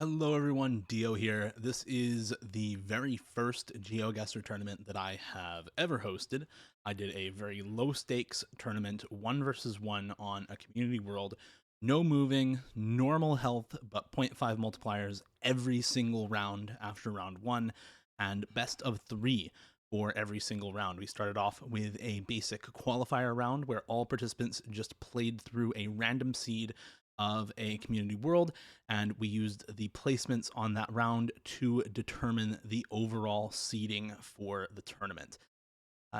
Hello everyone, Dio here. This is the very first Geoguessr tournament that I have ever hosted. I did a very low stakes tournament, 1 versus 1 on a community world. No moving, normal health, but zero point 0.5 multipliers every single round after round 1, and best of 3 for every single round. We started off with a basic qualifier round where all participants just played through a random seed of a community world, and we used the placements on that round to determine the overall seeding for the tournament.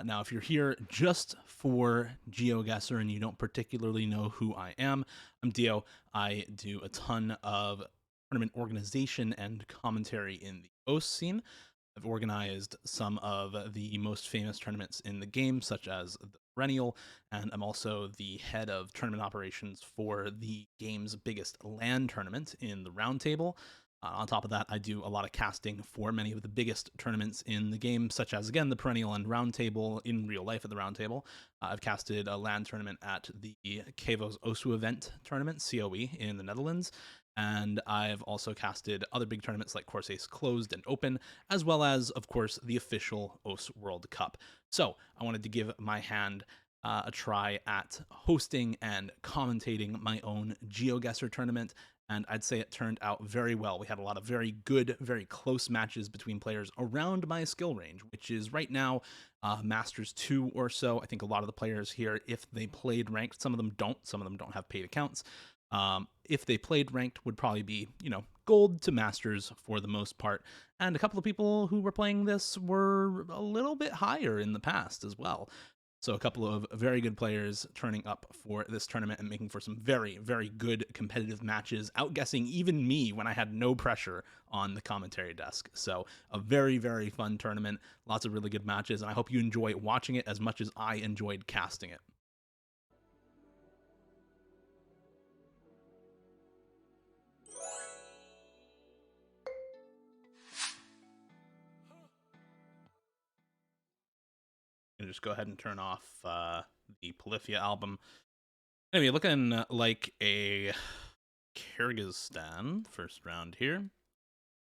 Now, if you're here just for Geoguessr and you don't particularly know who I am, I'm Dio. I do a ton of tournament organization and commentary in the OS scene. I've organized some of the most famous tournaments in the game, such as the Perennial, and I'm also the head of tournament operations for the game's biggest LAN tournament in the Roundtable. On top of that, I do a lot of casting for many of the biggest tournaments in the game, such as, again, the Perennial and Roundtable in real life at the Roundtable. I've casted a LAN tournament at the Kavo's Osu event tournament, COE, in the Netherlands. And I've also casted other big tournaments like Corsace Closed and Open, as well as, of course, the official OS World Cup. So I wanted to give my hand a try at hosting and commentating my own Geoguessr tournament, and I'd say it turned out very well. We had a lot of very good, very close matches between players around my skill range, which is right now Masters 2 or so. I think a lot of the players here, if they played ranked, some of them don't have paid accounts. If they played ranked, would probably be, gold to masters for the most part. And a couple of people who were playing this were a little bit higher in the past as well. So a couple of very good players turning up for this tournament and making for some very, very good competitive matches, outguessing even me when I had no pressure on the commentary desk. So a very, very fun tournament, lots of really good matches, and I hope you enjoy watching it as much as I enjoyed casting it. Just go ahead and turn off the Polyphia album. Anyway, looking like a Kyrgyzstan first round here.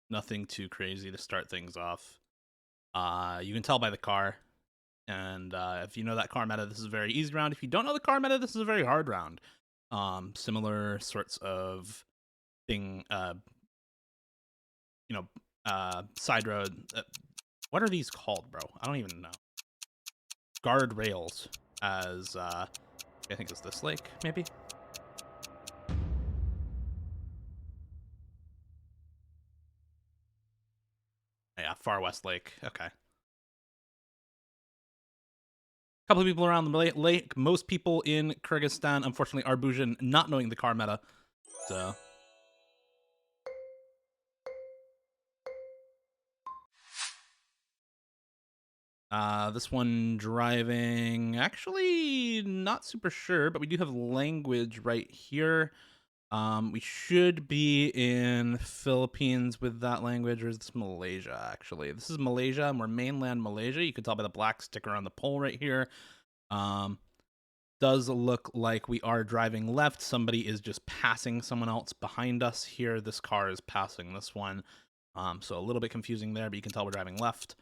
Nothing too crazy to start things off. You can tell by the car. And if you know that car meta, this is a very easy round. If you don't know the car meta, this is a very hard round. Similar sorts of thing, side road. What are these called, bro? I don't even know. Guardrails, as I think it's this lake, maybe. Yeah, Far West Lake. Okay. A couple of people around the lake. Most people in Kyrgyzstan, unfortunately, are Bujin, not knowing the car meta. So. This one driving, actually not super sure, but we do have language right here. We should be in Philippines with that language, or is this Malaysia, actually? This is Malaysia, and we're mainland Malaysia. You can tell by the black sticker on the pole right here. Does look like we are driving left. Somebody is just passing someone else behind us here. This car is passing this one. So a little bit confusing there, but you can tell we're driving left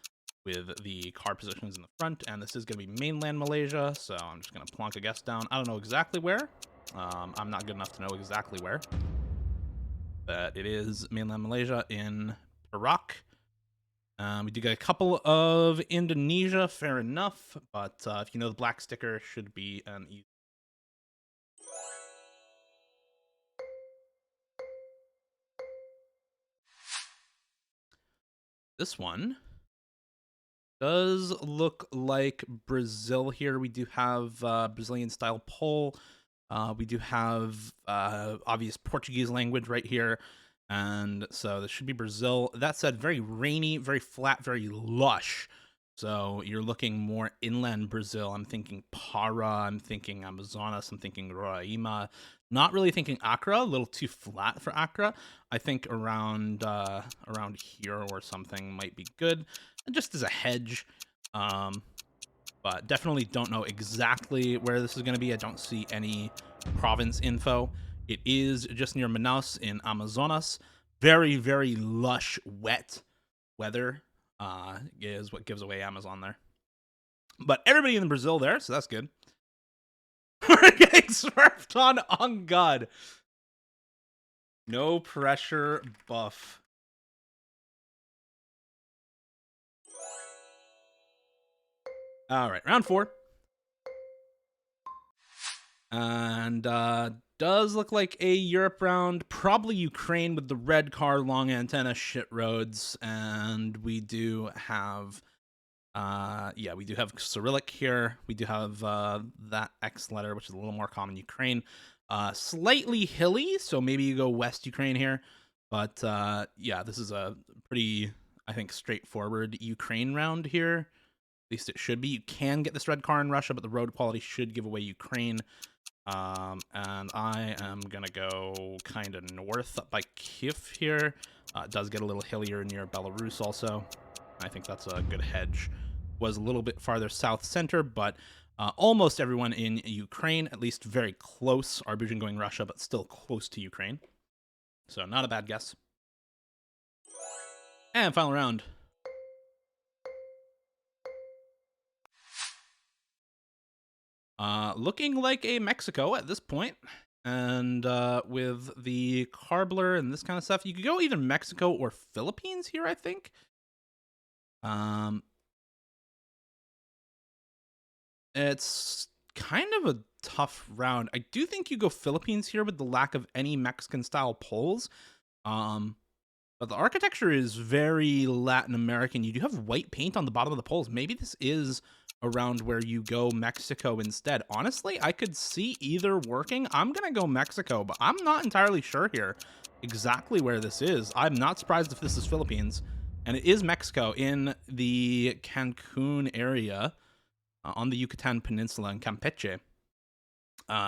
with the car positions in the front, and this is going to be mainland Malaysia, so I'm just going to plonk a guess down. I don't know exactly where. I'm not good enough to know exactly where, but it is mainland Malaysia in Perak. We do get a couple of Indonesia, fair enough, but if you know the black sticker, should be an easy. This one does look like Brazil here. We do have Brazilian style pole. We do have obvious Portuguese language right here. And so this should be Brazil. That said, very rainy, very flat, very lush. So you're looking more inland Brazil. I'm thinking Para, I'm thinking Amazonas, I'm thinking Roraima. Not really thinking Accra, a little too flat for Accra. I think around here or something might be good, just as a hedge. But definitely don't know exactly where this is going to be. I don't see any province info. It is just near Manaus in Amazonas, very, very lush, wet weather is what gives away Amazon there. But everybody in Brazil there, so that's good. We're getting smurfed on God. No pressure buff. All right, round 4. And does look like a Europe round, probably Ukraine with the red car, long antenna, shit roads, and we do have we do have Cyrillic here. We do have that X letter, which is a little more common in Ukraine. Slightly hilly, so maybe you go West Ukraine here. But this is a pretty, I think, straightforward Ukraine round here. At least it should be. You can get this red car in Russia, but the road quality should give away Ukraine. And I am gonna go kind of north up by Kiev here. It does get a little hillier near Belarus also. I think that's a good hedge. Was a little bit farther south center, but almost everyone in Ukraine, at least very close. Arbuzhin going Russia, but still close to Ukraine. So not a bad guess. And final round. Looking like a Mexico at this point. And with the Carbler and this kind of stuff, you could go either Mexico or Philippines here, I think. It's kind of a tough round. I do think you go Philippines here with the lack of any Mexican-style poles. But the architecture is very Latin American. You do have white paint on the bottom of the poles. Maybe this is around where you go Mexico instead. Honestly, I could see either working. I'm going to go Mexico, but I'm not entirely sure here exactly where this is. I'm not surprised if this is Philippines. And it is Mexico in the Cancun area on the Yucatan Peninsula in Campeche.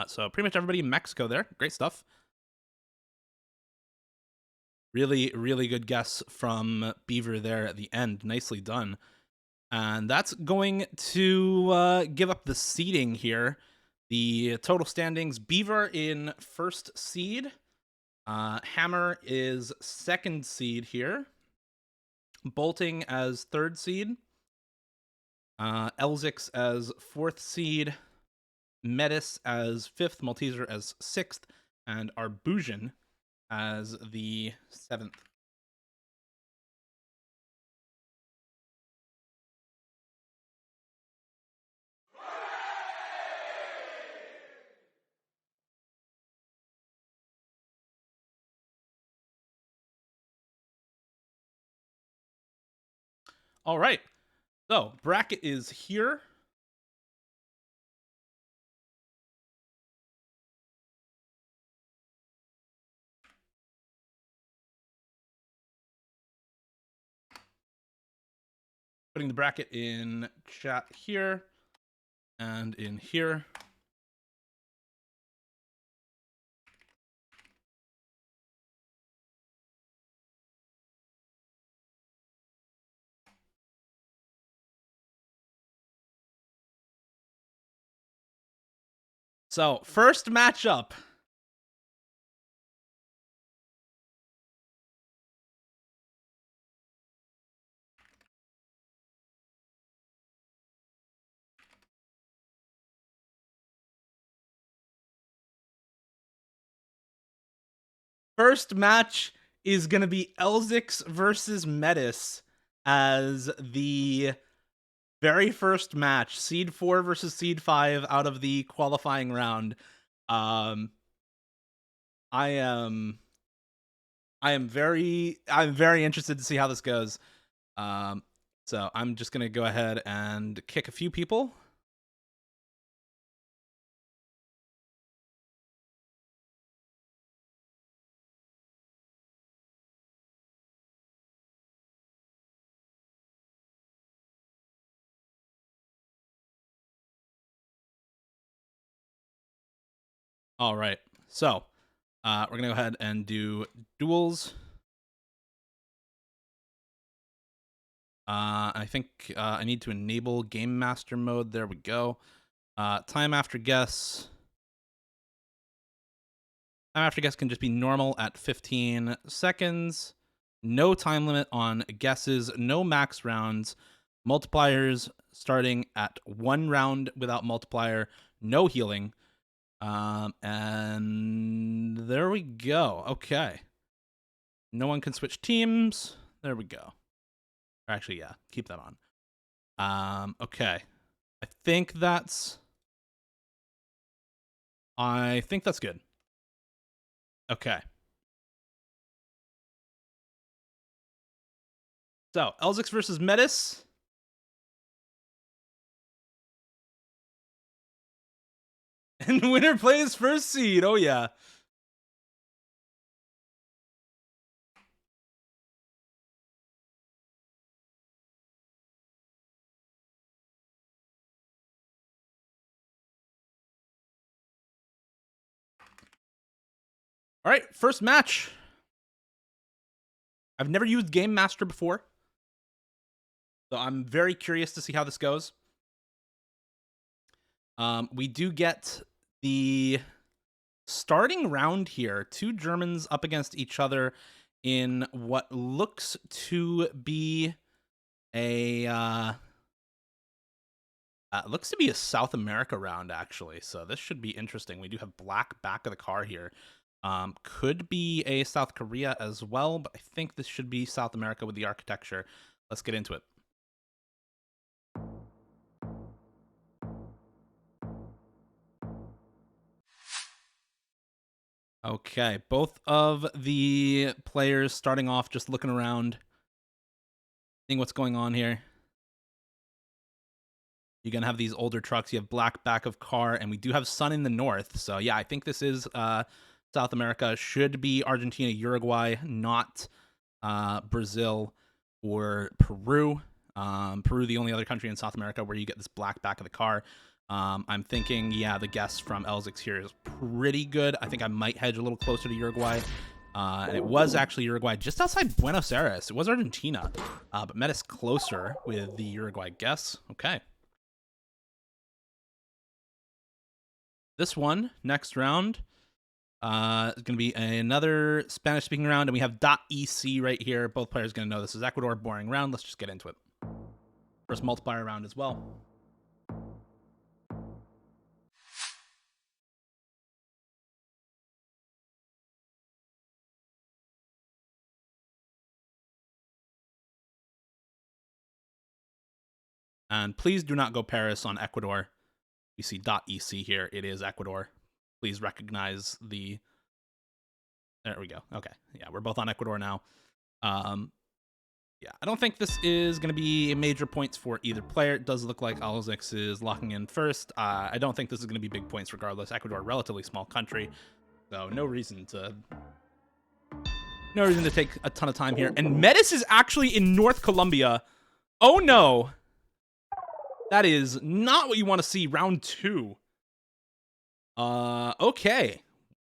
So pretty much everybody in Mexico there. Great stuff. Really, really good guess from Beaver there at the end. Nicely done. And that's going to give up the seeding here. The total standings, Beaver in first seed. Hammer is second seed here. Bolting as third seed. Elzix as fourth seed. Metis as fifth. Malteser as sixth. And Arbuzhin as the seventh. All right. So, bracket is here. Putting the bracket in chat here and in here. So, first matchup. First match is going to be Elzix versus Metis as the very first match. Seed 4 versus Seed 5 out of the qualifying round. I am very interested to see how this goes. So I'm just going to go ahead and kick a few people. All right. So, we're going to go ahead and do duels. I think I need to enable Game Master mode. There we go. Time after guess. Time after guess can just be normal at 15 seconds. No time limit on guesses. No max rounds. Multipliers starting at 1 round without multiplier. No healing. And there we go. Okay. No one can switch teams. There we go. Or actually, yeah, keep that on. Okay. I think that's good. Okay. So, Elzix versus Metis. And winner plays first seed. Oh, yeah. All right, first match. I've never used Game Master before, so I'm very curious to see how this goes. We do get the starting round here. 2 Germans up against each other in what looks to be a South America round, actually. So this should be interesting. We do have black back of the car here. Could be a South Korea as well, but I think this should be South America with the architecture. Let's get into it. Okay, both of the players starting off just looking around, seeing what's going on here. You're going to have these older trucks. You have black back of car, and we do have sun in the north. So, yeah, I think this is South America. Should be Argentina, Uruguay, not Brazil or Peru. Peru, the only other country in South America where you get this black back of the car. I'm thinking, yeah, the guess from Elzix here is pretty good. I think I might hedge a little closer to Uruguay. And it was actually Uruguay just outside Buenos Aires. It was Argentina, but Metis closer with the Uruguay guess. Okay. This one, next round, is going to be another Spanish-speaking round, and we have .ec right here. Both players going to know this is Ecuador. Boring round. Let's just get into it. First multiplier round as well. And please do not go Paris on Ecuador. We see .ec here. It is Ecuador. Please recognize the... There we go. Okay. Yeah, we're both on Ecuador now. Yeah, I don't think this is going to be major points for either player. It does look like Elzix is locking in first. I don't think this is going to be big points regardless. Ecuador, relatively small country, so no reason to take a ton of time here. And Metis is actually in North Colombia. Oh no, that is not what you want to see. Round 2. Okay,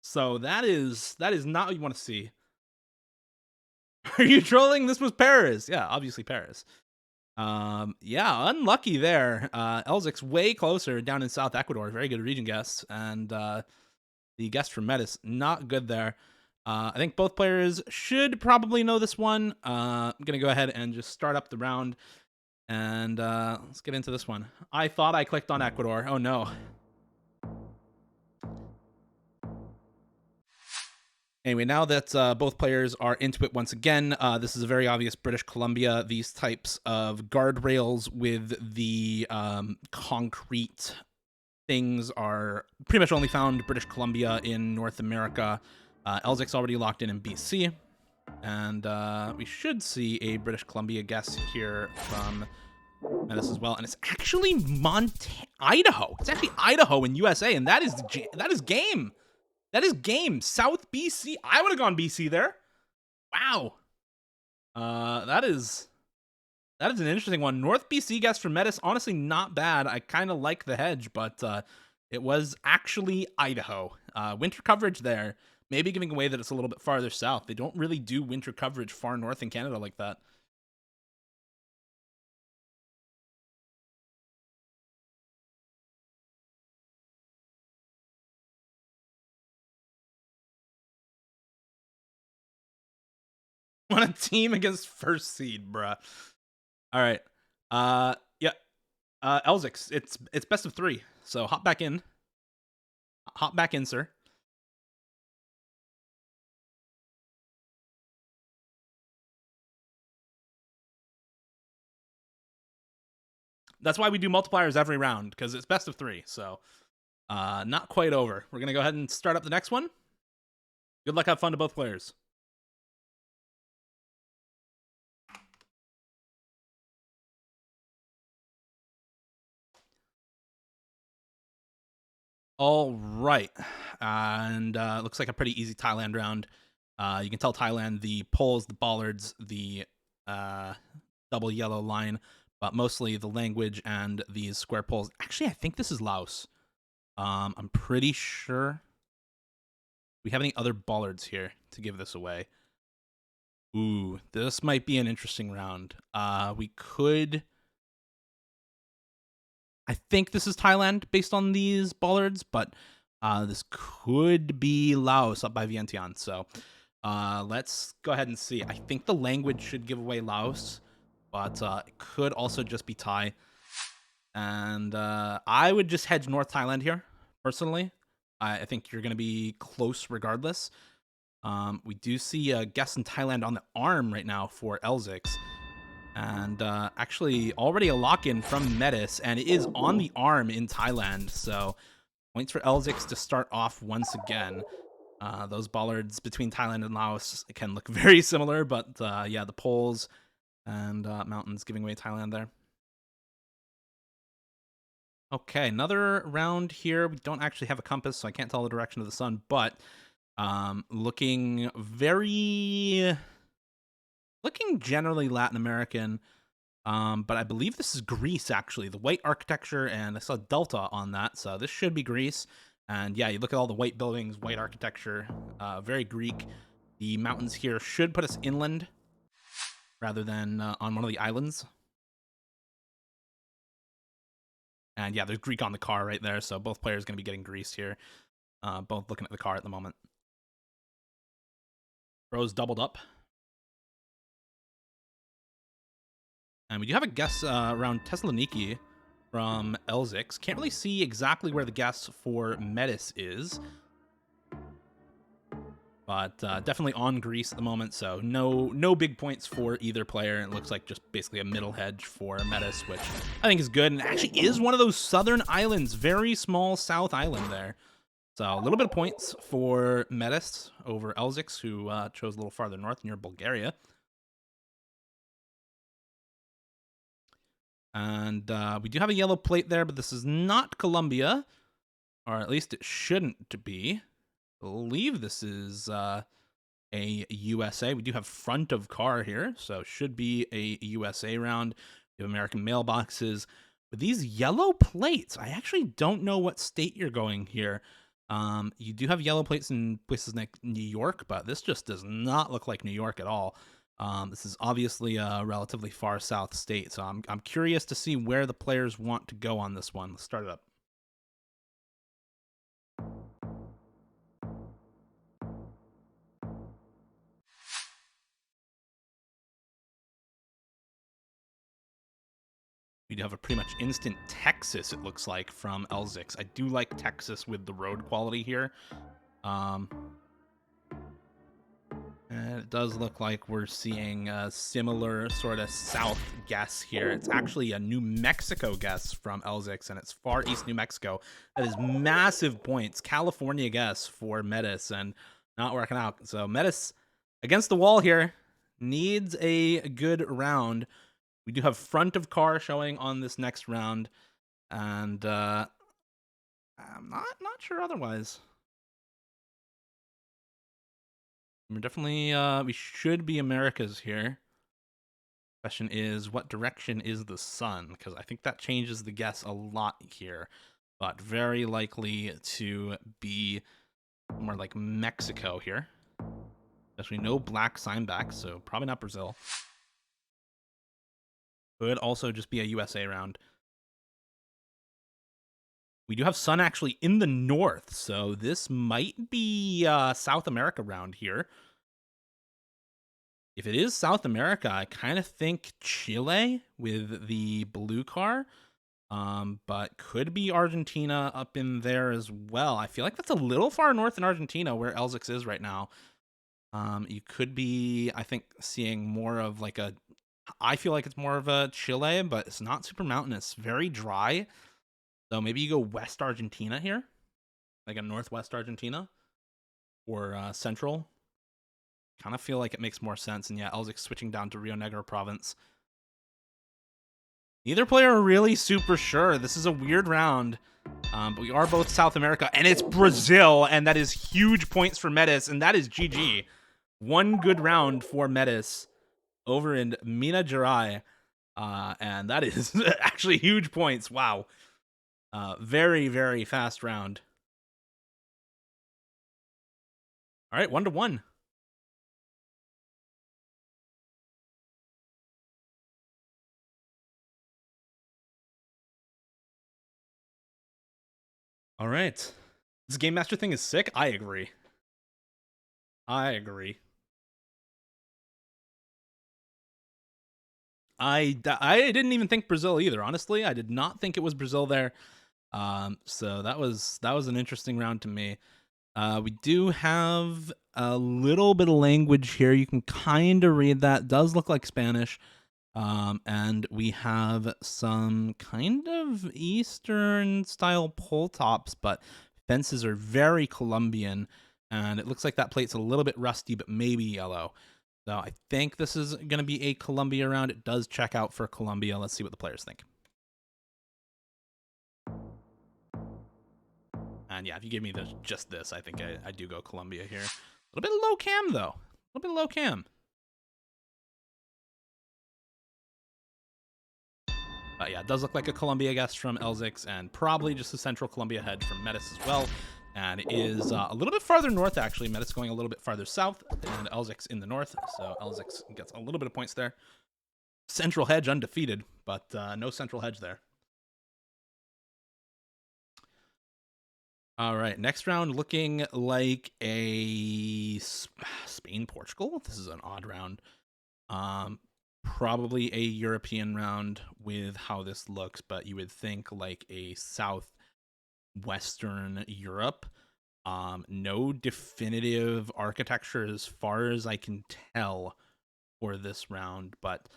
so that is not what you want to see. Are you trolling? This was Paris. Yeah, obviously Paris. Yeah, unlucky there. Elzix way closer down in South Ecuador. Very good region guess. And the guess from Metis, not good there. I think both players should probably know this one. I'm going to go ahead and just start up the round. And let's get into this one. I thought I clicked on Ecuador. Oh, no. Anyway, now that both players are into it once again, this is a very obvious British Columbia. These types of guardrails with the concrete things are pretty much only found British Columbia in North America. Elzix already locked in BC. And we should see a British Columbia guess here from Metis as well. And it's actually Idaho. It's actually Idaho in USA, and that is game. That is game. South BC. I would have gone BC there. Wow. That is an interesting one. North BC guess for Metis. Honestly, not bad. I kind of like the hedge, but it was actually Idaho. Winter coverage there. Maybe giving away that it's a little bit farther south. They don't really do winter coverage far north in Canada like that. On a team against first seed, bruh. All right. Yeah. Elzix, it's best of 3. So hop back in. Hop back in, sir. That's why we do multipliers every round, because it's best of 3. So not quite over. We're gonna go ahead and start up the next one. Good luck, have fun to both players. All right, and looks like a pretty easy Thailand round. You can tell Thailand the poles, the bollards, the double yellow line, but mostly the language and these square poles. Actually, I think this is Laos. I'm pretty sure. We have any other bollards here to give this away? Ooh, this might be an interesting round. We could. I think this is Thailand based on these bollards, but this could be Laos up by Vientiane. So let's go ahead and see. I think the language should give away Laos, but it could also just be Thai. And I would just hedge North Thailand here, personally. I think you're going to be close regardless. We do see a guess in Thailand on the arm right now for Elzix. And actually already a lock-in from Metis, and it is on the arm in Thailand. So points for Elzix to start off once again. Those bollards between Thailand and Laos can look very similar, but yeah, the poles and mountains giving away Thailand there. Okay, another round here. We don't actually have a compass, so I can't tell the direction of the sun, but looking generally Latin American. But I believe this is Greece, actually. The white architecture, and I saw Delta on that, so this should be Greece. And yeah, you look at all the white buildings, white architecture, very Greek. The mountains here should put us inland rather than on one of the islands. And yeah, there's Greek on the car right there, so both players going to be getting Greece here. Both looking at the car at the moment. Bros doubled up. And we do have a guess around Thessaloniki from Elzix. Can't really see exactly where the guess for Metis is. But definitely on Greece at the moment, so no big points for either player. It looks like just basically a middle hedge for Metis, which I think is good, and actually is one of those southern islands, very small south island there. So a little bit of points for Metis over Elzix, who chose a little farther north near Bulgaria. And we do have a yellow plate there, but this is not Colombia, or at least it shouldn't be. I believe this is a USA. We do have front of car here, so should be a USA round. We have American mailboxes. But these yellow plates, I actually don't know what state you're going here. You do have yellow plates in places like New York, but this just does not look like New York at all. This is obviously a relatively far south state, so I'm curious to see where the players want to go on this one. Let's start it up. We do have a pretty much instant Texas, it looks like, from Elzix. I do like Texas with the road quality here. And it does look like we're seeing a similar sort of south guess here. It's actually a New Mexico guess from Elzix, and it's far east New Mexico. That is massive points. California guess for Metis, and not working out. So Metis against the wall here, needs a good round. We do have front of car showing on this next round, and I'm not sure otherwise. We're definitely we should be Americas here. Question is, what direction is the sun? Because I think that changes the guess a lot here, but very likely to be more like Mexico here. Especially no black sign back, so probably not Brazil. Could also just be a USA round. We do have sun actually in the north, so this might be South America round here. If it is South America, I kind of think Chile with the blue car. But could be Argentina up in there as well. I feel like that's a little far north in Argentina where Elzix is right now. You could be, I think, seeing more of like a. I feel like it's more of a Chile, but it's not super mountainous, very dry. So maybe you go West Argentina here, like a Northwest Argentina or Central. Kind of feel like it makes more sense. And yeah, Elzix switching down to Rio Negro province. Neither player are really super sure. This is a weird round. But we are both South America, and it's Brazil, and that is huge points for Metis, and that is GG. One good round for Metis over in Minas Gerais, and that is actually huge points. Wow. Very, very fast round. All right, 1-1. All right. This Game Master thing is sick. I agree. I agree. I didn't even think Brazil either. Honestly, I did not think it was Brazil there. So that was an interesting round to me. We do have a little bit of language here. You can kind of read that. It does look like Spanish. And we have some kind of Eastern style pole tops, but fences are very Colombian. And it looks like that plate's a little bit rusty, but maybe yellow. So I think this is going to be a Colombia round. It does check out for Colombia. Let's see what the players think. And yeah, if you give me just this, I think I do go Colombia here. A little bit low cam, though. A little bit low cam. But yeah, it does look like a Colombia guess from Elzix, and probably just a central Colombia hedge from Metis as well. And it is a little bit farther north, actually. Metis going a little bit farther south, and Elzix in the north. So Elzix gets a little bit of points there. Central hedge undefeated, but no central hedge there. All right, next round looking like a Spain-Portugal. This is an odd round. Probably a European round with how this looks, but you would think like a southwestern Europe. No definitive architecture as far as I can tell for this round, but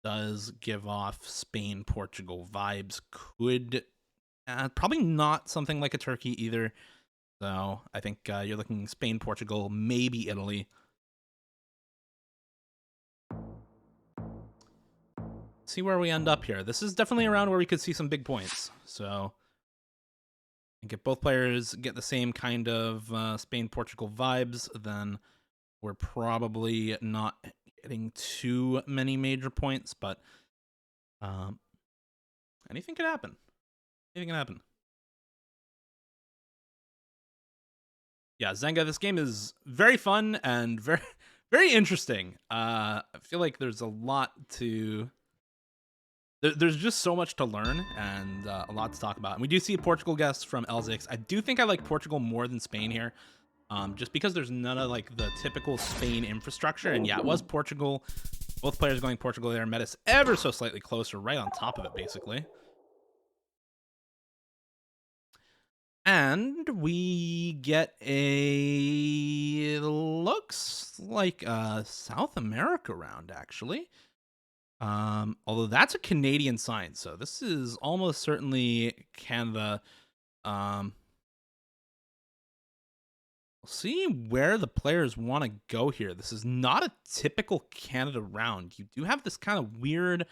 does give off Spain Portugal vibes. Could probably not something like a Turkey either. So I think you're looking Spain, Portugal, maybe Italy. See where we end up here. This is definitely a round where we could see some big points. So I think if both players get the same kind of Spain, Portugal vibes, then we're probably not getting too many major points, but anything could happen. Anything can happen. Yeah, Zenga, this game is very fun and very, very interesting. I feel like there's a lot to. There's just so much to learn and a lot to talk about. And we do see a Portugal guest from Elzix. I do think I like Portugal more than Spain here, just because there's none of like the typical Spain infrastructure. And yeah, it was Portugal. Both players going Portugal there. Metis ever so slightly closer, right on top of it, basically. And we get a looks like a South America round, actually. Although that's a Canadian sign, so this is almost certainly Canada. We'll see where the players want to go here. This is not a typical Canada round. You do have this kind of weird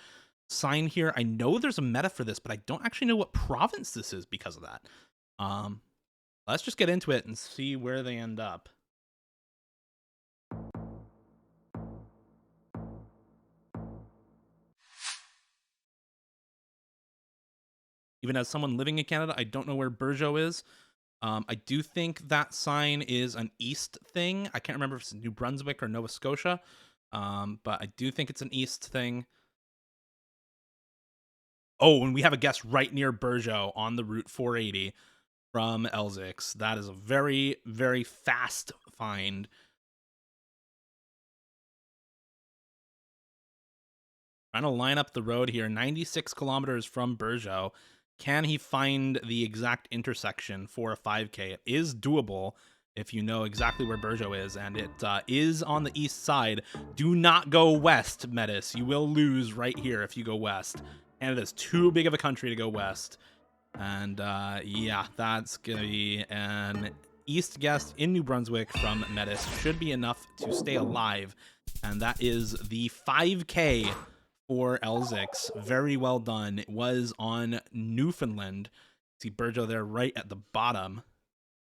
sign here. I know there's a meta for this, but I don't actually know what province this is because of that. Let's just get into it and see where they end up. Even as someone living in Canada, I don't know where Burjo is. I do think that sign is an east thing. I can't remember if it's New Brunswick or Nova Scotia, but I do think it's an east thing. Oh, and we have a guest right near Burjo on the Route 480 from Elzix. That is a very, very fast find. Trying to line up the road here, 96 kilometers from Bergeau. Can he find the exact intersection for a 5K? It is doable if you know exactly where Bergeau is, and it is on the east side. Do not go west, Metis. You will lose right here if you go west. Canada's too big of a country to go west. And yeah, that's going to be an east guest in New Brunswick from Metis. Should be enough to stay alive. And that is the 5K for Elzix. Very well done. It was on Newfoundland. See Bergeau there right at the bottom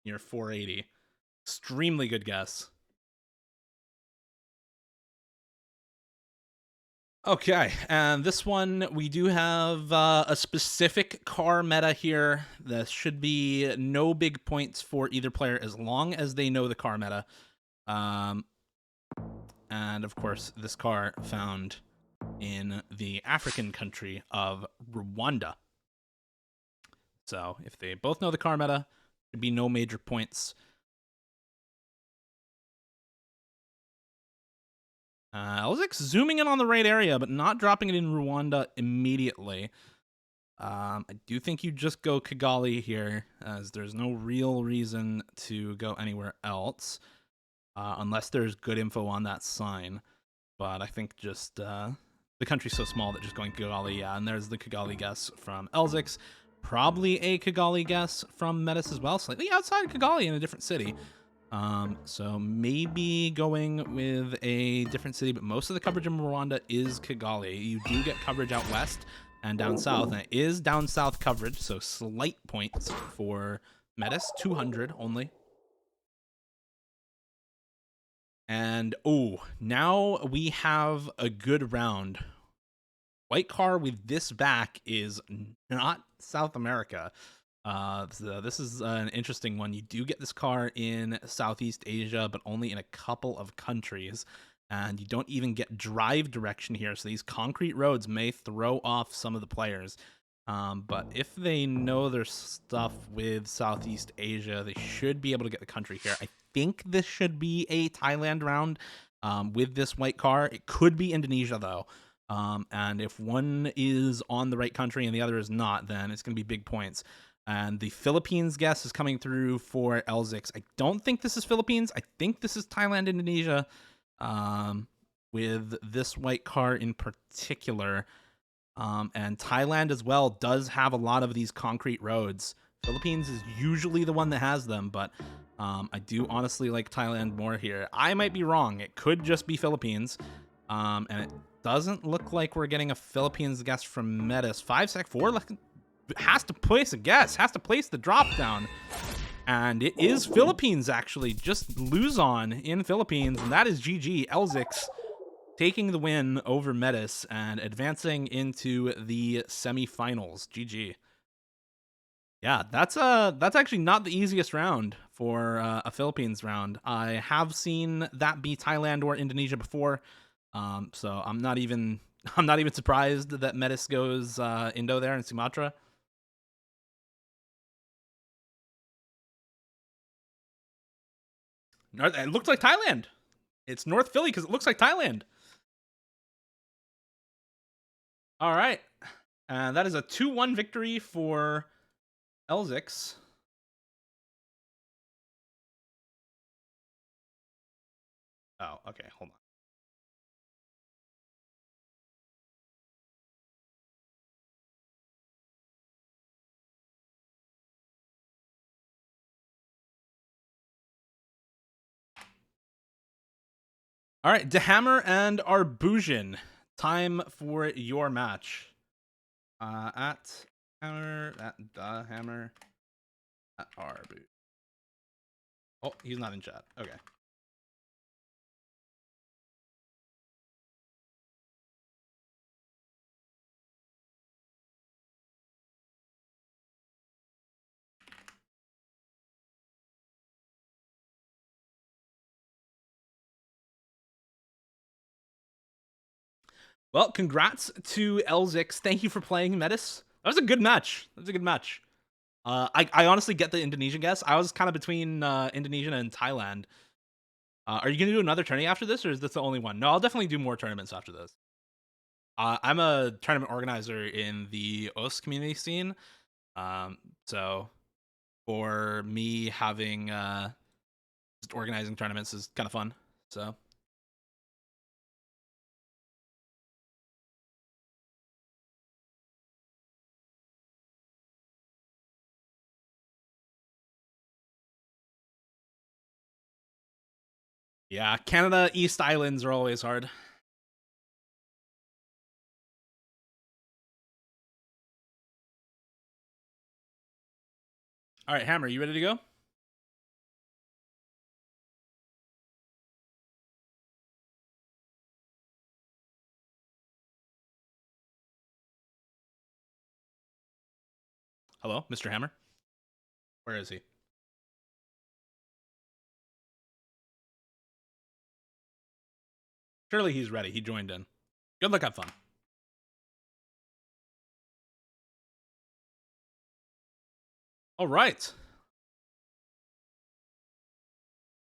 near 480. Extremely good guess. Okay, and this one, we do have a specific car meta here. This should be no big points for either player as long as they know the car meta. And of course, this car found in the African country of Rwanda. So if they both know the car meta, there'd be no major points. Elzix zooming in on the right area, but not dropping it in Rwanda immediately. I do think you just go Kigali here, as there's no real reason to go anywhere else, unless there's good info on that sign. But I think just the country's so small that just going Kigali, yeah. And there's the Kigali guess from Elzix. Probably a Kigali guess from Metis as well, slightly outside Kigali in a different city. So maybe going with a different city, but most of the coverage in Rwanda is Kigali. You do get coverage out west and down south, and it is down south coverage, so slight points for Metis, 200 only. And oh, now we have a good round. White car with this back is not South America. So this is an interesting one. You do get this car in Southeast Asia, but only in a couple of countries. And you don't even get drive direction here. So these concrete roads may throw off some of the players. But if they know their stuff with Southeast Asia, they should be able to get the country here. I think this should be a Thailand round with this white car. It could be Indonesia, though. And if one is on the right country and the other is not, then it's going to be big points. And the Philippines guess is coming through for Elzix. I don't think this is Philippines. I think this is Thailand, Indonesia, with this white car in particular. And Thailand as well does have a lot of these concrete roads. Philippines is usually the one that has them, but I do honestly like Thailand more here. I might be wrong. It could just be Philippines. And it doesn't look like we're getting a Philippines guess from Metis. 5sec4 has to place a guess, has to place the drop down. And it is Philippines, actually. Just Luzon in Philippines, and that is GG. Elzix taking the win over Metis and advancing into the semifinals. GG. Yeah, that's actually not the easiest round for a Philippines round. I have seen that be Thailand or Indonesia before. So I'm not even surprised that Metis goes Indo there in Sumatra. It looks like Thailand. It's North Philly because it looks like Thailand. All right. And that is a 2-1 victory for Elzix. Oh, okay. Hold on. All right, DeHammer and Arbuzin. Time for your match. At Hammer, at DeHammer, at Arbuzin. Oh, he's not in chat. Okay. Well, congrats to Elzix. Thank you for playing Metis. That was a good match. That was a good match. I honestly get the Indonesian guess. I was kind of between Indonesia and Thailand. Are you going to do another tourney after this, or is this the only one? No, I'll definitely do more tournaments after this. I'm a tournament organizer in the OS community scene. Um, so for me, having just organizing tournaments is kind of fun. So yeah, Canada East Islands are always hard. All right, Hammer, you ready to go? Hello, Mr. Hammer. Where is he? Surely he's ready. He joined in. Good luck, have fun. All right.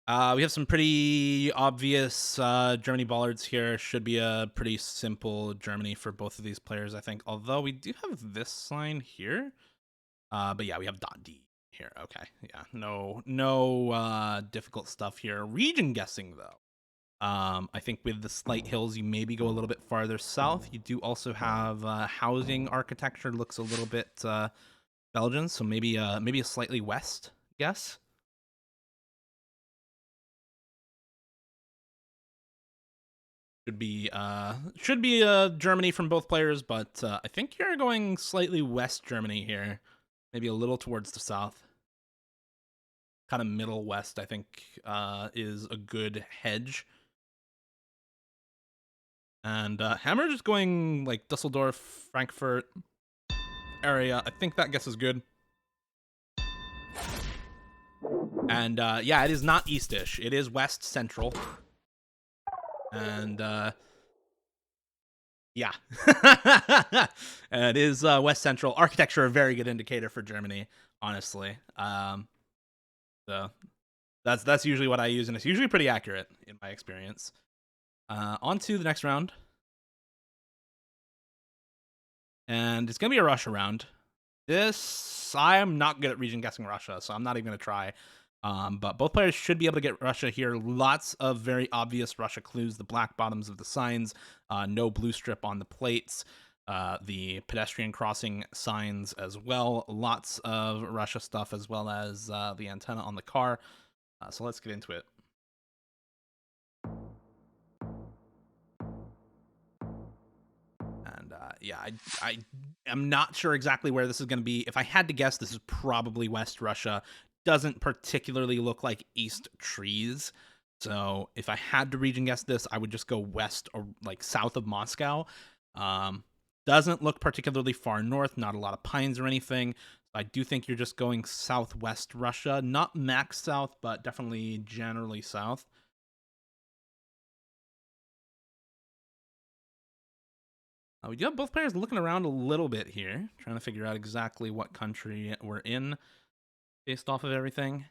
We have some pretty obvious Germany bollards here. Should be a pretty simple Germany for both of these players, I think. Although we do have this sign here. But yeah, we have dot D here. Okay, yeah, no difficult stuff here. Region guessing though. I think with the slight hills, you maybe go a little bit farther south. You do also have housing architecture looks a little bit Belgian, so maybe a slightly west guess. Should be Germany from both players, but I think you're going slightly west Germany here, maybe a little towards the south, kind of middle west. I think is a good hedge. And Hammer just going like Dusseldorf, Frankfurt area. I think that guess is good. And yeah, it is not eastish. It is west central. And yeah, it is west central. Architecture, a very good indicator for Germany, honestly. So that's usually what I use, and it's usually pretty accurate in my experience. On to the next round. And it's gonna be a Russia round. This I am not good at region guessing Russia, so I'm not even gonna try. But both players should be able to get Russia here. Lots of very obvious Russia clues: the black bottoms of the signs, no blue strip on the plates, the pedestrian crossing signs as well. Lots of Russia stuff, as well as the antenna on the car. So let's get into it. And yeah, I am not sure exactly where this is going to be. If I had to guess, this is probably West Russia. Doesn't particularly look like East trees. So if I had to region guess this, I would just go west or like south of Moscow. Doesn't look particularly far north, not a lot of pines or anything. I do think you're just going southwest Russia, not max south, but definitely generally south. We do have both players looking around a little bit here, trying to figure out exactly what country we're in based off of everything.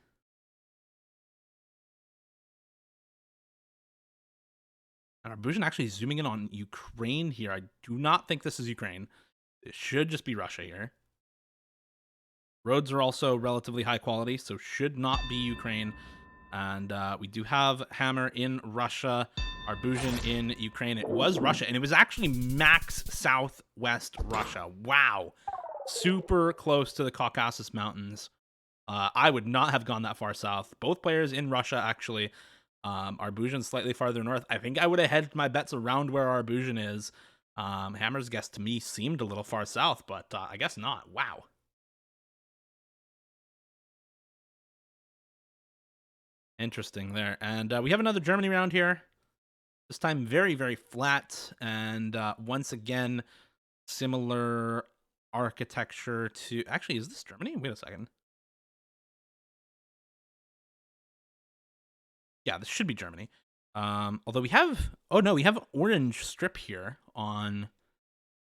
And Arbuzhin actually zooming in on Ukraine here. I do not think this is Ukraine. It should just be Russia here. Roads are also relatively high quality, so should not be Ukraine. And we do have Hammer in Russia, Arbuzhin in Ukraine. It was Russia, and it was actually max southwest Russia. Wow. Super close to the Caucasus Mountains. I would not have gone that far south. Both players in Russia, actually. Arbuzhin slightly farther north. I think I would have hedged my bets around where Arbuzhin is. Hammer's guess to me seemed a little far south, but I guess not. Wow. Interesting there. And we have another Germany round here. This time very, very flat. And once again, similar architecture to... Actually, is this Germany? Wait a second. Yeah, this should be Germany. Although we have... Oh, no, we have orange strip here on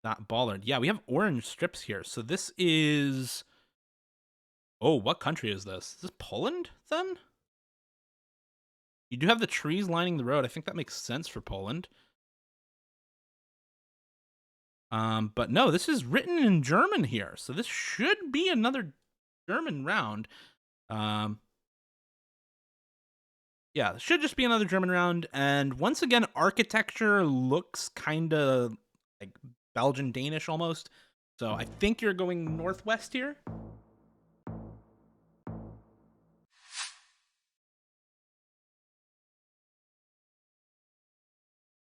that bollard. Yeah, we have orange strips here. So this is... Oh, what country is this? Is this Poland, then? You do have the trees lining the road. I think that makes sense for Poland. But no, this is written in German here, so this should be another German round. Yeah, it should just be another German round. And once again, architecture looks kind of like Belgian Danish almost. So I think you're going northwest here.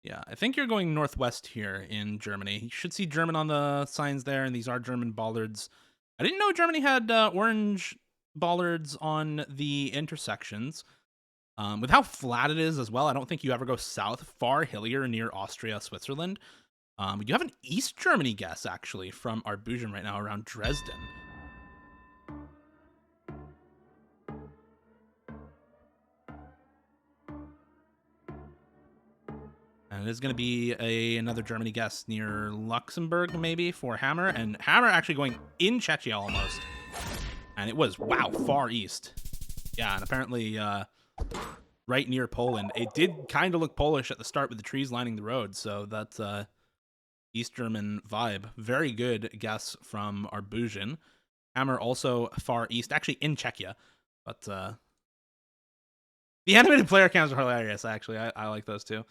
Yeah, I think you're going northwest here in Germany. You should see German on the signs there, and these are German bollards. I didn't know Germany had orange bollards on the intersections. With how flat it is as well, I don't think you ever go south, far hillier near Austria, Switzerland. We do have an East Germany guess, actually, from Arbujan right now around Dresden. And it is going to be another Germany guess near Luxembourg, maybe, for Hammer. And Hammer actually going in Czechia almost. And it was, wow, far east. Yeah, and apparently right near Poland. It did kind of look Polish at the start with the trees lining the road. So that's East German vibe. Very good guess from Arbujan. Hammer also far east, actually in Czechia. But the animated player cams are hilarious, actually. I like those too.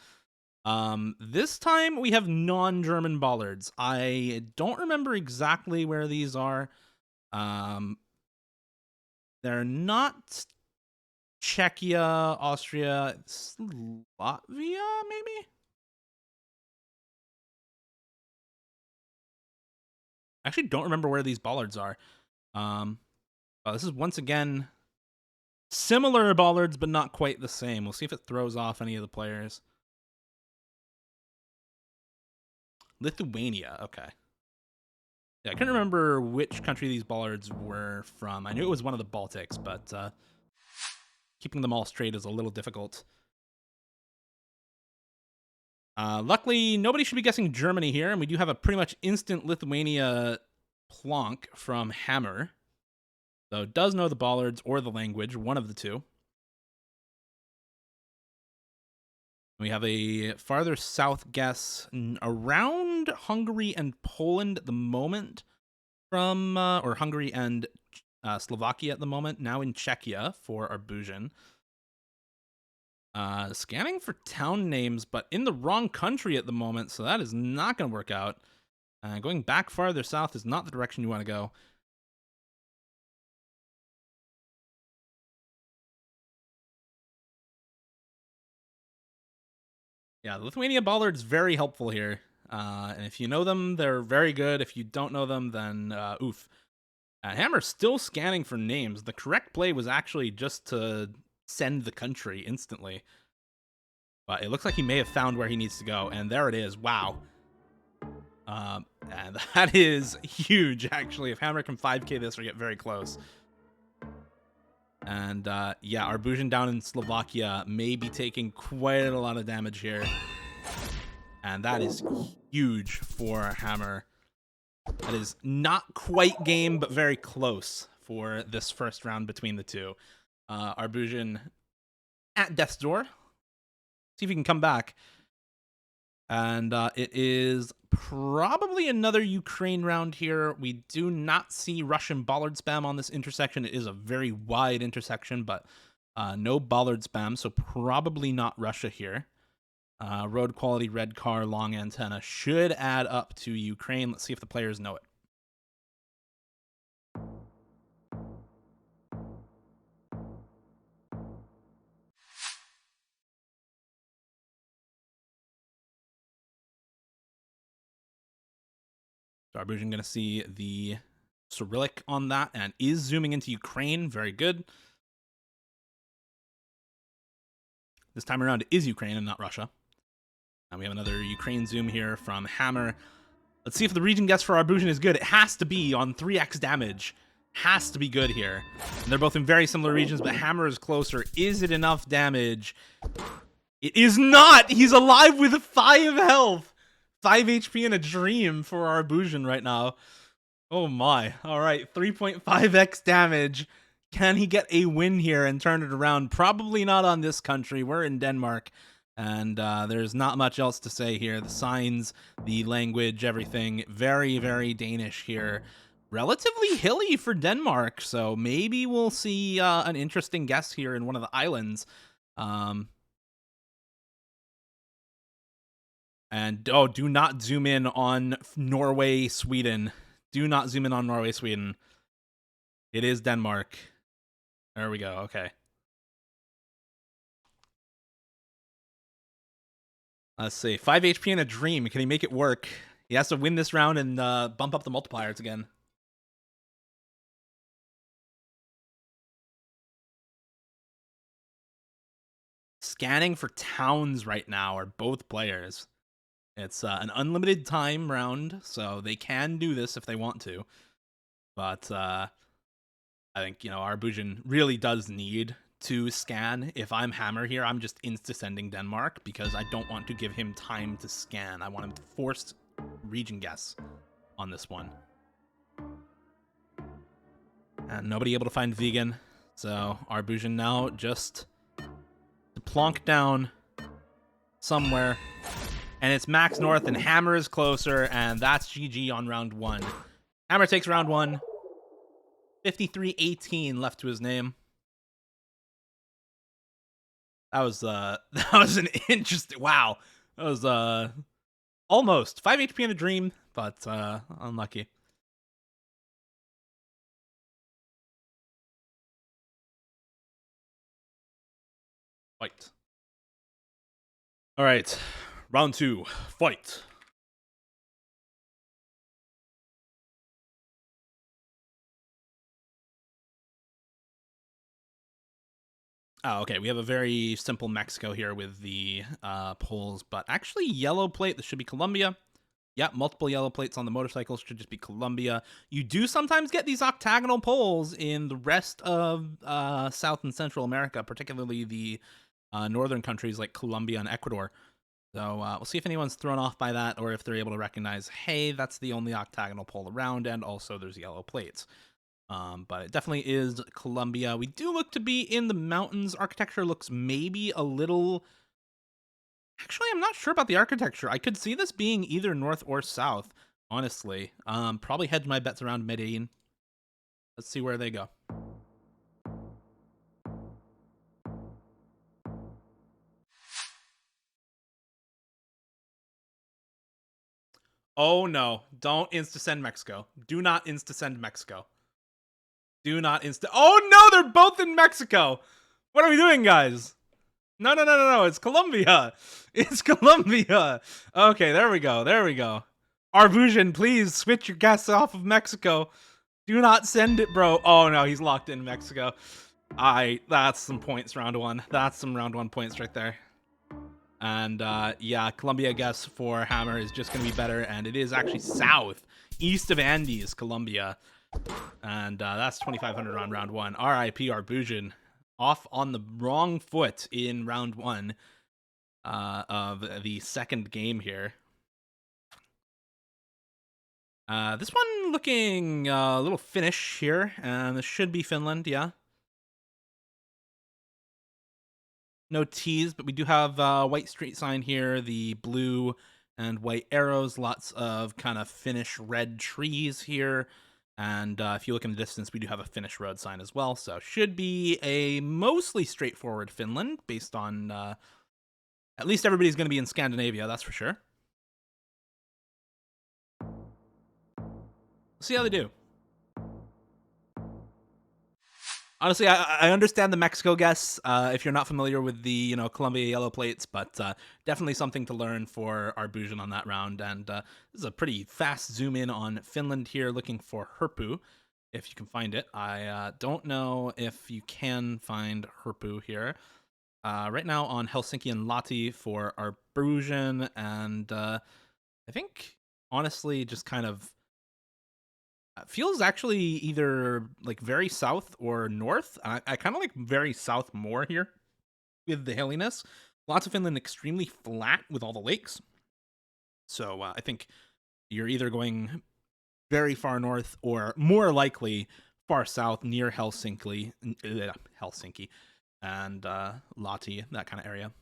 This time we have non-German bollards. I don't remember exactly where these are. They're not Czechia, Austria, Latvia, maybe? I actually don't remember where these bollards are. This is once again similar bollards, but not quite the same. We'll see if it throws off any of the players. Lithuania, okay. Yeah, I couldn't remember which country these bollards were from. I knew it was one of the Baltics, but keeping them all straight is a little difficult. Luckily, nobody should be guessing Germany here, and we do have a pretty much instant Lithuania plonk from Hammer. So it does know the bollards or the language, one of the two. We have a farther south guess around Hungary and Poland at the moment from, or Hungary and Slovakia at the moment, now in Czechia for Arbujan. Scanning for town names, but in the wrong country at the moment, so that is not going to work out. Going back farther south is not the direction you want to go. Yeah, the Lithuania bollard's very helpful here. And if you know them, they're very good. If you don't know them, then oof. Hammer's still scanning for names. The correct play was actually just to send the country instantly. But it looks like he may have found where he needs to go, and there it is. Wow. And that is huge, actually. If Hammer can 5k this or get very close. And yeah, Arbujan down in Slovakia may be taking quite a lot of damage here. And that is huge for Hammer. That is not quite game, but very close for this first round between the two. Arbujan at death's door. See if he can come back. And it is probably another Ukraine round here. We do not see Russian bollard spam on this intersection. It is a very wide intersection, but no bollard spam, so probably not Russia here. Road quality, red car, long antenna should add up to Ukraine. Let's see if the players know it. So Arbujan going to see the Cyrillic on that and is zooming into Ukraine. Very good. This time around, it is Ukraine and not Russia. And we have another Ukraine zoom here from Hammer. Let's see if the region guess for Arbujan is good. It has to be on 3x damage. Has to be good here. And they're both in very similar regions, but Hammer is closer. Is it enough damage? It is not! He's alive with 5 health! 5 HP in a dream for Arbujan right now. Oh my. Alright, 3.5x damage. Can he get a win here and turn it around? Probably not on this country. We're in Denmark. And there's not much else to say here. The signs, the language, everything, very, very Danish here. Relatively hilly for Denmark, so maybe we'll see an interesting guess here in one of the islands. And oh, do not zoom in on Norway, Sweden. Do not zoom in on Norway, Sweden. It is Denmark. There we go. Okay. Let's see. 5 HP in a dream. Can he make it work? He has to win this round and bump up the multipliers again. Scanning for towns right now are both players. It's an unlimited time round, so they can do this if they want to. But I think, Arbujin really does need to scan. If I'm Hammer here, I'm just insta-sending Denmark because I don't want to give him time to scan. I want him to force region guess on this one. And nobody able to find vegan, so Arbujin now just to plonk down somewhere. And it's Max North, and Hammer is closer, and that's GG on round 1. Hammer takes round 1. 53-18 left to his name. That was an interesting. Wow, that was almost 5 HP in a dream, but unlucky. Fight. All right, round 2. Fight. Oh, okay. We have a very simple Mexico here with the poles, but actually yellow plate. This should be Colombia. Yep, multiple yellow plates on the motorcycles should just be Colombia. You do sometimes get these octagonal poles in the rest of South and Central America, particularly the northern countries like Colombia and Ecuador. So we'll see if anyone's thrown off by that or if they're able to recognize, hey, that's the only octagonal pole around, and also there's yellow plates. But it definitely is Colombia. We do look to be in the mountains. Architecture looks maybe a little... Actually, I'm not sure about the architecture. I could see this being either north or south, honestly. Probably hedge my bets around Medellin. Let's see where they go. Oh no, don't insta-send Mexico. Do not insta-send Mexico. Do not insta... Oh no, they're both in Mexico! What are we doing, guys? No, it's Colombia! It's Colombia! Okay, there we go, Arbujin, please switch your guests off of Mexico. Do not send it, bro. Oh no, he's locked in Mexico. That's some points round 1. That's some round 1 points right there. And yeah, Colombia guess for Hammer is just going to be better, and it is actually south, east of Andes, Colombia. And that's 2,500 on round 1. R.I.P. Arbujin, off on the wrong foot in round 1 of the second game here. This one looking a little Finnish here, and this should be Finland, yeah. No T's, but we do have white street sign here, the blue and white arrows, lots of kind of Finnish red trees here. And if you look in the distance, we do have a Finnish road sign as well. So should be a mostly straightforward Finland based on at least everybody's going to be in Scandinavia, that's for sure. We'll see how they do. Honestly, I understand the Mexico guess if you're not familiar with the Colombia yellow plates, but definitely something to learn for Arbujin on that round. And this is a pretty fast zoom in on Finland here, looking for Herpu, if you can find it. I don't know if you can find Herpu here. Right now on Helsinki and Lahti for Arbujin, and I think honestly just kind of feels actually either like very south or north. I kind of like very south more here with the hilliness. Lots of Finland extremely flat with all the lakes. So I think you're either going very far north or more likely far south near Helsinki and Lahti, that kind of area.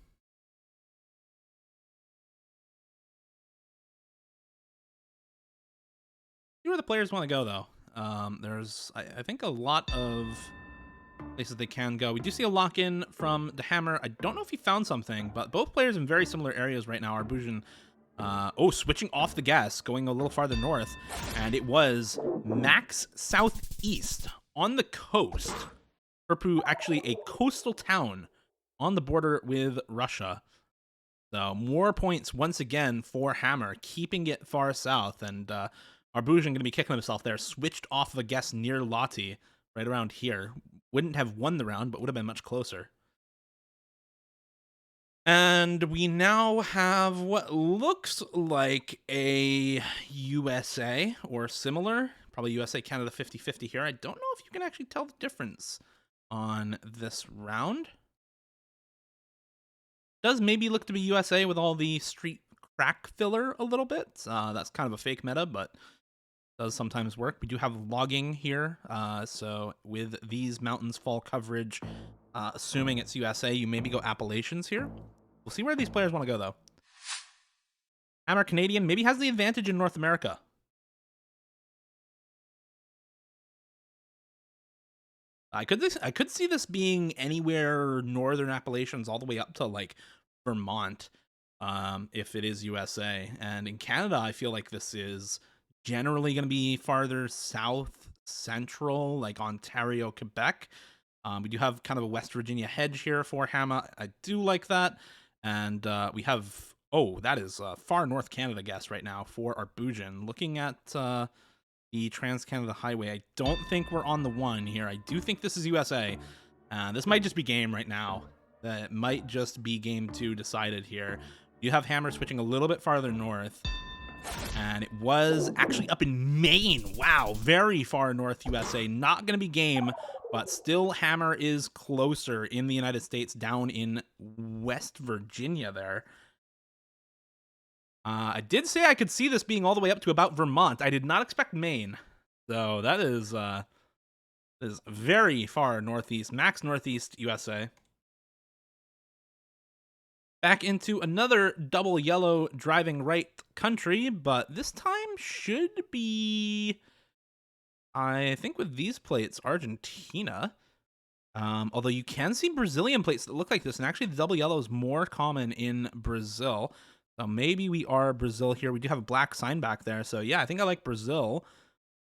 where the players want to go, though. There's, I think, a lot of places they can go. We do see a lock-in from the Hammer. I don't know if he found something, but both players in very similar areas right now. Arbuzin, switching off the guess, going a little farther north, and it was Max southeast on the coast. Purpu, actually a coastal town on the border with Russia. So more points once again for Hammer, keeping it far south, and Arbuzin going to be kicking himself there. Switched off of a guess near Lati, right around here. Wouldn't have won the round, but would have been much closer. And we now have what looks like a USA or similar. Probably USA, Canada 50-50 here. I don't know if you can actually tell the difference on this round. Does maybe look to be USA with all the street crack filler a little bit. That's kind of a fake meta, but does sometimes work. We do have logging here. So with these mountains fall coverage, assuming it's USA, you maybe go Appalachians here. We'll see where these players want to go, though. Hammer Canadian maybe has the advantage in North America. I could see this being anywhere northern Appalachians all the way up to like Vermont, if it is USA. And in Canada, I feel like this is generally going to be farther south central, like Ontario, Quebec. We do have kind of a West Virginia hedge here for Hammer. I do like that. And we have, that is far North Canada guess right now for Arbuzin. Looking at the Trans-Canada Highway, I don't think we're on the one here. I do think this is USA. This might just be game right now. That might just be game 2 decided here. You have Hammer switching a little bit farther north. And it was actually up in Maine. Wow, very far north USA. Not going to be game, but still Hammer is closer in the United States, down in West Virginia there. I did say I could see this being all the way up to about Vermont. I did not expect Maine. So that is very far northeast, max northeast USA. Back into another double yellow driving right country, but this time should be, I think with these plates, Argentina. Although you can see Brazilian plates that look like this, and actually the double yellow is more common in Brazil. So maybe we are Brazil here. We do have a black sign back there. So yeah, I think I like Brazil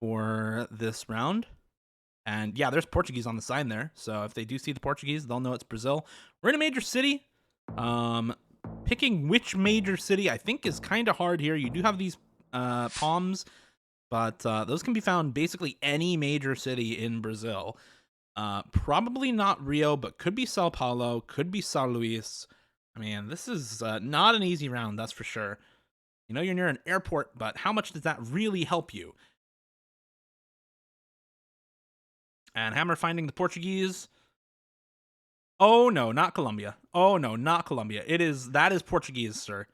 for this round. And yeah, there's Portuguese on the sign there. So if they do see the Portuguese, they'll know it's Brazil. We're in a major city. Picking which major city I think is kind of hard here. You do have these palms, but those can be found basically any major city in Brazil. Probably not Rio, but could be Sao Paulo, could be São Luís. I mean, this is not an easy round, that's for sure. You know, you're near an airport, but how much does that really help you? And Hammer finding the Portuguese. Oh no, not Colombia. Oh no, not Colombia. That is Portuguese, sir.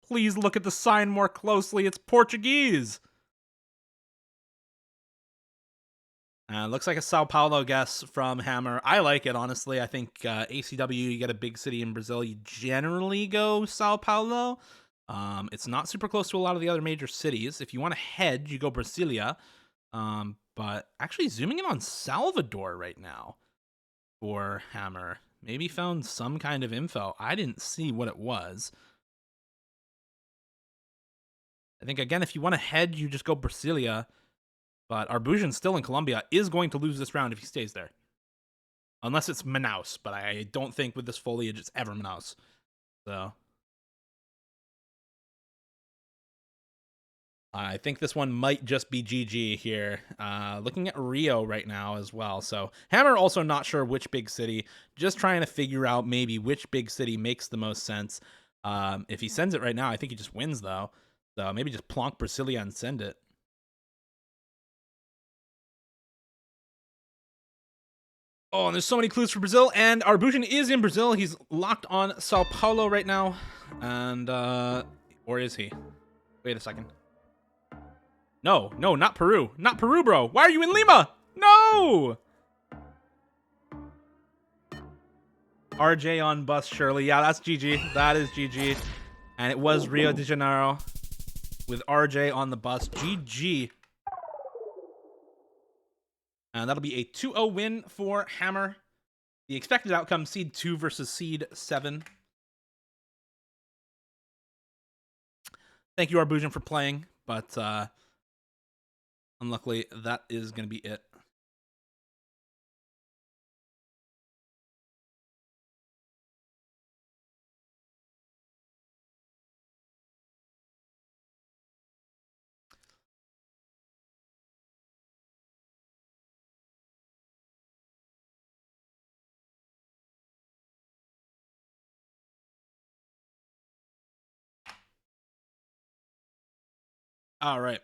Please look at the sign more closely. It's Portuguese. Looks like a Sao Paulo guess from Hammer. I like it, honestly. I think ACW, you get a big city in Brazil, you generally go Sao Paulo. It's not super close to a lot of the other major cities. If you want to hedge, you go Brasilia. But actually zooming in on Salvador right now for Hammer. Maybe found some kind of info. I didn't see what it was. I think, again, if you want to hedge, you just go Brasilia. But Arbuzin, still in Colombia, is going to lose this round if he stays there. Unless it's Manaus, but I don't think with this foliage it's ever Manaus. So I think this one might just be GG here. Looking at Rio right now as well. So Hammer also not sure which big city. Just trying to figure out maybe which big city makes the most sense. If he sends it right now, I think he just wins, though. So maybe just plonk Brasilia and send it. Oh, and there's so many clues for Brazil, and Arbuzin is in Brazil. He's locked on Sao Paulo right now. And, or is he? Wait a second. No, not Peru. Not Peru, bro. Why are you in Lima? No! RJ on bus, Shirley. Yeah, that's GG. That is GG. And it was Rio de Janeiro with RJ on the bus. GG. And that'll be a 2-0 win for Hammer. The expected outcome, seed 2 versus seed 7. Thank you, Arbujan, for playing, but unluckily, that is going to be it. All right.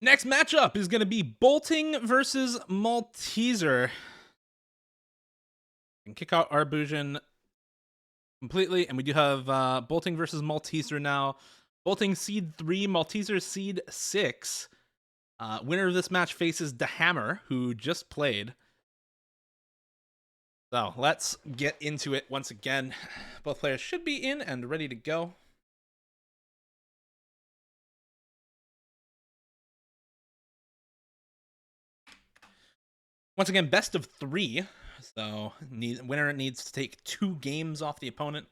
Next matchup is going to be Bolting versus Malteser. And kick out Arbujan completely, and we do have Bolting versus Malteser now. Bolting seed 3, Malteser seed 6. Winner of this match faces the Hammer, who just played. So let's get into it once again. Both players should be in and ready to go. Once again, best of 3. So winner needs to take 2 games off the opponent.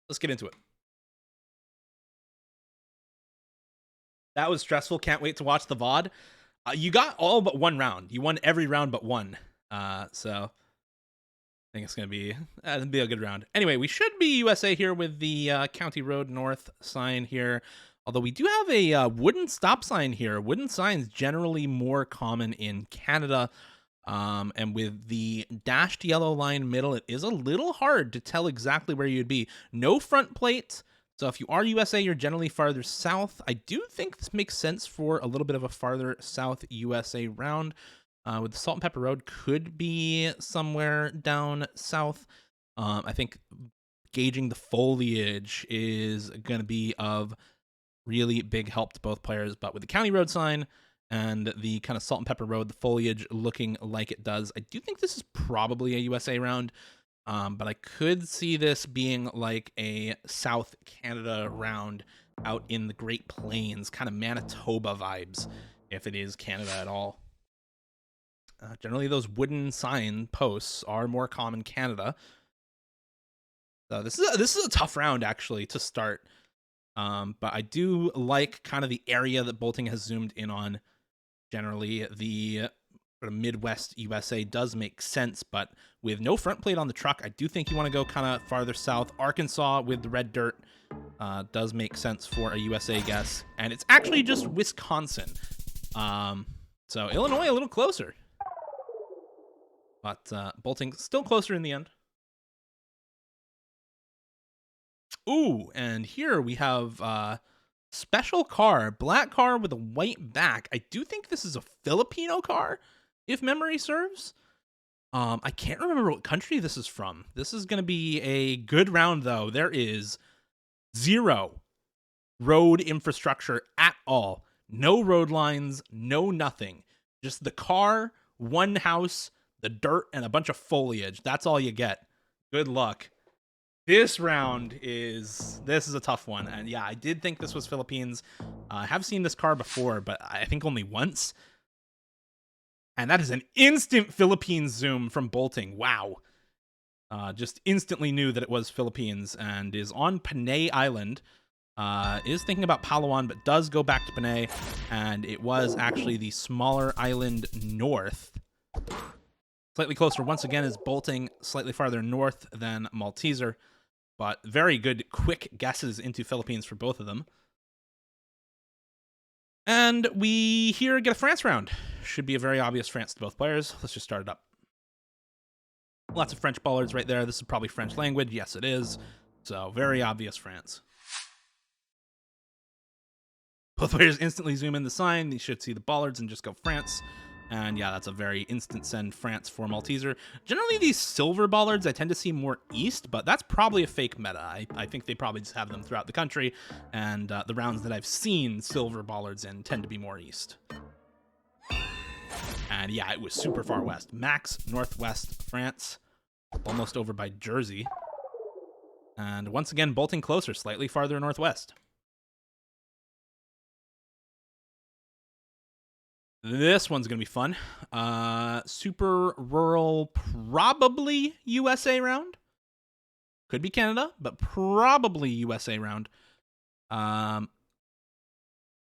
Let's get into it. That was stressful. Can't wait to watch the VOD. You got all but 1 round. You won every round but 1. So I think it's going to be a good round. Anyway, we should be USA here with the County Road North sign here. Although we do have a wooden stop sign here. Wooden signs generally more common in Canada. And with the dashed yellow line middle, it is a little hard to tell exactly where you'd be. No front plate. So if you are USA, you're generally farther south. I do think this makes sense for a little bit of a farther south USA round. With the Salt and Pepper Road could be somewhere down south. I think gauging the foliage is going to be of really big help to both players. But with the County Road sign and the kind of Salt and Pepper Road, the foliage looking like it does, I do think this is probably a USA round. But I could see this being like a South Canada round out in the Great Plains, kind of Manitoba vibes, if it is Canada at all. Generally, those wooden sign posts are more common in Canada. So this is a tough round, actually, to start. But I do like kind of the area that Bolting has zoomed in on. Generally, the sort of Midwest USA does make sense, but with no front plate on the truck, I do think you want to go kind of farther south. Arkansas with the red dirt does make sense for a USA guess. And it's actually just Wisconsin. So Illinois a little closer. But Bolting still closer in the end. Ooh, and here we have special car, black car with a white back. I do think this is a Filipino car, if memory serves. I can't remember what country this is from. This is going to be a good round, though. There is 0 road infrastructure at all. No road lines, no nothing. Just the car, 1 house, the dirt, and a bunch of foliage. That's all you get. Good luck. This round is a tough one. And yeah, I did think this was Philippines. I have seen this car before, but I think only once. And that is an instant Philippines zoom from Bolting. Wow. Just instantly knew that it was Philippines and is on Panay Island. Is thinking about Palawan, but does go back to Panay. And it was actually the smaller island north. Slightly closer once again is Bolting, slightly farther north than Malteser. But very good, quick guesses into Philippines for both of them. And we here get a France round. Should be a very obvious France to both players. Let's just start it up. Lots of French bollards right there. This is probably French language. Yes, it is. So very obvious France. Both players instantly zoom in the sign. You should see the bollards and just go France. And yeah, that's a very instant send France for Malteser. Generally, these silver bollards I tend to see more east, but that's probably a fake meta. I think they probably just have them throughout the country, and the rounds that I've seen silver bollards in tend to be more east. And yeah, it was super far west. Max northwest France, almost over by Jersey. And once again, Bolting closer, slightly farther northwest. This one's gonna be fun. Super rural, probably USA round. Could be Canada, but probably USA round.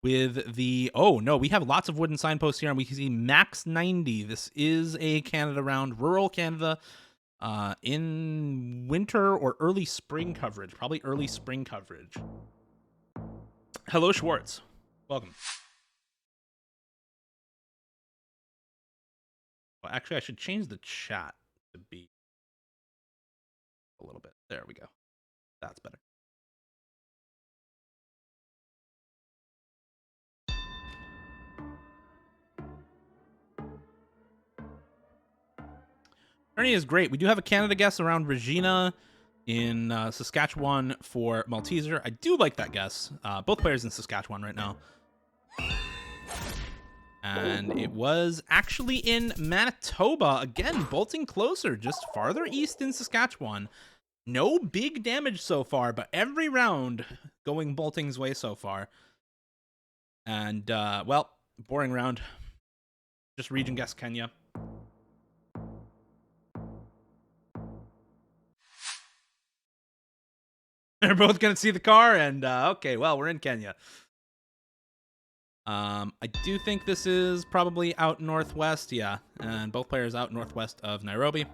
With the we have lots of wooden signposts here, and we can see max 90. This is a Canada round, rural Canada, in winter or early spring coverage. Probably early spring coverage. Hello, Schwartz. Welcome. Well, actually, I should change the chat to be a little bit. There we go. That's better. Ernie is great. We do have a Canada guess around Regina in Saskatchewan for Malteser. I do like that guess. Both players in Saskatchewan right now. And it was actually in Manitoba. Again, bolting closer, just farther east in Saskatchewan. No big damage so far, but every round going bolting's way so far. And, well, boring round. Just region guess Kenya. They're both going to see the car, and, okay, well, we're in Kenya. I do think this is probably out northwest, yeah, and both players out northwest of Nairobi.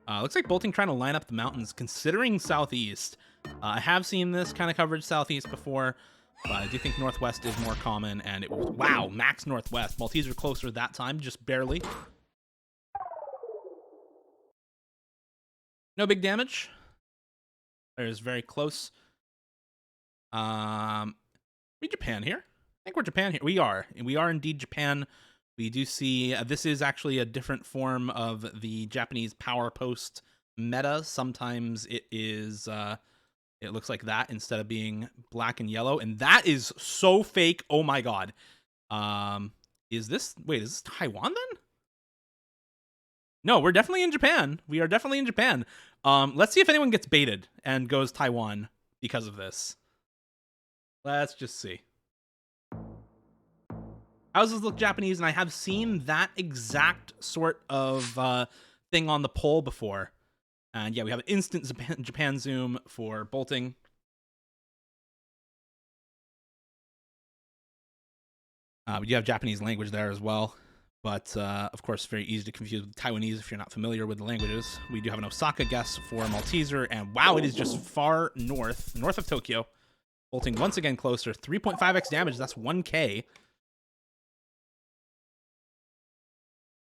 Looks like bolting trying to line up the mountains, considering southeast. I have seen this kind of coverage southeast before, but I do think northwest is more common, and it was, wow, max northwest. Maltese are closer that time, just barely. No big damage. There's very close. We Japan here? I think we're Japan here. We are indeed Japan. We do see this is actually a different form of the Japanese power post meta. Sometimes it is it looks like that instead of being black and yellow, and that is so fake. Oh my god. Is this Taiwan then? No, we're definitely in Japan. We are definitely in Japan. Let's see if anyone gets baited and goes Taiwan because of this. Let's just see. Houses look Japanese, and I have seen that exact sort of thing on the poll before. And yeah, we have an instant Japan zoom for bolting. We do have Japanese language there as well. But, of course, very easy to confuse with Taiwanese if you're not familiar with the languages. We do have an Osaka guess for Malteser, and wow, it is just far north of Tokyo. Bolting once again closer. 3.5x damage, that's 1k.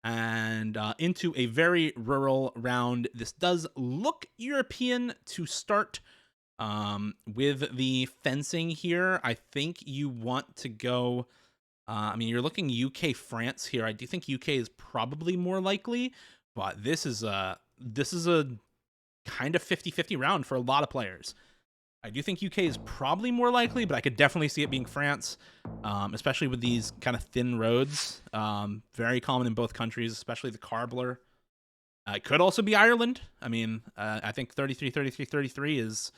And into a very rural round. This does look European to start. With the fencing here, I think you want to go... I mean, you're looking UK, France here. I do think UK is probably more likely, but this is a kind of 50-50 round for a lot of players. I do think UK is probably more likely, but I could definitely see it being France, especially with these kind of thin roads. Very common in both countries, especially the Carbler. It could also be Ireland. I mean, I think 33 is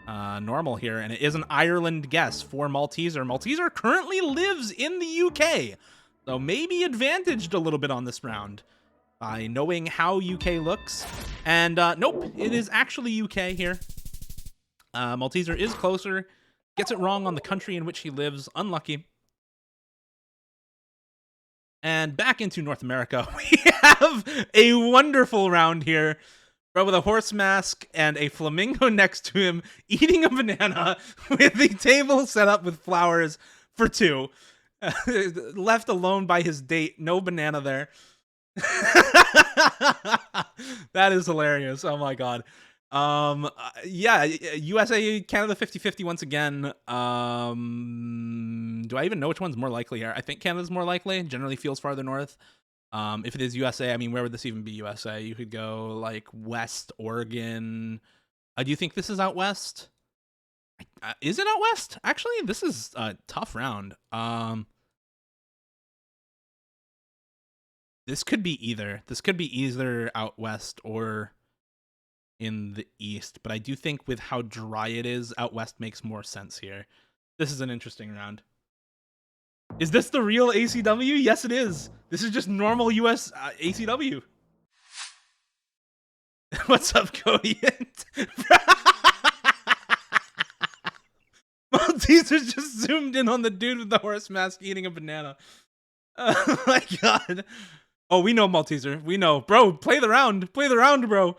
normal here, and it is an Ireland guess for Malteser. Malteser currently lives in the UK, so maybe advantaged a little bit on this round by knowing how UK looks. And nope, it is actually UK here. Malteser is closer, gets it wrong on the country in which he lives. Unlucky. And back into North America, we have a wonderful round here. With a horse mask and a flamingo next to him, eating a banana with the table set up with flowers for two. Left alone by his date, no banana there. That is hilarious. Oh my god. Yeah, USA, Canada 50-50 once again. Do I even know which one's more likely here? I think Canada's more likely. Generally feels farther north. If it is USA, I mean, where would this even be USA? You could go like West Oregon. Do you think this is out west? Is it out west? Actually, this is a tough round. This could be either. This could be either out west or in the east. But I do think with how dry it is, out west makes more sense here. This is an interesting round. Is this the real ACW? Yes, it is. This is just normal US ACW. What's up, Cody? Maltesers just zoomed in on the dude with the horse mask eating a banana. Oh my god. Oh, we know Malteser. We know. Bro, play the round. Play the round, bro.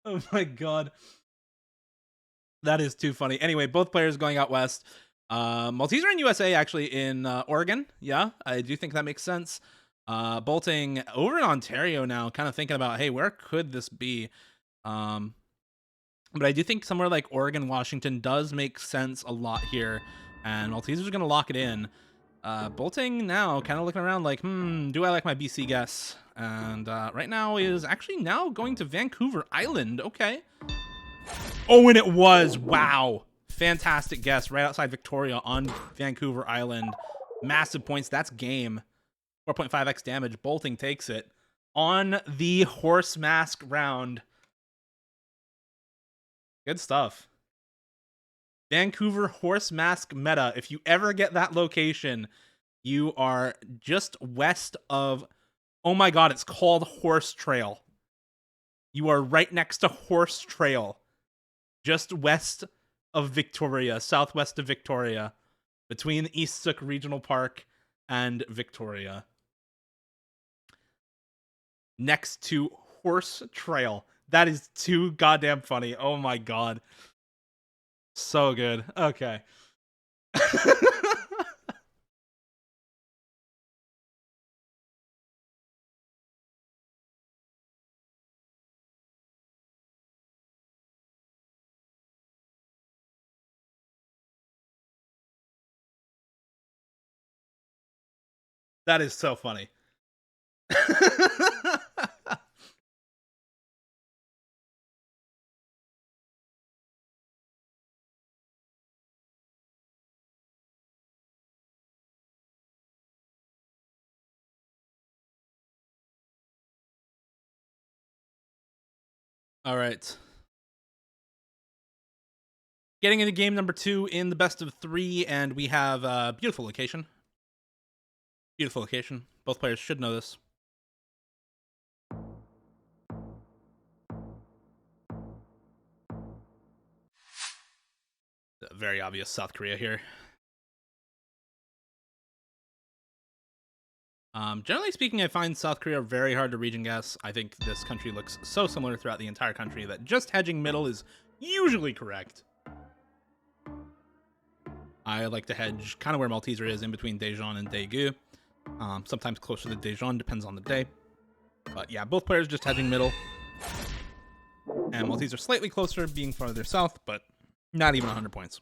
Oh my god. That is too funny. Anyway, both players going out west. Malteser in USA, actually in Oregon. Yeah, I do think that makes sense. Bolting over in Ontario now, kind of thinking about, hey, where could this be? But I do think somewhere like Oregon, Washington does make sense a lot here. And Malteser's going to lock it in. Bolting now, kind of looking around like, do I like my BC guess? And right now is actually now going to Vancouver Island. Okay. Oh, and it was. Wow. Fantastic guess. Right outside Victoria on Vancouver Island. Massive points. That's game. 4.5x damage. Bolting takes it on the horse mask round. Good stuff. Vancouver horse mask meta. If you ever get that location, you are just west of... Oh my god, it's called Horse Trail. You are right next to Horse Trail. Just west of Victoria, southwest of Victoria. Between East Sook Regional Park and Victoria. Next to Horse Trail. That is too goddamn funny. Oh my god. So good. Okay. That is so funny. All right. Getting into game number 2 in the best of 3, and we have a beautiful location. Beautiful location. Both players should know this. Very obvious South Korea here. Generally speaking, I find South Korea very hard to region guess. I think this country looks so similar throughout the entire country that just hedging middle is usually correct. I like to hedge kind of where Malteser is, in between Daejeon and Daegu. Sometimes closer to Daejeon, depends on the day. But yeah, both players just hedging middle. And Malteser slightly closer, being farther south, but not even 100 points.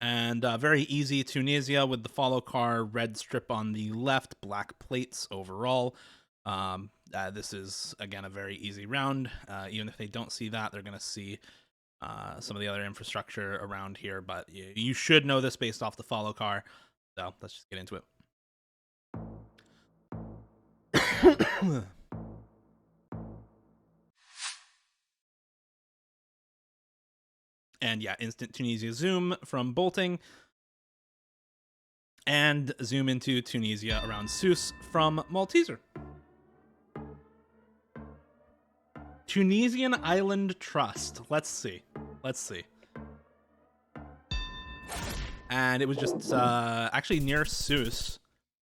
And very easy Tunisia with the follow car, red strip on the left, black plates overall. This is, again, a very easy round. Even if they don't see that, they're going to see some of the other infrastructure around here. But you should know this based off the follow car. So let's just get into it. And yeah, instant Tunisia zoom from Bolting. And zoom into Tunisia around Sousse from Malteser. Tunisian Island Trust. Let's see. Let's see. And it was just actually near Sousse.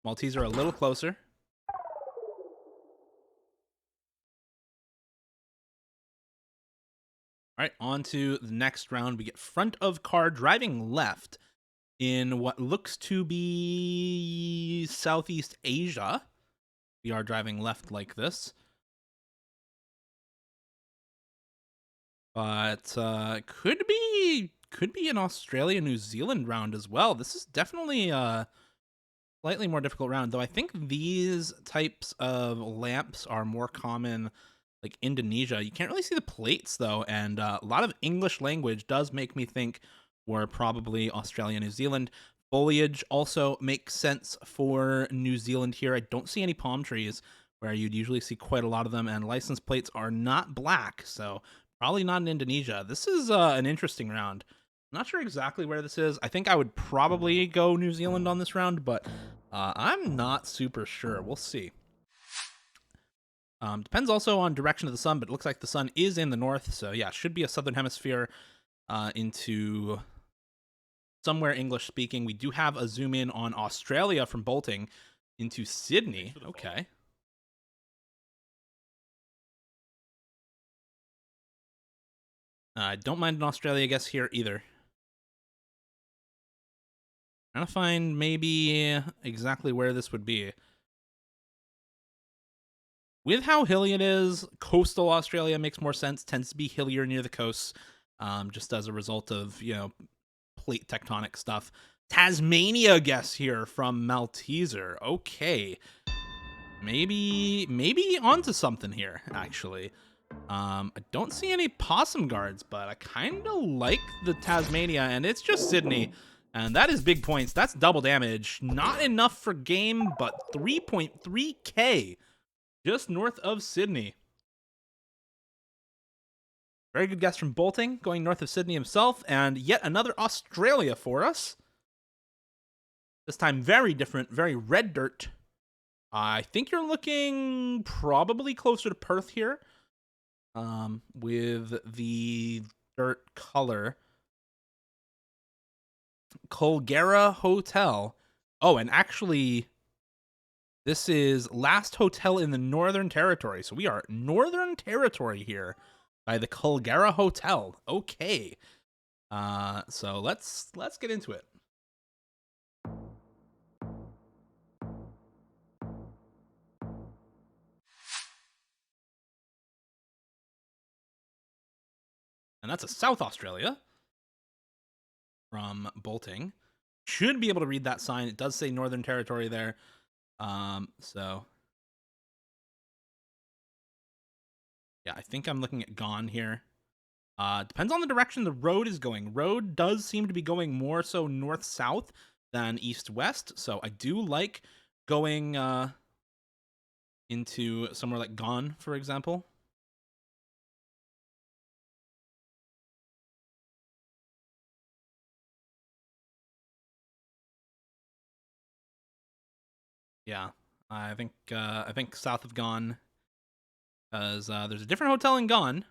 Malteser a little closer. All right, on to the next round. We get front of car driving left in what looks to be Southeast Asia. We are driving left like this. But could be an Australia New Zealand round as well. This is definitely a slightly more difficult round, though I think these types of lamps are more common like Indonesia. You can't really see the plates though, and a lot of English language does make me think we're probably Australia, New Zealand. Foliage also makes sense for New Zealand here. I don't see any palm trees, where you'd usually see quite a lot of them, and license plates are not black, so probably not in Indonesia. This is an interesting round. I'm not sure exactly where this is. I think I would probably go New Zealand on this round, but I'm not super sure. We'll see. Depends also on direction of the sun, but it looks like the sun is in the north, so yeah, should be a southern hemisphere into somewhere English speaking. We do have a zoom in on Australia from bolting into Sydney. Okay. I don't mind an Australia guess here either. Trying to find maybe exactly where this would be. With how hilly it is, coastal Australia makes more sense. Tends to be hillier near the coasts, just as a result of, you know, plate tectonic stuff. Tasmania guess here from Malteser. Okay. Maybe onto something here, actually. I don't see any possum guards, but I kind of like the Tasmania, and it's just Sydney. And that is big points. That's double damage. Not enough for game, but 3.3k just north of Sydney. Very good guess from Bolting, going north of Sydney himself, and yet another Australia for us. This time very different, very red dirt. I think you're looking probably closer to Perth here, with the dirt color. Geoguessr Hotel. Oh, and actually, this is last hotel in the Northern Territory. So we are Northern Territory here by the Geoguessr Hotel. Okay. So let's get into it. And that's a South Australia from Bolting. Should be able to read that sign. It does say Northern Territory there. So yeah, I think I'm looking at Gone here. Depends on the direction the road is going. Road does seem to be going more so north-south than east-west, so I do like going into somewhere like Gone, for example. Yeah, I think south of Gone, because there's a different hotel in Gone.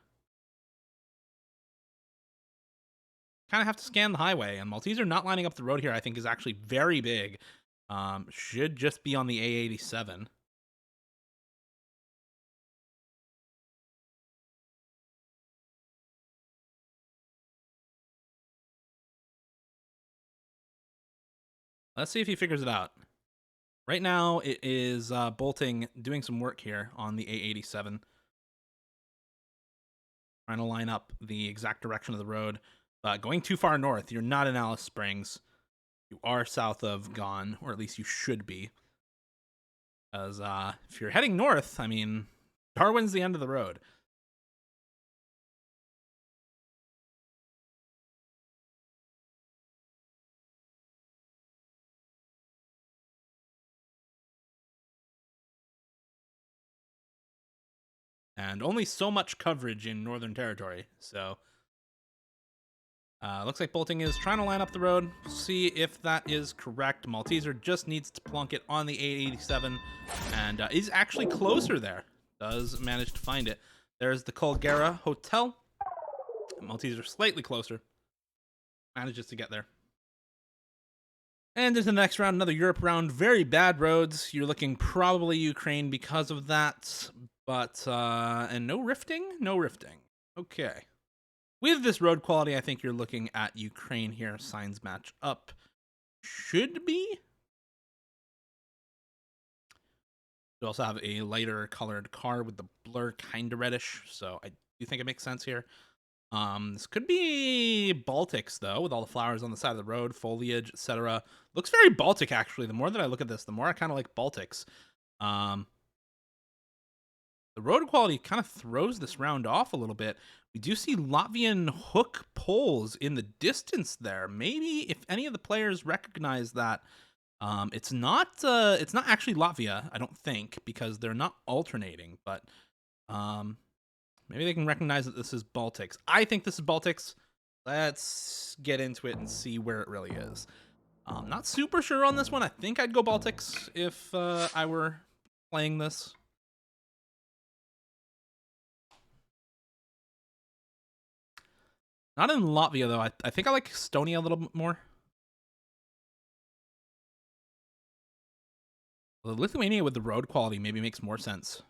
Kind of have to scan the highway, and Malteser not lining up the road here, I think, is actually very big. Should just be on the A87. Let's see if he figures it out. Right now, it is Bolting doing some work here on the A87. Trying to line up the exact direction of the road. Going too far north, you're not in Alice Springs. You are south of Gone, or at least you should be. Because if you're heading north, I mean, Darwin's the end of the road. And only so much coverage in Northern Territory, so looks like Bolting is trying to line up the road, see if that is correct. Malteser just needs to plunk it on the 887 and is actually closer there. Does manage to find it. There's the Geoguessr Hotel. Malteser slightly closer. Manages to get there. And into the next round, another Europe round. Very bad roads. You're looking probably Ukraine because of that. But, and no rifting? No rifting. Okay. With this road quality, I think you're looking at Ukraine here. Signs match up. Should be. You also have a lighter colored car with the blur kind of reddish, so I do think it makes sense here. This could be Baltics, though, with all the flowers on the side of the road, foliage, etc. Looks very Baltic, actually. The more that I look at this, the more I kind of like Baltics. The road quality kind of throws this round off a little bit. We do see Latvian hook poles in the distance there. Maybe if any of the players recognize that, It's not actually Latvia, I don't think, because they're not alternating, but um, maybe they can recognize that this is Baltics. I think this is Baltics. Let's get into it and see where it really is. Not super sure on this one. I think I'd go Baltics if I were playing this. Not in Latvia, though. I think I like Estonia a little bit more. Lithuania with the road quality maybe makes more sense.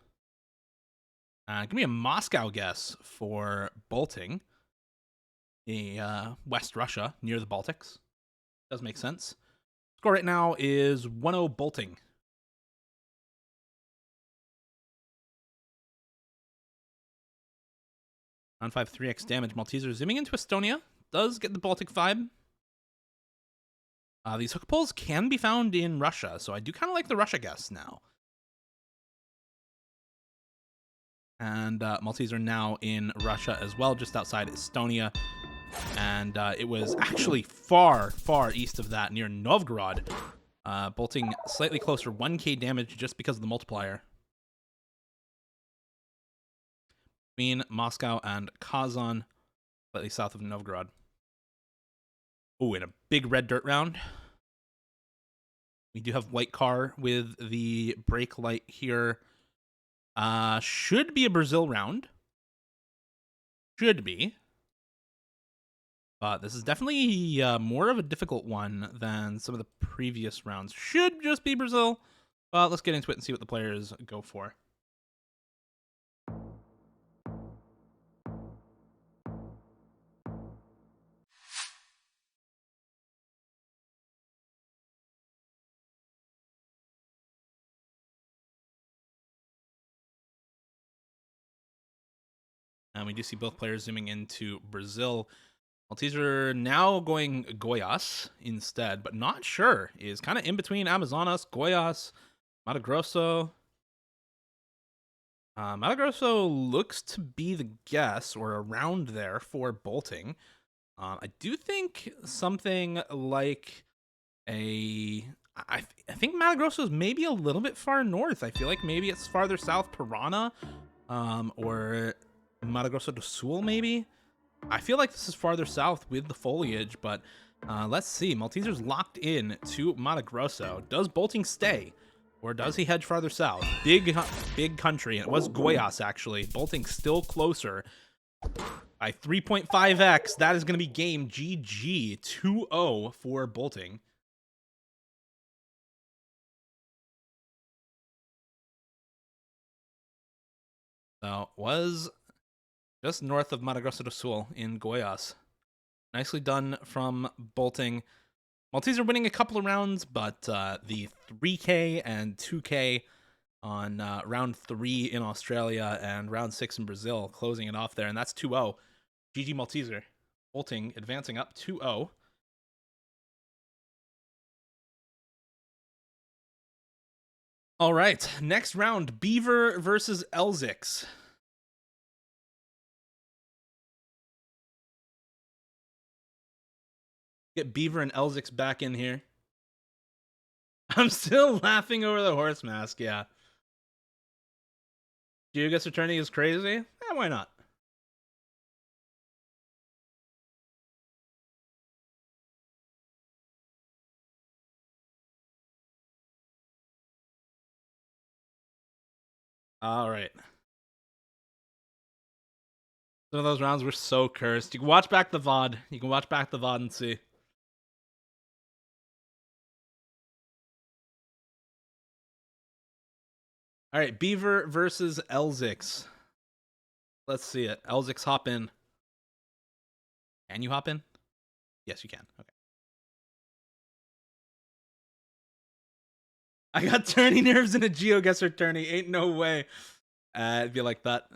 Give me a Moscow guess for bolting. West Russia, near the Baltics. Does make sense. Score right now is 1-0 bolting. Round 5, 3x damage. Malteser zooming into Estonia. Does get the Baltic vibe. These hook pulls can be found in Russia, so I do kind of like the Russia guess now. And Maltese are now in Russia as well, just outside Estonia. And it was actually far, far east of that, near Novgorod. Bolting slightly closer, 1k damage just because of the multiplier. Between Moscow and Kazan, slightly south of Novgorod. Oh, and a big red dirt round. We do have white car with the brake light here. Should be a Brazil round. Should be. But this is definitely more of a difficult one than some of the previous rounds. Should just be Brazil. But let's get into it and see what the players go for. And we do see both players zooming into Brazil. Malteser now going Goiás instead, but not sure. Is kind of in between Amazonas, Goiás, Mato Grosso. Mato Grosso looks to be the guess, or around there, for bolting. I do think something like I think Mato Grosso is maybe a little bit far north. I feel like maybe it's farther south, Parana, or Mato Grosso do Sul, maybe. I feel like this is farther south with the foliage, but let's see. Malteser's locked in to Mato Grosso. Does bolting stay? Or does he hedge farther south? Big country. And it was Goiás, actually. Bolting still closer by 3.5x. That is going to be game GG. 2-0 for bolting. So, was just north of Mato Grosso do Sul in Goiás. Nicely done from bolting. Maltese are winning a couple of rounds, but the 3K and 2K on round 3 in Australia and round 6 in Brazil, closing it off there, and that's 2-0. GG Malteser. Bolting advancing up 2-0. All right, next round, Beaver versus Elzix. Get Beaver and Elzix back in here. I'm still laughing over the horse mask, yeah. Geoguessr turning is crazy? Why not? All right. Some of those rounds were so cursed. You can watch back the VOD. You can watch back the VOD and see. All right, Beaver versus Elzix. Let's see it. Elzix, hop in. Can you hop in? Yes, you can. Okay. I got tourney nerves in a Geoguessr tourney. Ain't no way. It'd be like that.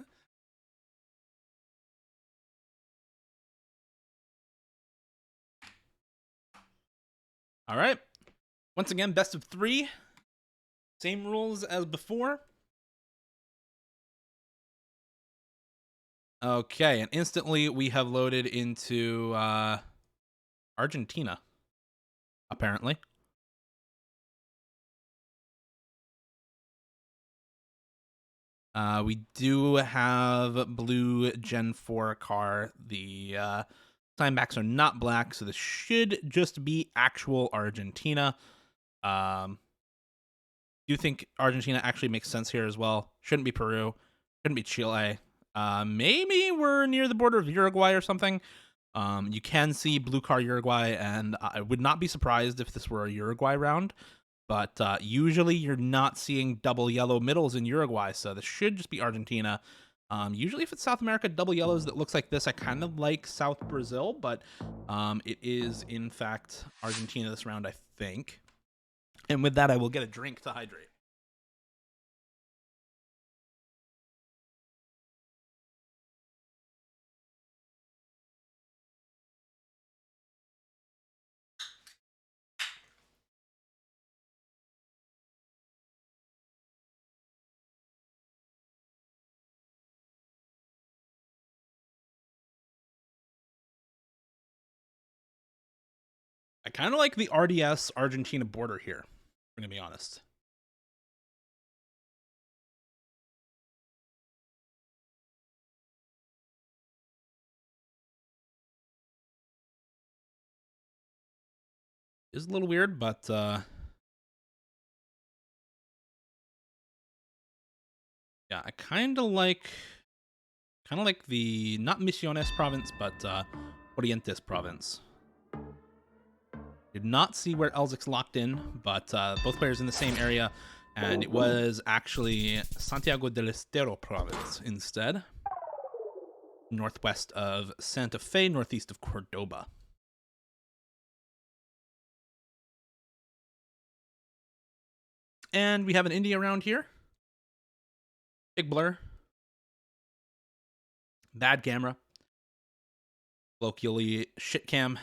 All right. Once again, best of 3. Same rules as before. Okay, and instantly we have loaded into Argentina, apparently. We do have blue Gen 4 car. The signbacks are not black, so this should just be actual Argentina. Do think Argentina actually makes sense here as well. Shouldn't be Peru. Shouldn't be Chile. Maybe we're near the border of Uruguay or something. You can see blue car Uruguay, and I would not be surprised if this were a Uruguay round. But usually you're not seeing double yellow middles in Uruguay, so this should just be Argentina. Usually if it's South America, double yellows that looks like this, I kind of like South Brazil, but it is in fact Argentina this round, I think. And with that, I will get a drink to hydrate. I kind of like the RDS Argentina border here, I'm going to be honest. It's a little weird, but yeah, I kind of like the not Misiones province, but Orientes province. Did not see where Elzic's locked in, but both players in the same area, and it was actually Santiago del Estero province instead, northwest of Santa Fe, northeast of Cordoba. And we have an India around here. Big blur. Bad camera. Colloquially, shit cam.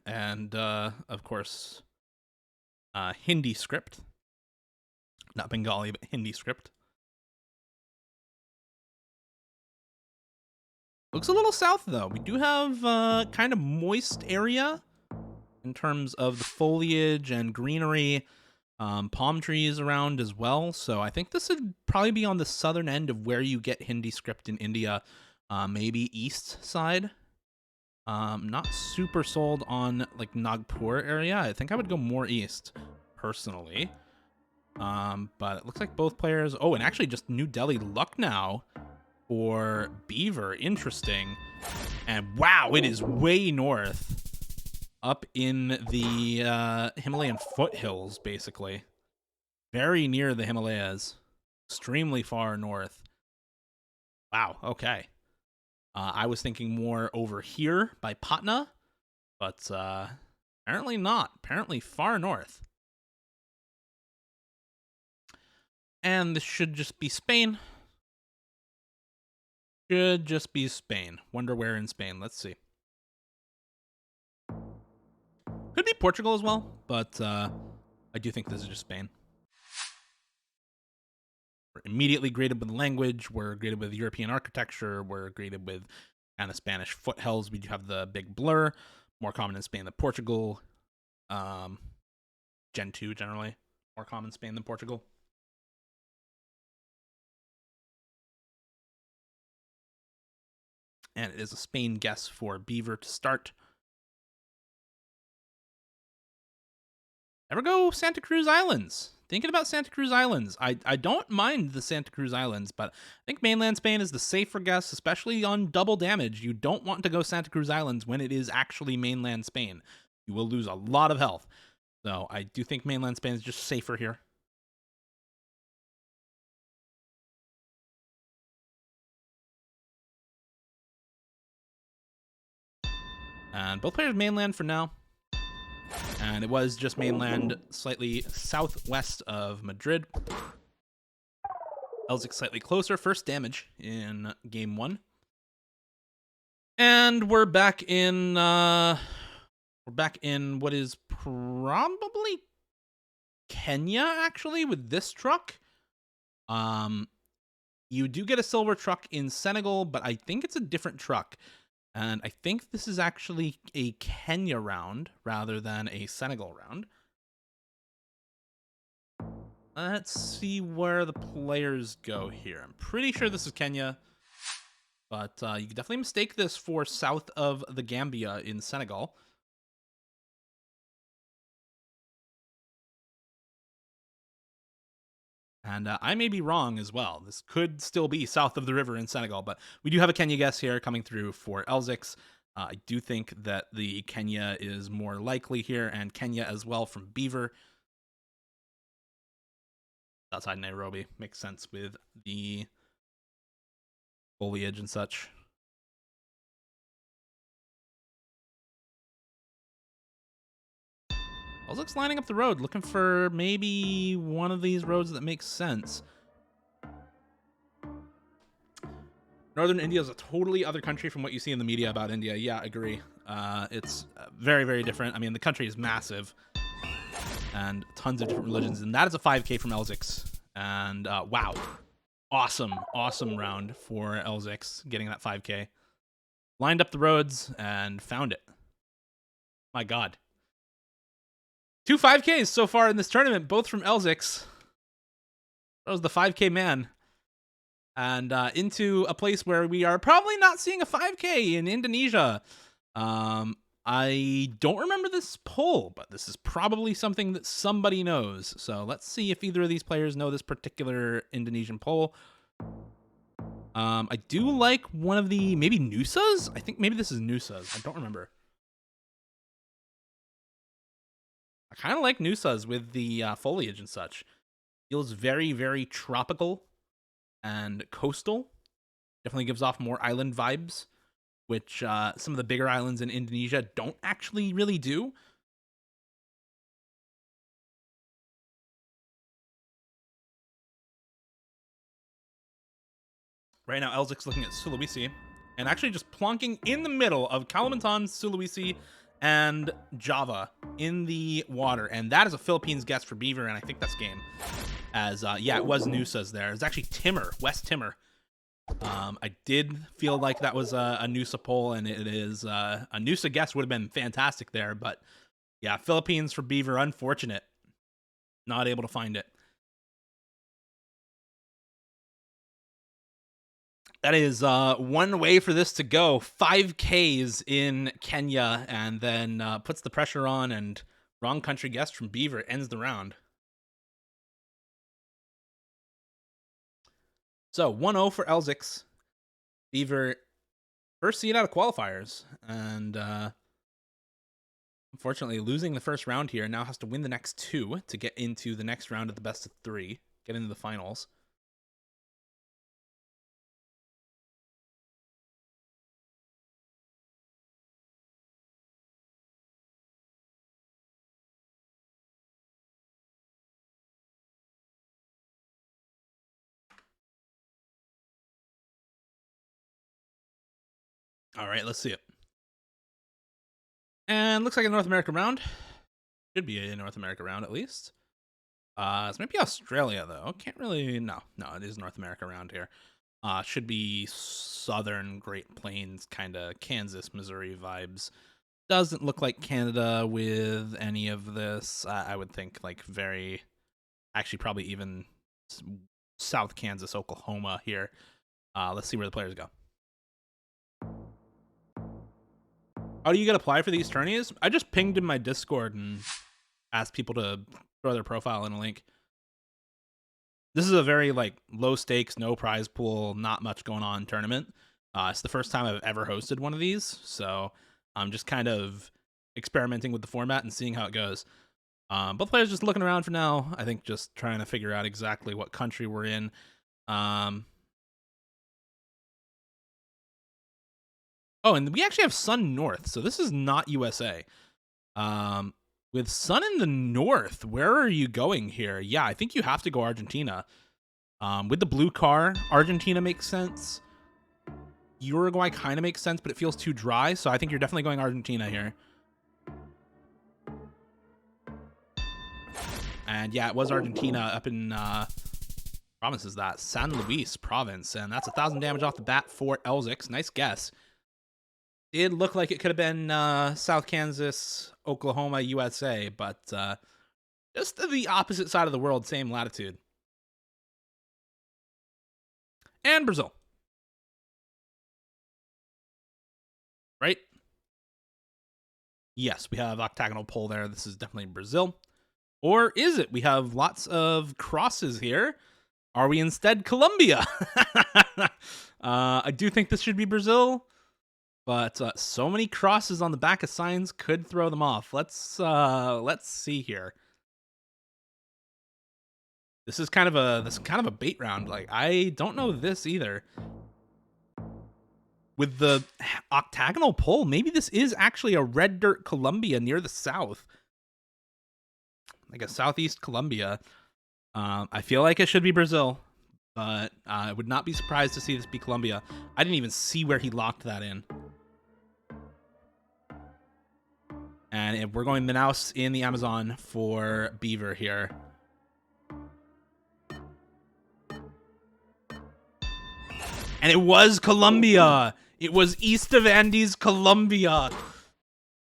And, of course, Hindi script. Not Bengali, but Hindi script. Looks a little south, though. We do have kind of moist area in terms of the foliage and greenery. Palm trees around as well. So I think this would probably be on the southern end of where you get Hindi script in India. Maybe east side. Not super sold on like Nagpur area. I think I would go more east personally. But it looks like both players. Oh, and actually just New Delhi Lucknow for Beaver. Interesting. And wow, it is way north. Up in the Himalayan foothills, basically. Very near the Himalayas. Extremely far north. Wow, okay. I was thinking more over here by Patna, but apparently not. Apparently far north. And this should just be Spain. Should just be Spain. Wonder where in Spain. Let's see. Could be Portugal as well, but I do think this is just Spain. We're immediately greeted with language. We're greeted with European architecture. We're greeted with kind of Spanish foothills. We do have the big blur, more common in Spain than Portugal. Gen 2 generally, more common in Spain than Portugal. And it is a Spain guess for Beaver to start. Ever go Santa Cruz Islands? Thinking about Santa Cruz Islands. I don't mind the Santa Cruz Islands, but I think mainland Spain is the safer guess, especially on double damage. You don't want to go Santa Cruz Islands when it is actually mainland Spain. You will lose a lot of health. So I do think mainland Spain is just safer here. And both players mainland for now. And it was just mainland, slightly southwest of Madrid. Elzic slightly closer, first damage in game 1. And we're back in what is probably Kenya, actually, with this truck. You do get a silver truck in Senegal, but I think it's a different truck. And I think this is actually a Kenya round rather than a Senegal round. Let's see where the players go here. I'm pretty sure this is Kenya, but you can definitely mistake this for south of the Gambia in Senegal. And I may be wrong as well. This could still be south of the river in Senegal, but we do have a Kenya guess here coming through for Elzix. I do think that the Kenya is more likely here, and Kenya as well from Beaver. Outside Nairobi. Makes sense with the foliage and such. Elzix lining up the road, looking for maybe one of these roads that makes sense. Northern India is a totally other country from what you see in the media about India. Yeah, I agree. It's very, very different. I mean, the country is massive and tons of different religions. And that is a 5K from Elzix. And wow. Awesome round for Elzix getting that 5K. Lined up the roads and found it. My God. 2 5Ks so far in this tournament, both from Elzix. That was the 5K man. And into a place where we are probably not seeing a 5K in Indonesia. I don't remember this poll, but this is probably something that somebody knows. So let's see if either of these players know this particular Indonesian poll. I do like one of the, maybe Nusas? I think maybe this is Nusas. I don't remember. I kind of like Nusas with the foliage and such. Feels very, very tropical and coastal. Definitely gives off more island vibes, which some of the bigger islands in Indonesia don't actually really do. Right now, Elzic's looking at Sulawesi and actually just plonking in the middle of Kalimantan, Sulawesi, and Java in the water. And that is a Philippines guess for Beaver, and I think that's game. As, yeah, it was Nusas there. It's actually Timor, West Timor. I did feel like that was a Nusa poll, and it is a Nusa guess would have been fantastic there. But, yeah, Philippines for Beaver, unfortunate. Not able to find it. That is one way for this to go. 5Ks in Kenya, and then puts the pressure on, and wrong country guess from Beaver ends the round. So 1-0 for Elzix. Beaver first seed out of qualifiers, and unfortunately losing the first round here, now has to win the next 2 to get into the next round of the best of 3, get into the finals. All right, let's see it. And looks like a North America round. Should be a North America round at least. It's maybe Australia though. Can't really. No, it is North America round here. Should be southern Great Plains, kind of Kansas, Missouri vibes. Doesn't look like Canada with any of this. I would think like very, actually probably even South Kansas, Oklahoma here. Let's see where the players go. How do you get apply for these tourneys? I just pinged in my Discord and asked people to throw their profile in a link. This is a very like low stakes, no prize pool, not much going on tournament. It's the first time I've ever hosted one of these, so I'm just kind of experimenting with the format and seeing how it goes. Both players just looking around for now. I think just trying to figure out exactly what country we're in. Oh, and we actually have Sun North, so this is not USA. With Sun in the North, where are you going here? Yeah, I think you have to go Argentina. With the blue car, Argentina makes sense. Uruguay kind of makes sense, but it feels too dry, so I think you're definitely going Argentina here. And yeah, it was Argentina up in, province is that? San Luis province, and that's 1,000 damage off the bat for Elzix. Nice guess. Did look like it could have been South Kansas, Oklahoma, USA, but Just the opposite side of the world, same latitude. And Brazil. Right? Yes, we have octagonal pole there. This is definitely Brazil. Or is it? We have lots of crosses here. Are we instead Colombia? I do think this should be Brazil, but so many crosses on the back of signs could throw them off. Let's see here. This is kind of a bait round. Like, I don't know this either. With the octagonal pole, maybe this is actually a red dirt Colombia near the south. Like a southeast Colombia. I feel like it should be Brazil, but I would not be surprised to see this be Colombia. I didn't even see where he locked that in. And we're going Manaus in the Amazon for Beaver here. And it was Colombia. It was east of Andes, Colombia.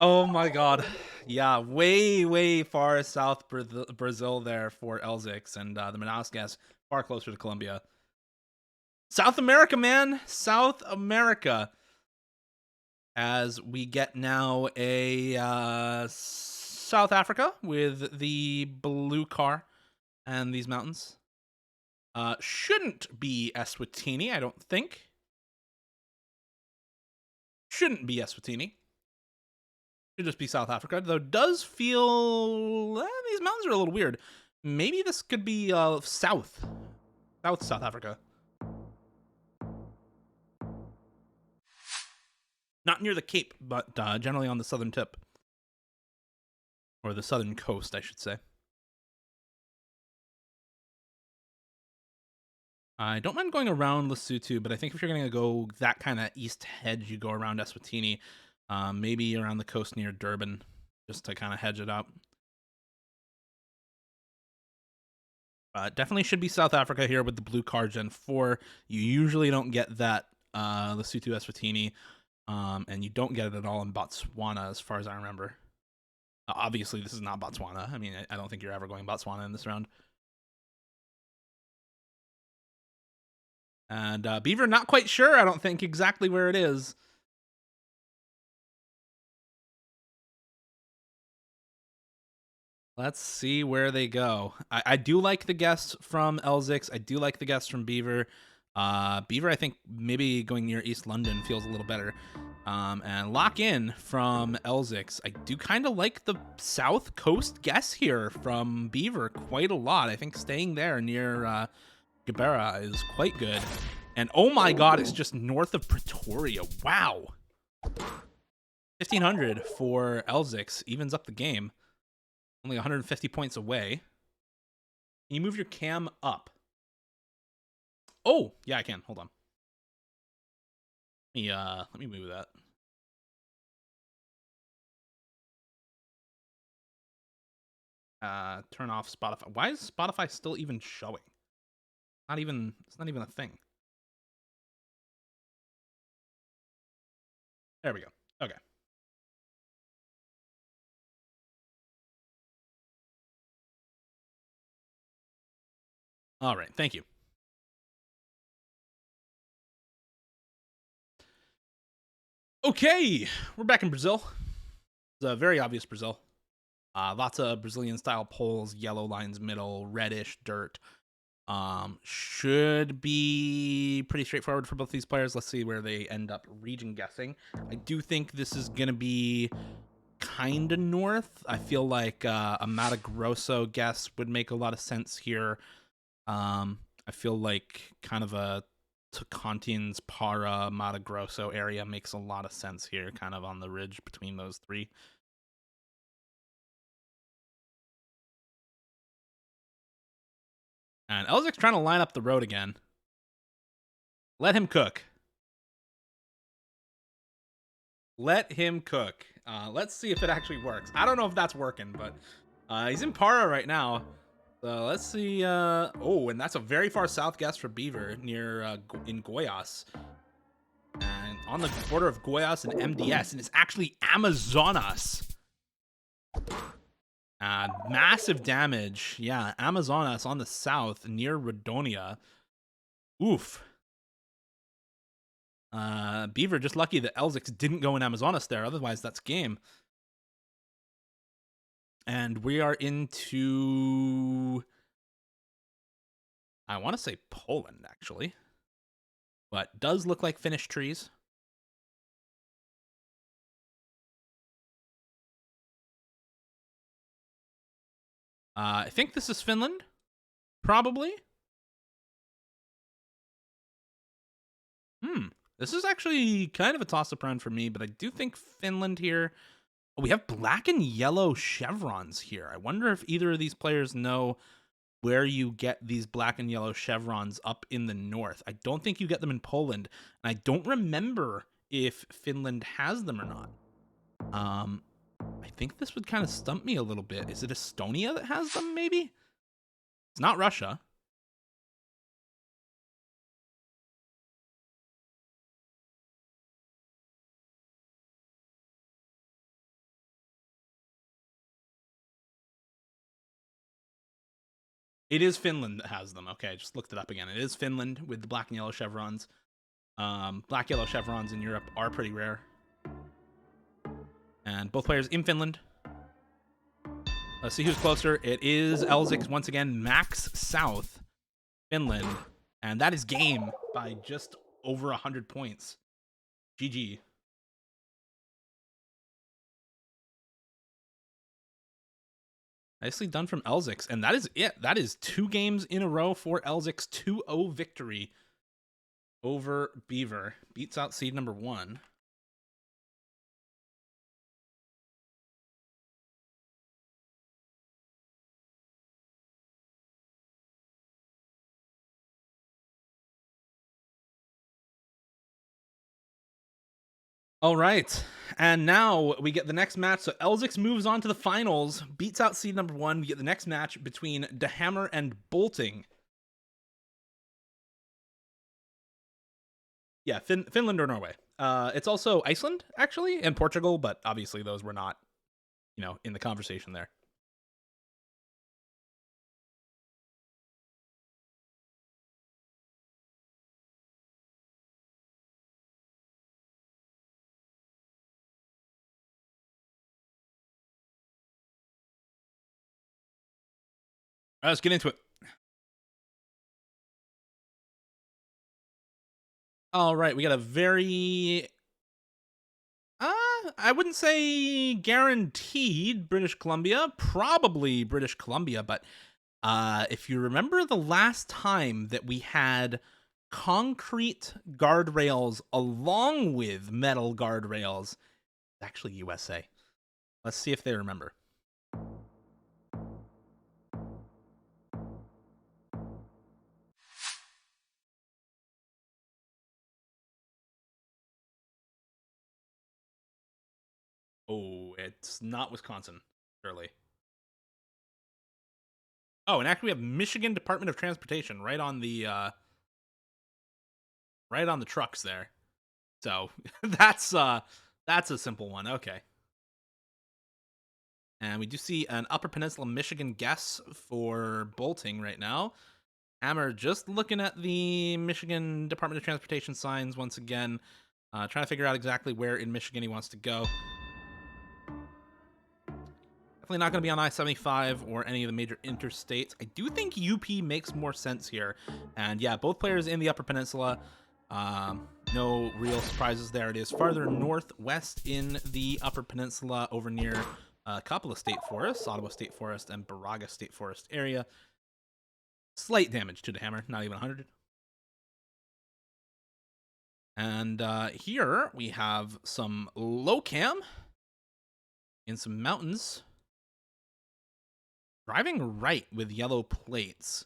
Oh my god. Yeah, way far south Brazil there for Elzix, and the Manaus guess far closer to Colombia. South America, man. South America. As we get now a South Africa with the blue car and these mountains. Shouldn't be Eswatini, I don't think. Shouldn't be Eswatini. Should just be South Africa, though does feel... these mountains are a little weird. Maybe this could be South South Africa. Not near the Cape, but generally on the southern tip. Or the southern coast, I should say. I don't mind going around Lesotho, but I think if you're going to go that kind of east hedge, you go around Eswatini, maybe around the coast near Durban, just to kind of hedge it up. Definitely should be South Africa here with the blue car Gen 4. You usually don't get that Lesotho Eswatini, and you don't get it at all in Botswana, as far as I remember. Obviously, this is not Botswana. I mean, I don't think you're ever going Botswana in this round. And Beaver, not quite sure, I don't think, exactly where it is. Let's see where they go. I do like the guess from Elzix. I do like the guess from Beaver. Beaver, I think maybe going near East London feels a little better. And lock in from Elzix. I do kind of like the South Coast guess here from Beaver quite a lot. I think staying there near Geoguessr is quite good. And oh my god, it's just north of Pretoria. Wow. 1,500 for Elzix. Evens up the game. Only 150 points away. Can you move your cam up? Oh, yeah, I can. Hold on. Let me move that. Turn off Spotify. Why is Spotify still even showing? It's not even a thing. There we go. Okay. All right. Thank you. Okay. We're back in Brazil. It's a very obvious Brazil. Lots of Brazilian-style poles, yellow lines middle, reddish dirt. Should be pretty straightforward for both these players. Let's see where they end up region guessing. I do think this is going to be kind of north. I feel like a Mato Grosso guess would make a lot of sense here. I feel like kind of a Tocantins, Para, Mato Grosso area makes a lot of sense here, kind of on the ridge between those three. And Elzic's trying to line up the road again. Let him cook. Let him cook. Let's see if it actually works. I don't know if that's working, but he's in Para right now. So let's see. Oh, and that's a very far south guess for Beaver near in Goiás. And on the border of Goiás and MDS, and it's actually Amazonas. Massive damage. Yeah, Amazonas on the south near Rodonia. Oof. Beaver just lucky that Elzix didn't go in Amazonas there. Otherwise, that's game. And we are into, I want to say Poland, actually. But does look like Finnish trees. I think this is Finland. Probably. This is actually kind of a toss-up round for me, but I do think Finland here. Oh, we have black and yellow chevrons here. I wonder if either of these players know where you get these black and yellow chevrons up in the north. I don't think you get them in Poland, and I don't remember if Finland has them or not. I think this would kind of stump me a little bit. Is it Estonia that has them, maybe? It's not Russia. It is Finland that has them. Okay, I just looked it up again. It is Finland with the black and yellow chevrons. Black yellow chevrons in Europe are pretty rare. And both players in Finland. Let's see who's closer. It is Elzix once again, Max South, Finland. And that is game by just over 100 points. GG. Nicely done from Elzix. And that is it. That is 2 games in a row for Elzix. 2-0 victory over Beaver. Beats out seed number 1. All right. And now we get the next match. So Elzix moves on to the finals, beats out seed number 1. We get the next match between DeHammer and Bolting. Yeah, Finland or Norway. It's also Iceland, actually, and Portugal, but obviously those were not, in the conversation there. All right, let's get into it. All right, we got a very, I wouldn't say guaranteed British Columbia, probably British Columbia, but if you remember the last time that we had concrete guardrails along with metal guardrails, it's actually USA. Let's see if they remember. Oh, it's not Wisconsin, surely. Oh, and actually we have Michigan Department of Transportation right on the trucks there. So that's a simple one. Okay. And we do see an Upper Peninsula Michigan guess for Bolting right now. Hammer just looking at the Michigan Department of Transportation signs once again, trying to figure out exactly where in Michigan he wants to go. Definitely not going to be on I-75 or any of the major interstates. I do think UP makes more sense here. And yeah, both players in the Upper Peninsula. No real surprises there. It is farther northwest in the Upper Peninsula over near a couple of state forests, Ottawa State Forest and Baraga State Forest area. Slight damage to the hammer, not even 100. And here we have some low cam in some mountains. Driving right with yellow plates.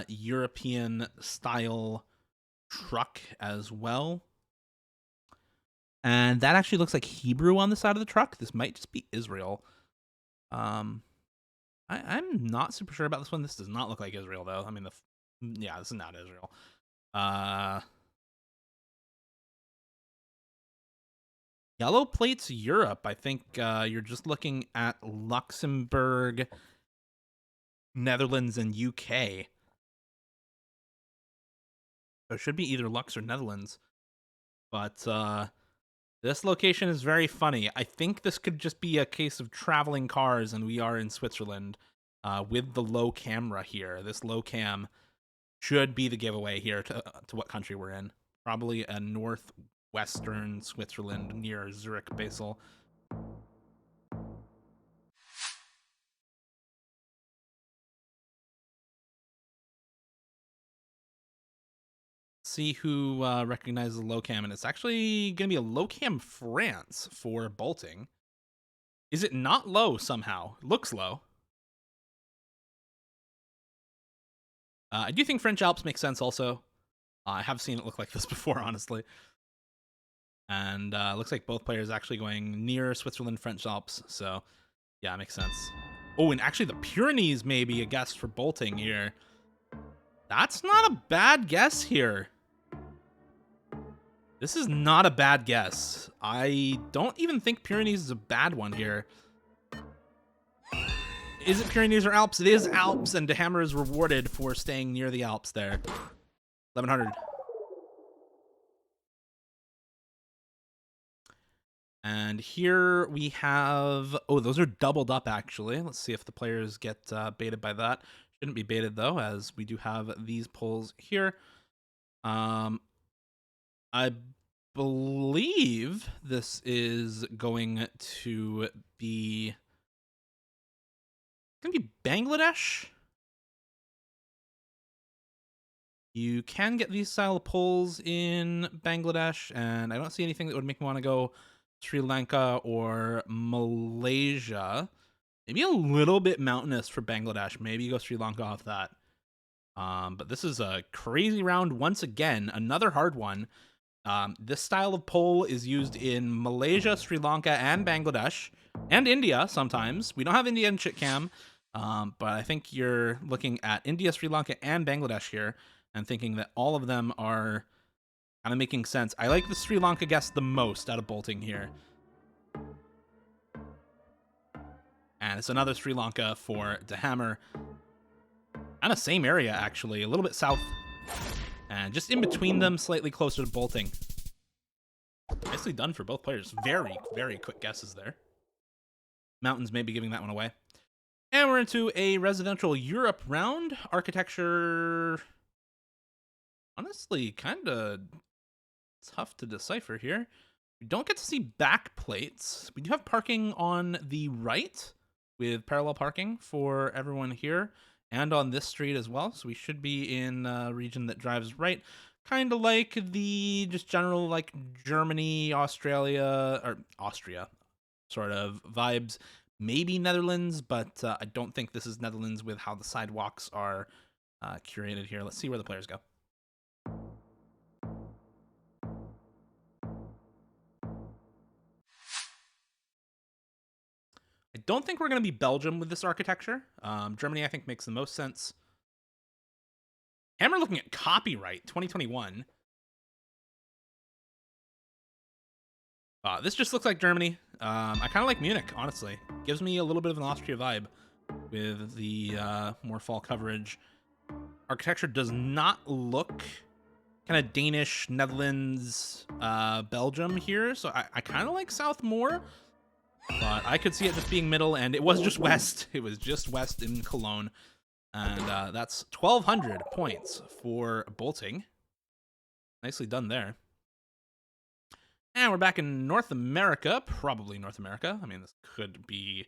European style truck as well. And that actually looks like Hebrew on the side of the truck. This might just be Israel. I'm not super sure about this one. This does not look like Israel, though. I mean, this is not Israel. Yellow plates Europe. I think you're just looking at Luxembourg, Netherlands, and UK. So it should be either Lux or Netherlands. But this location is very funny. I think this could just be a case of traveling cars, and we are in Switzerland with the low camera here. This low cam should be the giveaway here to what country we're in. Probably a northwestern Switzerland near Zurich, Basel. See who recognizes the low cam, and it's actually going to be a low cam France for bolting. Is it not low somehow? Looks low. I do think French Alps makes sense also. I have seen it look like this before, honestly. And looks like both players actually going near Switzerland, French Alps. So, yeah, it makes sense. Oh, and actually the Pyrenees may be a guess for bolting here. That's not a bad guess here. This is not a bad guess. I don't even think Pyrenees is a bad one here. Is it Pyrenees or Alps? It is Alps, and DeHammer is rewarded for staying near the Alps there. 1100. And here we have... Oh, those are doubled up, actually. Let's see if the players get baited by that. Shouldn't be baited, though, as we do have these pulls here. I believe this is going to be... It's going to be Bangladesh. You can get these style of pulls in Bangladesh, and I don't see anything that would make me want to go Sri Lanka or Malaysia. Maybe a little bit mountainous for Bangladesh. Maybe you go Sri Lanka off that. But this is a crazy round once again. Another hard one. This style of poll is used in Malaysia, Sri Lanka, and Bangladesh, and India sometimes. We don't have India and Chitcam, but I think you're looking at India, Sri Lanka, and Bangladesh here, and thinking that all of them are kind of making sense. I like the Sri Lanka guess the most out of bolting here. And it's another Sri Lanka for DeHammer. Kind of same area, actually, a little bit south. And just in between them, slightly closer to bolting. Nicely done for both players. Very, very quick guesses there. Mountains may be giving that one away. And we're into a residential Europe round. Architecture, honestly, kind of tough to decipher here. We don't get to see back plates. We do have parking on the right with parallel parking for everyone here and on this street as well. So we should be in a region that drives right. Kind of like the just general like Germany, Australia, or Austria sort of vibes. Maybe Netherlands, but I don't think this is Netherlands with how the sidewalks are curated here. Let's see where the players go. I don't think we're going to be Belgium with this architecture. Germany, I think, makes the most sense. And we're looking at copyright 2021. This just looks like Germany. I kind of like Munich, honestly. Gives me a little bit of an Austria vibe with the more fall coverage. Architecture does not look kind of Danish, Netherlands, Belgium here. So I kind of like South more. But I could see it just being middle, and it was just west. It was just west in Cologne. And that's 1,200 points for bolting. Nicely done there. And we're back in North America, probably North America. I mean, this could be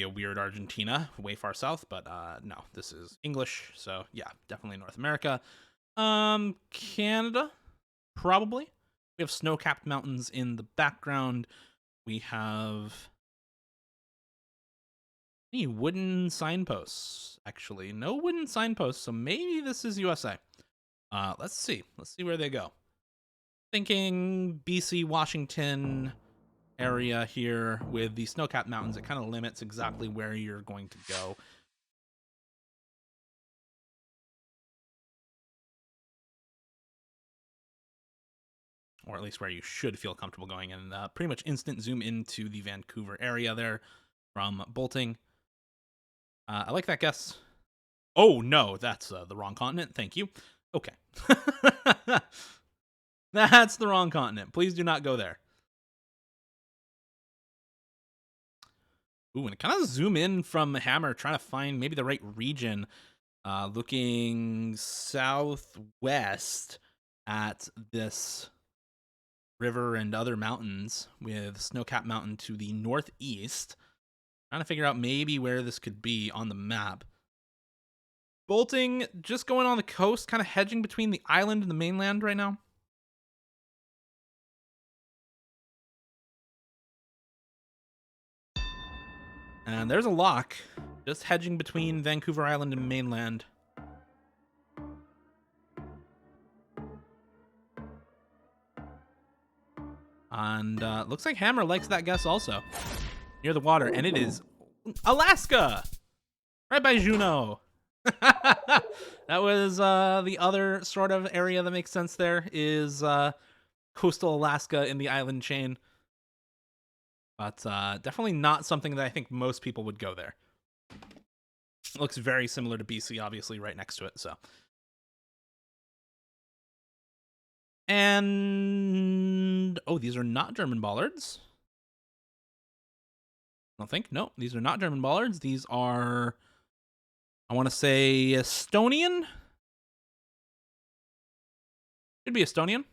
a weird Argentina, way far south, but no, this is English. So yeah, definitely North America. Canada, probably. We have snow-capped mountains in the background. We have any wooden signposts, actually. No wooden signposts, so maybe this is USA. Let's see. Let's see where they go. Thinking BC, Washington area here with the snow-capped mountains. It kind of limits exactly where you're going to go. or at least where you should feel comfortable going, and pretty much instant zoom into the Vancouver area there from bolting. I like that guess. Oh, no, that's the wrong continent. Thank you. Okay. That's the wrong continent. Please do not go there. Ooh, and kind of zoom in from Hammer, trying to find maybe the right region. Looking southwest at this river and other mountains, with Snowcap Mountain to the northeast. Trying to figure out maybe where this could be on the map. Bolting, just going on the coast, kind of hedging between the island and the mainland right now. And there's a lock, just hedging between Vancouver Island and mainland. And looks like Hammer likes that guess also. Near the water, and it is Alaska! Right by Juneau. That was the other sort of area that makes sense there, is coastal Alaska in the island chain. But definitely not something that I think most people would go there. It looks very similar to BC, obviously, right next to it, so. And oh, these are not German bollards. I don't think. No, these are not German bollards. These are, I want to say, Estonian. Could be Estonian.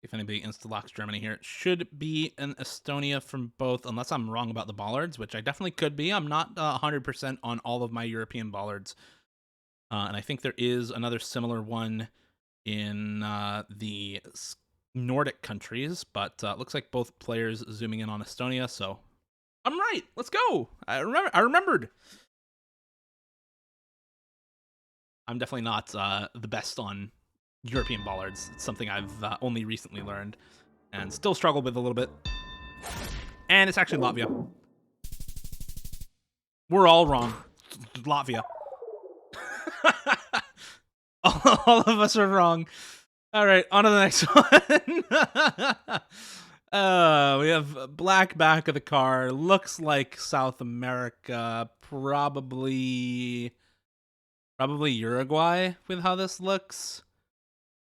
If anybody insta-locks Germany here, it should be an Estonia from both, unless I'm wrong about the bollards, which I definitely could be. I'm not 100% on all of my European bollards. And I think there is another similar one in the Nordic countries, but it looks like both players zooming in on Estonia, so I'm right. Let's go. I remembered. I'm definitely not the best on European bollards. It's something I've only recently learned and still struggle with a little bit. And it's actually Latvia. We're all wrong. Latvia. All of us are wrong. All right, on to the next one. We have black back of the car. Looks like South America. Probably Uruguay with how this looks.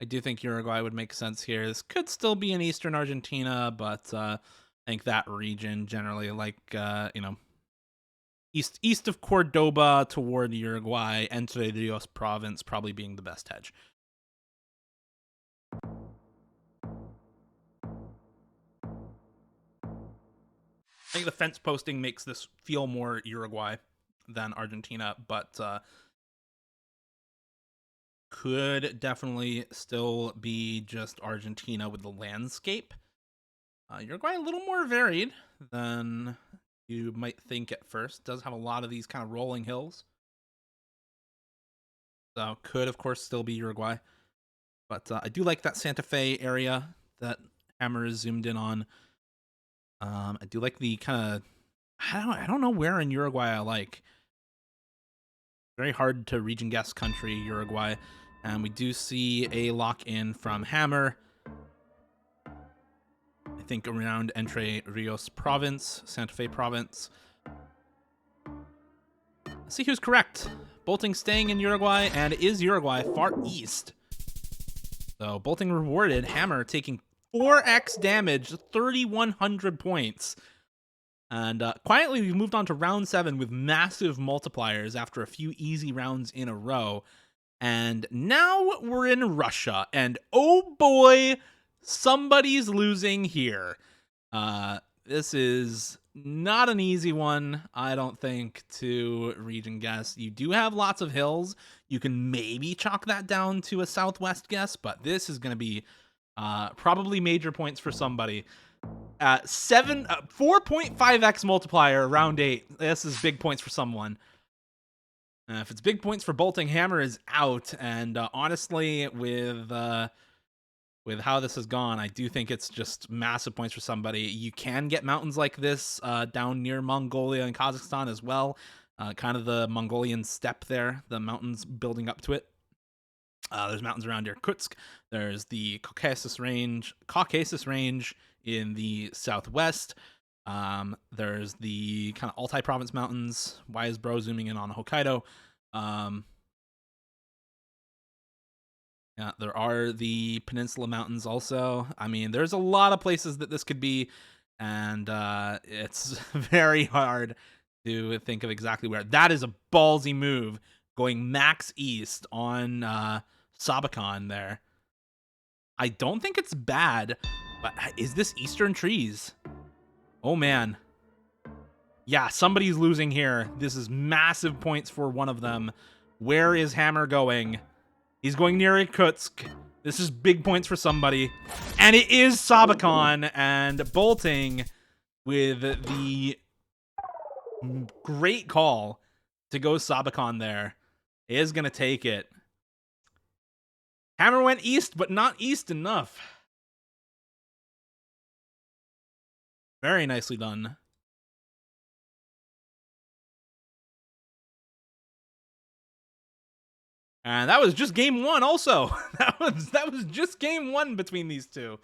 I do think Uruguay would make sense here. This could still be in Eastern Argentina, but I think that region generally, like, east of Cordoba toward Uruguay, Entre Rios province probably being the best hedge. I think the fence posting makes this feel more Uruguay than Argentina, but could definitely still be just Argentina with the landscape. Uruguay a little more varied than you might think at first. Does have a lot of these kind of rolling hills. So could, of course, still be Uruguay. But I do like that Santa Fe area that Hammer is zoomed in on. I do like the kind of, I don't know where in Uruguay I like. Very hard to region guess country, Uruguay. And we do see a lock-in from Hammer. I think around Entre Rios province, Santa Fe province. Let's see who's correct. Bolting staying in Uruguay, and it is Uruguay, far east. So Bolting rewarded, Hammer taking 4x damage, 3,100 points. And quietly, we've moved on to round 7 with massive multipliers after a few easy rounds in a row. And now we're in Russia. And oh boy, somebody's losing here. This is not an easy one, I don't think, to region guess. You do have lots of hills. You can maybe chalk that down to a southwest guess, but this is going to be probably major points for somebody. 4.5x multiplier, round 8. This is big points for someone. If it's big points for Bolting, Hammer is out. And honestly, with with how this has gone, I do think it's just massive points for somebody. You can get mountains like this down near Mongolia and Kazakhstan as well. Kind of the Mongolian steppe there, the mountains building up to it. There's mountains around Irkutsk. There's the Caucasus Range in the southwest. There's the kind of Altai Province mountains. Why is bro zooming in on Hokkaido? Yeah, there are the Peninsula Mountains also. I mean, there's a lot of places that this could be, and it's very hard to think of exactly where. That is a ballsy move, going max east on Sabakan there. I don't think it's bad, but is this Eastern Trees? Oh, man. Yeah, somebody's losing here. This is massive points for one of them. Where is Hammer going? He's going near Irkutsk. This is big points for somebody. And it is Sabakan, and bolting with the great call to go Sabakan there is going to take it. Hammer went east, but not east enough. Very nicely done. And that was just game one also. That was just game one between these two.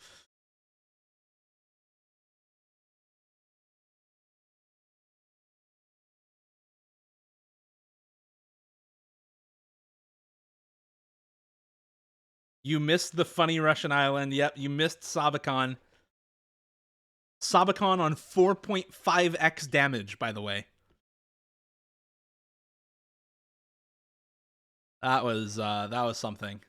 You missed the funny Russian island. Yep, you missed Sabakan. Sabakan on 4.5x damage, by the way. That was something.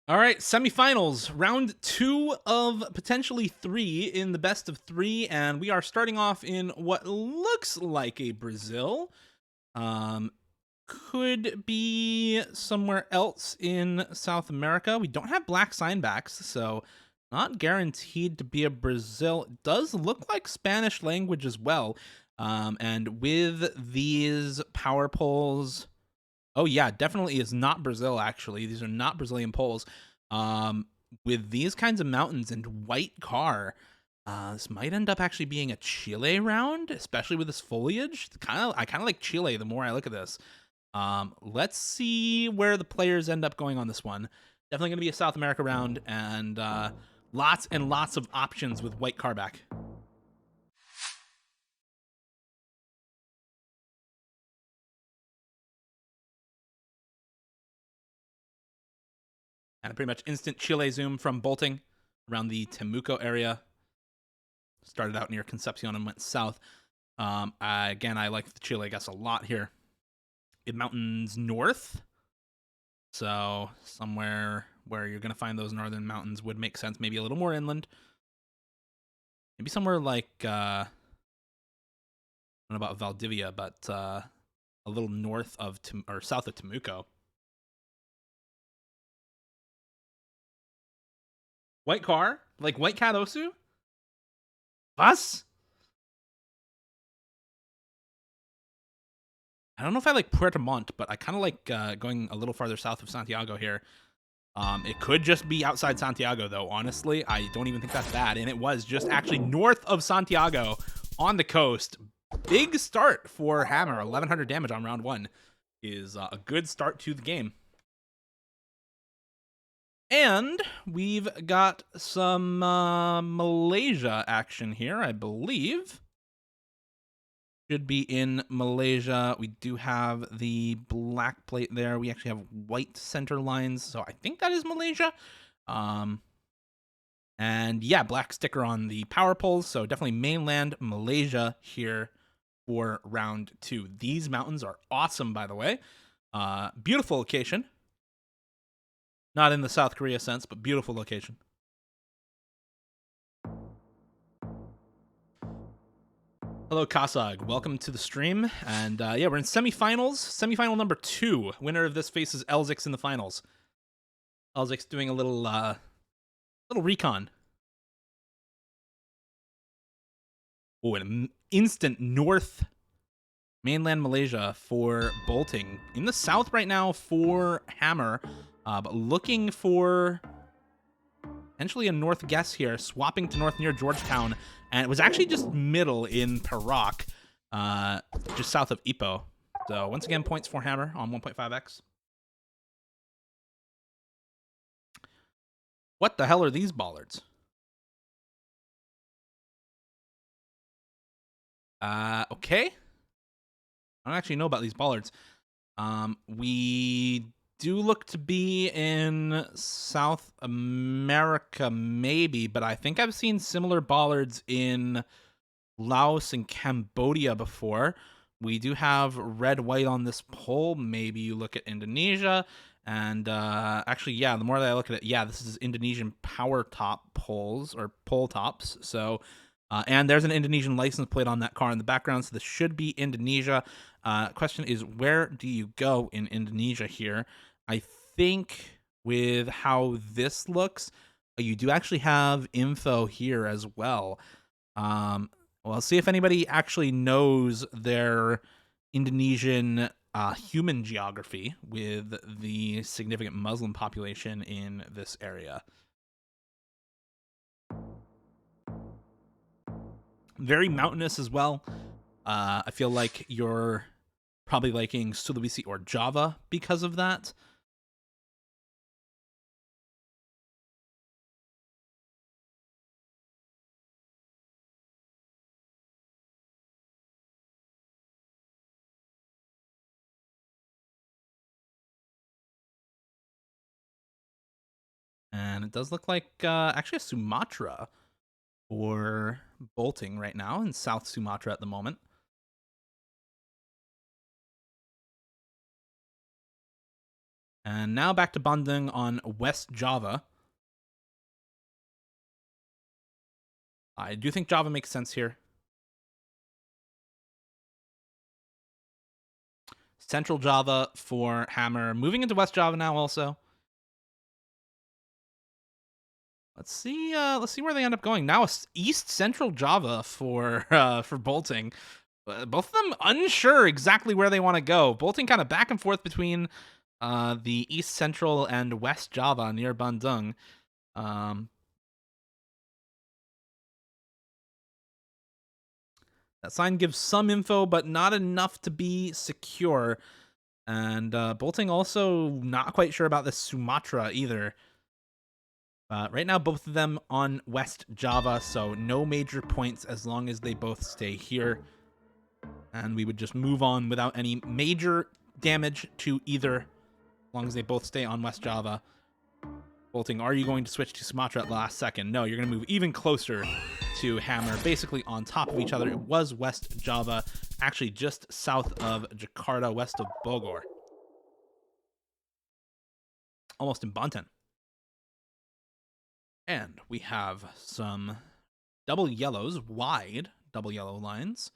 All right, semifinals, round 2 of potentially 3 in the best of 3, and we are starting off in what looks like a Brazil. Could be somewhere else in South America. We don't have black signbacks, so not guaranteed to be a Brazil. It does look like Spanish language as well. And with these power polls, oh yeah, definitely is not Brazil, actually. These are not Brazilian polls. With these kinds of mountains and white car, this might end up actually being a Chile round, especially with this foliage. I kind of like Chile the more I look at this. Let's see where the players end up going on this one. Definitely going to be a South America round, and lots and lots of options with white car back. And a pretty much instant Chile zoom from bolting around the Temuco area. Started out near Concepcion and went south. Again, I like the Chile guess a lot here. It mountains north. So somewhere where you're going to find those northern mountains would make sense. Maybe a little more inland. Maybe somewhere like, I don't know about Valdivia, but a little north of, or south of Temuco. White car? Like White Cat Osu? Was? I don't know if I like Puerto Montt, but I kind of like going a little farther south of Santiago here. It could just be outside Santiago, though. Honestly, I don't even think that's bad. And it was just actually north of Santiago on the coast. Big start for Hammer. 1,100 damage on round 1 is a good start to the game. And we've got some Malaysia action here, I believe. Should be in Malaysia. We do have the black plate there. We actually have white center lines, so I think that is Malaysia. And yeah, black sticker on the power poles, so definitely mainland Malaysia here for round 2. These mountains are awesome, by the way. Beautiful location. Not in the South Korea sense, but beautiful location. Hello, Kasag. Welcome to the stream. And yeah, we're in semifinals. Semifinal number 2. Winner of this faces Elzix in the finals. Elzix doing a little recon. Oh, an instant north mainland Malaysia for bolting. In the south right now for Hammer, but looking for potentially a north guess here, swapping to north near Georgetown, and it was actually just middle in Perak, just south of Ipoh. So once again, points for Hammer on 1.5x. What the hell are these bollards? Okay. I don't actually know about these bollards. We do look to be in South America, maybe, but I think I've seen similar bollards in Laos and Cambodia before. We do have red-white on this pole. Maybe you look at Indonesia. And actually, yeah, the more that I look at it, yeah, this is Indonesian power top poles or pole tops. So, and there's an Indonesian license plate on that car in the background. So this should be Indonesia. Question is, where do you go in Indonesia here? I think with how this looks, you do actually have info here as well. Well, see if anybody actually knows their Indonesian human geography with the significant Muslim population in this area. Very mountainous as well. I feel like you're probably liking Sulawesi or Java because of that. And it does look like actually a Sumatra for bolting right now in South Sumatra at the moment. And now back to Bandung on West Java. I do think Java makes sense here. Central Java for Hammer. Moving into West Java now also. Let's see where they end up going. Now East Central Java for bolting. Both of them unsure exactly where they want to go. Bolting kind of back and forth between the East Central and West Java near Bandung. That sign gives some info, but not enough to be secure. And bolting also not quite sure about the Sumatra either. Right now, both of them on West Java, so no major points as long as they both stay here. And we would just move on without any major damage to either, as long as they both stay on West Java. Bolting, are you going to switch to Sumatra at the last second? No, you're going to move even closer to Hammer, basically on top of each other. It was West Java, actually just south of Jakarta, west of Bogor. Almost in Banten. And we have some double yellows, wide double yellow lines.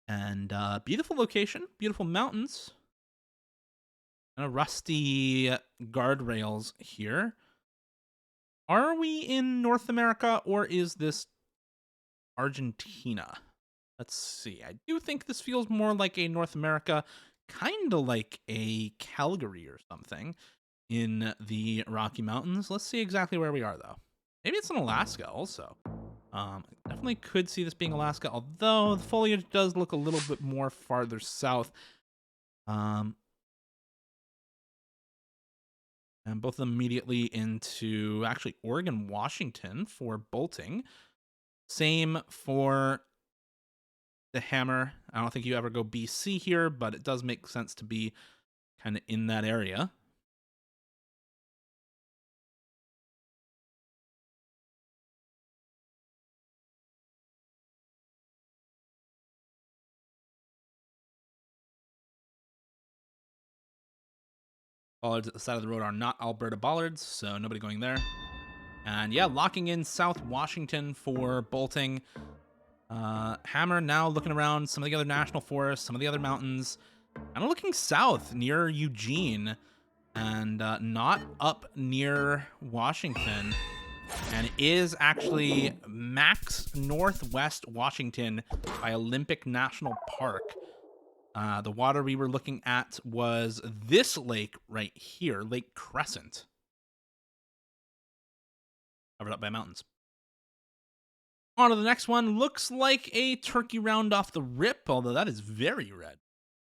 And beautiful location, beautiful mountains. And rusty guardrails here. Are we in North America or is this Argentina? Let's see. I do think this feels more like a North America, kind of like a Calgary or something in the Rocky Mountains. Let's see exactly where we are, though. Maybe it's in Alaska also. Definitely could see this being Alaska, although the foliage does look a little bit more farther south. And both of them immediately into actually Oregon, Washington for bolting. Same for the Hammer. I don't think you ever go BC here, but it does make sense to be kind of in that area. Bollards at the side of the road are not Alberta bollards, so nobody going there. And yeah, locking in South Washington for bolting. Hammer now looking around some of the other national forests, some of the other mountains, kind of looking south near Eugene and not up near Washington. And it is actually max northwest Washington by Olympic National Park. The water we were looking at was this lake right here, Lake Crescent, covered up by mountains. On to the next one. Looks like a turkey round off the rip, although that is very red.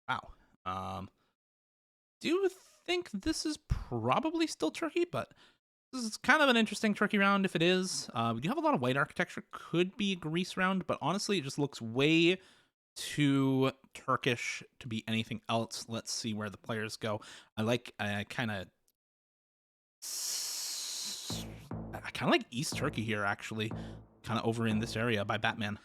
Wow. Do think this is probably still turkey, but this is kind of an interesting turkey round if it is. We do have a lot of white architecture. Could be a grease round, but honestly, it just looks way too Turkish to be anything else. Let's see where the players go. I kind of like East Turkey here, actually. Kind of over in this area by Batman.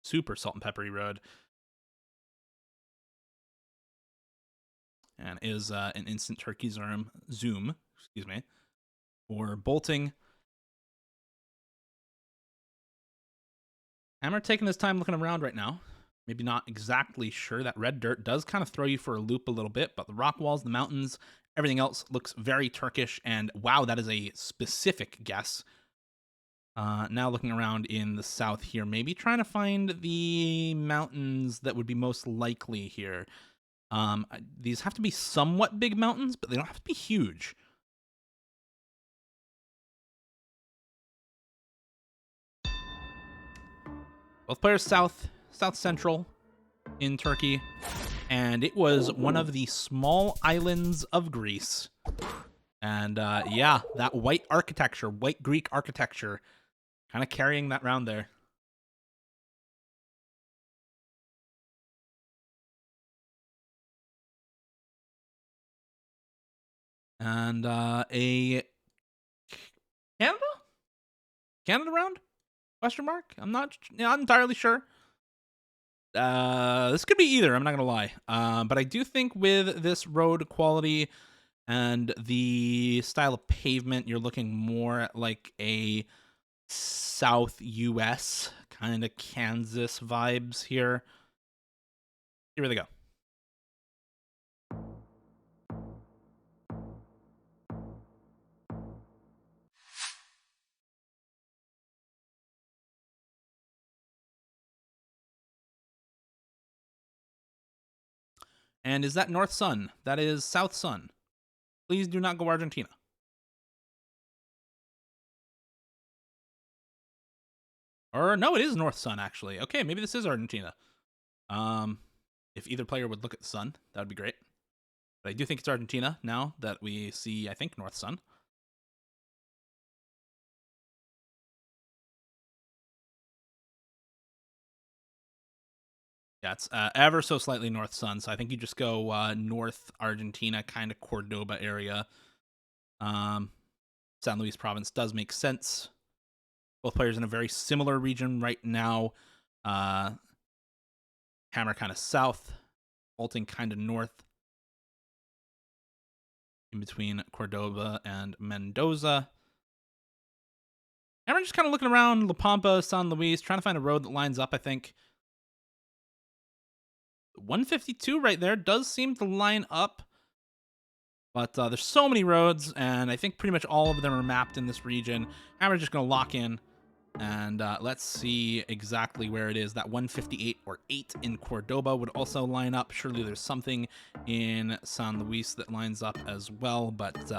Super salt and peppery road. And is an instant turkey zoom, excuse me, for bolting. Hammer taking his time looking around right now. Maybe not exactly sure. That red dirt does kind of throw you for a loop a little bit, but the rock walls, the mountains, everything else looks very Turkish. And wow, that is a specific guess. Now looking around in the south here, maybe trying to find the mountains that would be most likely here. These have to be somewhat big mountains, but they don't have to be huge. Both players south central in Turkey, and it was one of the small islands of Greece. And yeah, that white architecture, white Greek architecture, kind of carrying that round there. And a Canada round? Question mark? I'm not entirely sure. This could be either. I'm not gonna lie. But I do think with this road quality and the style of pavement, you're looking more at like a South U.S. kind of Kansas vibes here. Here they go. And is that North Sun? That is South Sun. Please do not go Argentina. Or no, it is North Sun, actually. Okay, maybe this is Argentina. If either player would look at the sun, that would be great. But I do think it's Argentina now that we see, I think, North Sun. Yeah, it's ever so slightly North Sun, so I think you just go North Argentina, kind of Cordoba area. San Luis province does make sense. Both players in a very similar region right now. Hammer kind of south, bolting kind of north. In between Cordoba and Mendoza. Hammer just kind of looking around La Pampa, San Luis, trying to find a road that lines up, I think. 152 right there does seem to line up. But there's so many roads, and I think pretty much all of them are mapped in this region. Hammer's just going to lock in, and let's see exactly where it is. That 158 or 8 in Cordoba would also line up. Surely there's something in San Luis that lines up as well, but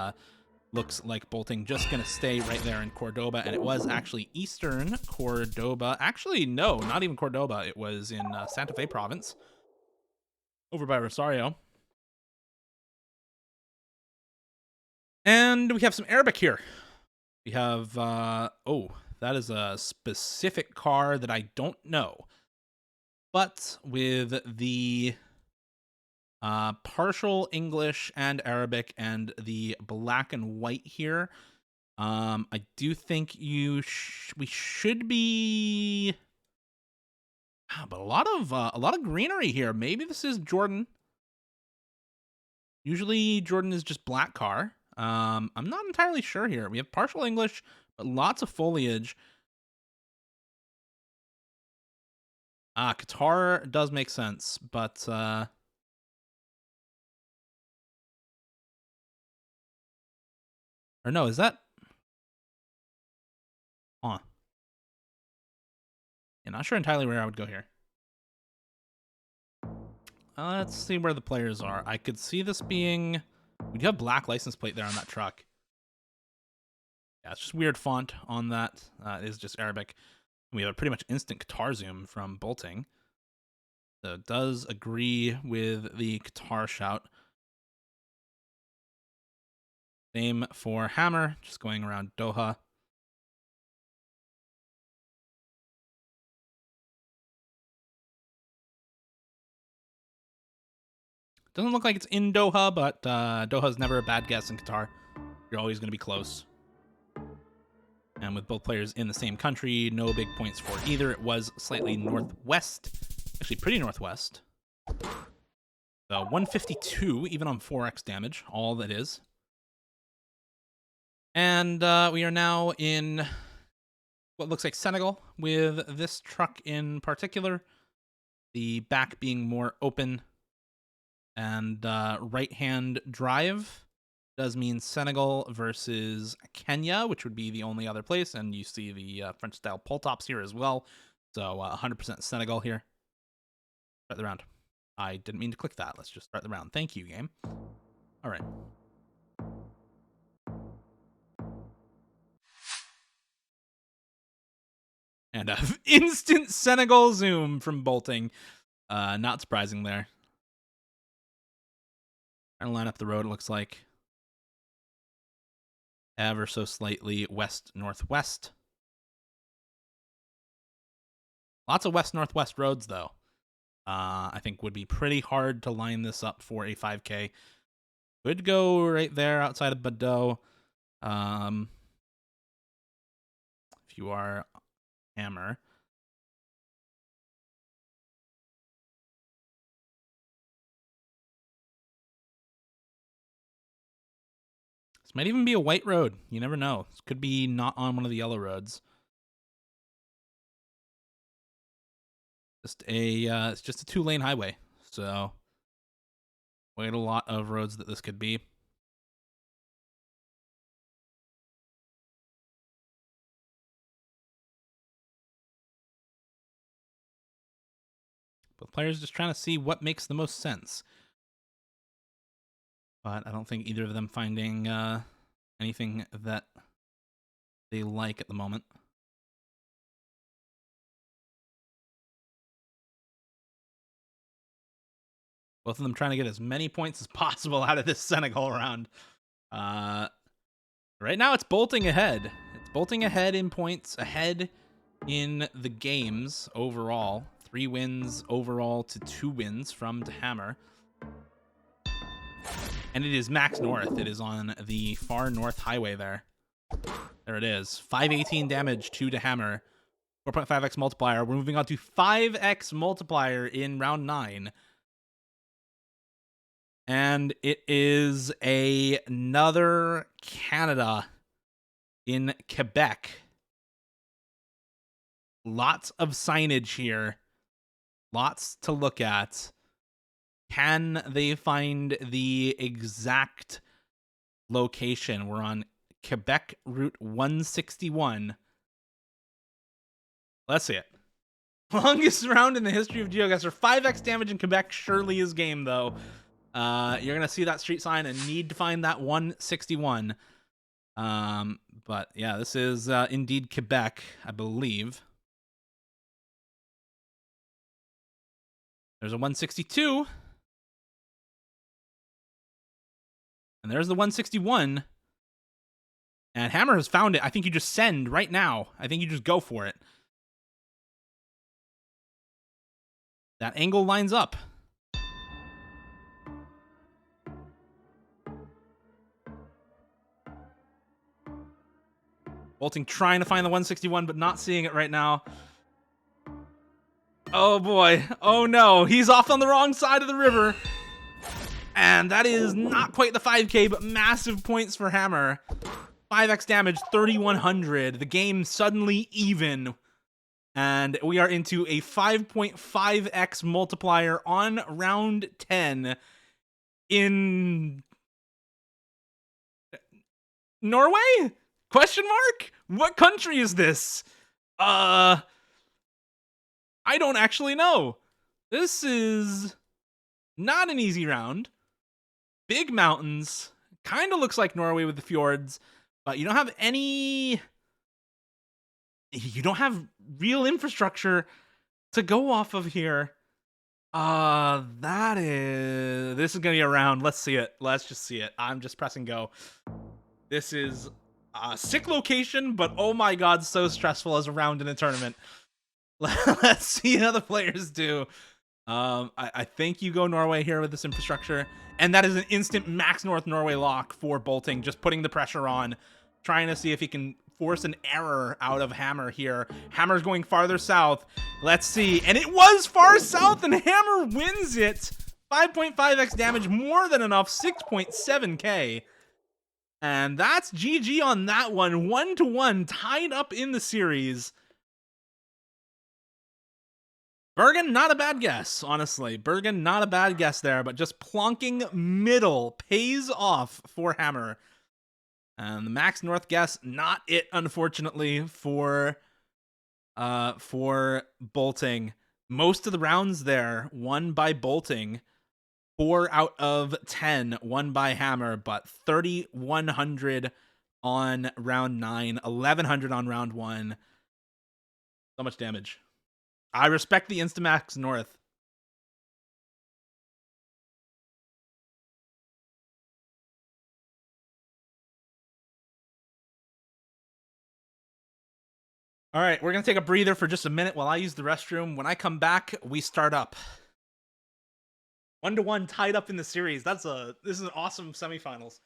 looks like bolting just going to stay right there in Cordoba, and it was actually Eastern Cordoba. Actually, no, not even Cordoba. It was in Santa Fe province, over by Rosario. And we have some Arabic here. We have, oh, that is a specific car that I don't know. But with the partial English and Arabic and the black and white here, I do think we should be... but a lot of greenery here. Maybe this is Jordan. Usually Jordan is just black car. I'm not entirely sure here. We have partial English, but lots of foliage. Qatar does make sense, but or no, is that? Huh. Yeah, not sure entirely where I would go here. Let's see where the players are. I could see this being... We do have black license plate there on that truck. Yeah, it's just weird font on that. It is just Arabic. We have a pretty much instant Qatar zoom from bolting. So it does agree with the Qatar shout. Same for hammer, just going around Doha. Doesn't look like it's in Doha, but Doha's never a bad guess in Qatar. You're always going to be close. And with both players in the same country, no big points for either. It was slightly northwest, actually pretty northwest. So 152, even on 4x damage, all that is. And we are now in what looks like Senegal, with this truck in particular. The back being more open, and right-hand drive does mean Senegal versus Kenya, which would be the only other place. And you see the French-style pull tops here as well. So 100% Senegal here. Start the round. I didn't mean to click that. Let's just start the round. Thank you, game. All right. And instant Senegal zoom from bolting. Not surprising there. Trying to line up the road, it looks like. Ever so slightly west-northwest. Lots of west-northwest roads, though. I think would be pretty hard to line this up for a 5K. Could go right there outside of Bordeaux. If you are hammer. This might even be a white road. You never know. This could be not on one of the yellow roads. It's just a 2-lane highway. So quite a lot of roads that this could be. Both players just trying to see what makes the most sense. But I don't think either of them finding anything that they like at the moment. Both of them trying to get as many points as possible out of this Senegal round. Right now it's bolting ahead. It's bolting ahead in points, ahead in the games overall. 3 wins overall to 2 wins from to hammer. And it is max north. It is on the far north highway there. There it is. 518 damage to hammer. 4.5x multiplier. We're moving on to 5x multiplier in round 9. And it is another Canada in Quebec. Lots of signage here. Lots to look at. Can they find the exact location? We're on Quebec Route 161. Let's see it. Longest round in the history of Geoguessr. 5x damage in Quebec surely is game, though. You're going to see that street sign and need to find that 161. But yeah, this is indeed Quebec, I believe. There's a 162. And there's the 161. And Hammer has found it. I think you just send right now. I think you just go for it. That angle lines up. Bolting trying to find the 161, but not seeing it right now. Oh boy. Oh no. He's off on the wrong side of the river. And that is not quite the 5k, but massive points for Hammer. 5x damage, 3,100. The game suddenly even. And we are into a 5.5x multiplier on round 10 in Norway? Question mark? What country is this? I don't actually know. This is not an easy round. Big mountains. Kind of looks like Norway with the fjords, but you don't have any... You don't have real infrastructure to go off of here. This is gonna be a round. Let's see it. Let's just see it. I'm just pressing go. This is a sick location, but oh my god, so stressful as a round in a tournament. Let's see how the players do. I think you go Norway here with this infrastructure, and that is an instant max North Norway lock for bolting, just putting the pressure on, trying to see if he can force an error out of Hammer here. Hammer's going farther south. Let's see. And it was far south, and Hammer wins it. 5.5x damage, more than enough, 6.7k. And that's GG on that one. 1-1, tied up in the series. Bergen, not a bad guess, honestly. Bergen, not a bad guess there, but just plonking middle pays off for Hammer. And the max north guess, not it, unfortunately, for bolting. Most of the rounds there won by bolting. 4 out of 10 won by Hammer, but 3,100 on round 9, 1,100 on round 1. So much damage. I respect the Instamax North. All right, we're going to take a breather for just a minute while I use the restroom. When I come back, we start up. 1-1 tied up in the series. This is an awesome semifinals.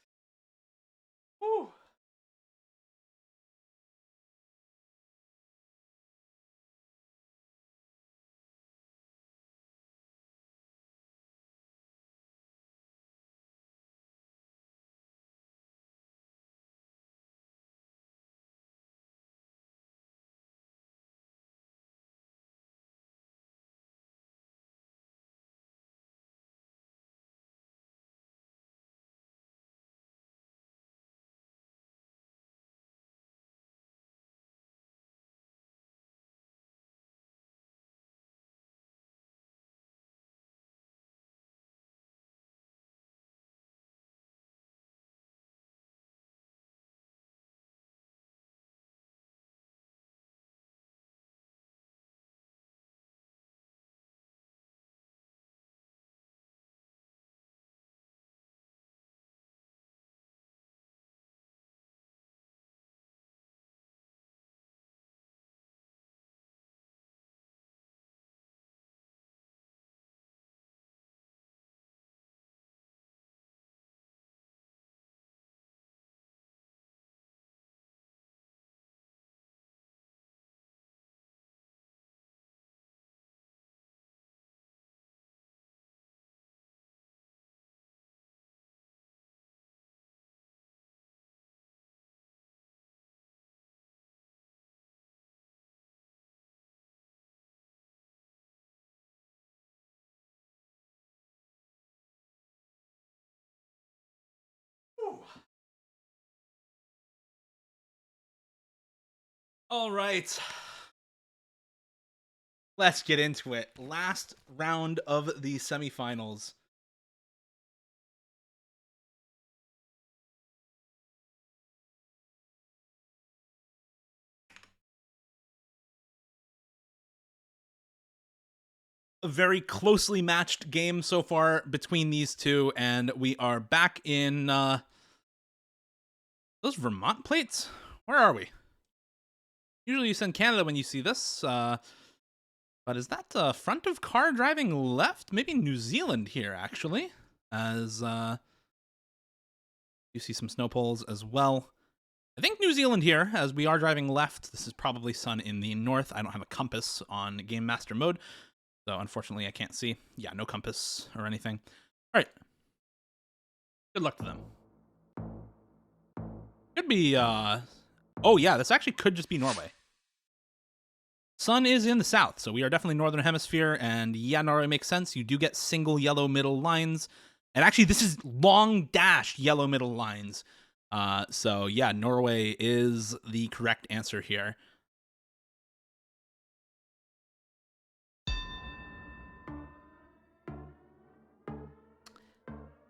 Woo. All right. Let's get into it. Last round of the semifinals. A very closely matched game so far between these two, and we are back in those Vermont plates? Where are we? Usually you send Canada when you see this, but is that front of car driving left? Maybe New Zealand here, actually, as you see some snow poles as well. I think New Zealand here, as we are driving left. This is probably sun in the north. I don't have a compass on Game Master mode, so unfortunately I can't see. Yeah, no compass or anything. All right. Good luck to them. Could be, oh yeah, this actually could just be Norway. Sun is in the south, so we are definitely Northern Hemisphere, and yeah, Norway makes sense. You do get single yellow middle lines, and actually this is long dashed yellow middle lines. So yeah, Norway is the correct answer here.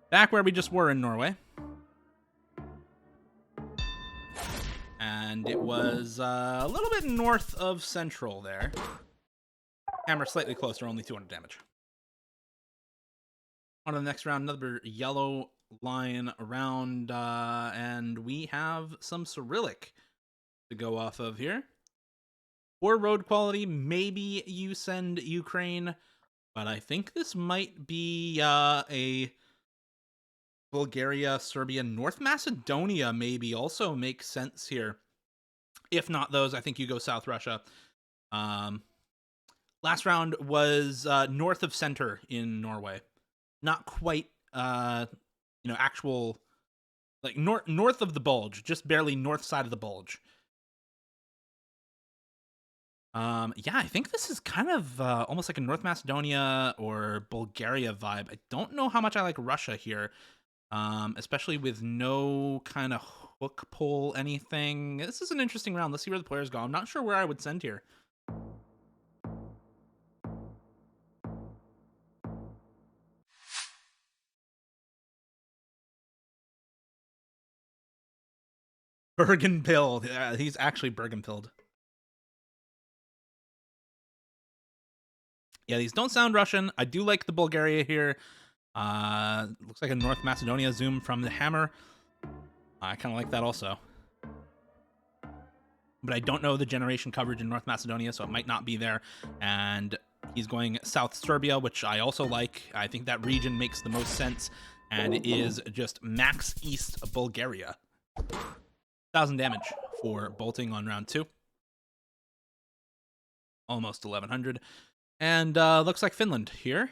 Back where we just were in Norway. And it was a little bit north of central there. Hammer slightly closer, only 200 damage. On to the next round, another yellow line around, and we have some Cyrillic to go off of here. For road quality, maybe you send Ukraine, but I think this might be a Bulgaria, Serbia, North Macedonia maybe also makes sense here. If not those, I think you go South Russia. Last round was north of center in Norway. Not quite, actual, like north of the bulge, just barely north side of the bulge. Yeah, I think this is kind of almost like a North Macedonia or Bulgaria vibe. I don't know how much I like Russia here, especially with no kind of hook pull anything. This is an interesting round. Let's see where the players go. I'm not sure where I would send here. Bergenpilled. Yeah, he's actually Bergenpilled. Yeah, these don't sound Russian. I do like the Bulgaria here. Looks like a North Macedonia zoom from the hammer. I kind of like that also. But I don't know the generation coverage in North Macedonia, so it might not be there. And he's going South Serbia, which I also like. I think that region makes the most sense, and it is just max east of Bulgaria. 1,000 damage for bolting on round 2. Almost 1,100. And looks like Finland here.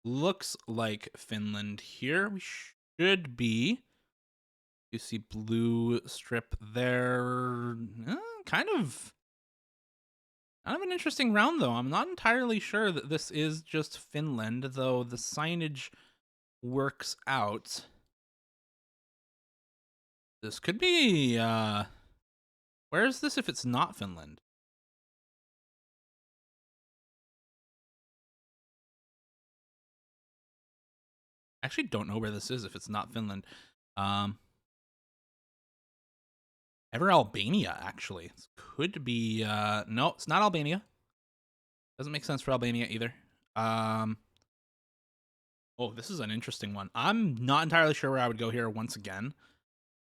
Looks like Finland here. We should be. You see blue strip there. Kind of an interesting round, though. I'm not entirely sure that this is just Finland, though the signage works out. This could be, where is this if it's not Finland? I actually don't know where this is if it's not Finland. Ever Albania, actually. This could be, no, it's not Albania. Doesn't make sense for Albania either. Oh, this is an interesting one. I'm not entirely sure where I would go here once again.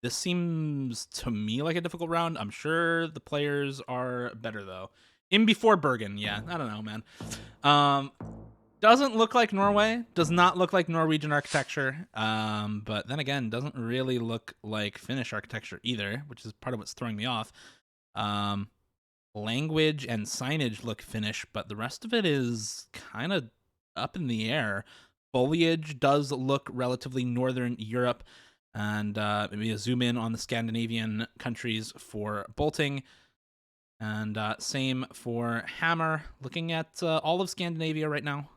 This seems to me like a difficult round. I'm sure the players are better, though. In before Bergen, yeah. I don't know, man. Doesn't look like Norway. Does not look like Norwegian architecture. But then again, doesn't really look like Finnish architecture either, which is part of what's throwing me off. Language and signage look Finnish, but the rest of it is kind of up in the air. Foliage does look relatively Northern Europe, and maybe a zoom in on the Scandinavian countries for bolting, and same for hammer. Looking at all of Scandinavia right now.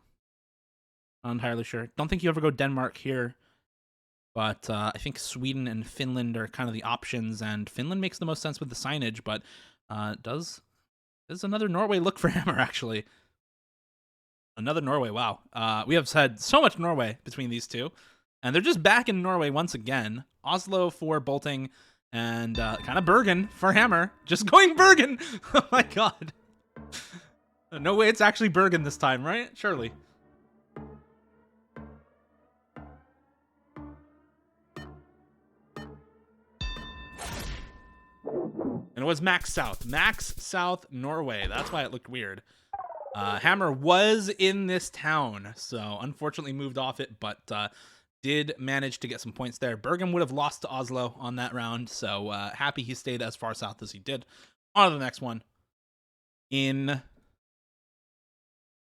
Not entirely sure. Don't think you ever go Denmark here, but I think Sweden and Finland are kind of the options, and Finland makes the most sense with the signage, but there's another Norway look for hammer, actually. Another Norway, wow. We have had so much Norway between these two, and they're just back in Norway once again. Oslo for bolting, and kind of Bergen for hammer. Just going Bergen! Oh my god. No way it's actually Bergen this time, right? Surely. And it was Max South. Max South, Norway. That's why it looked weird. Hammer was in this town, so unfortunately moved off it, but did manage to get some points there. Bergen would have lost to Oslo on that round, so happy he stayed as far south as he did. On to the next one. In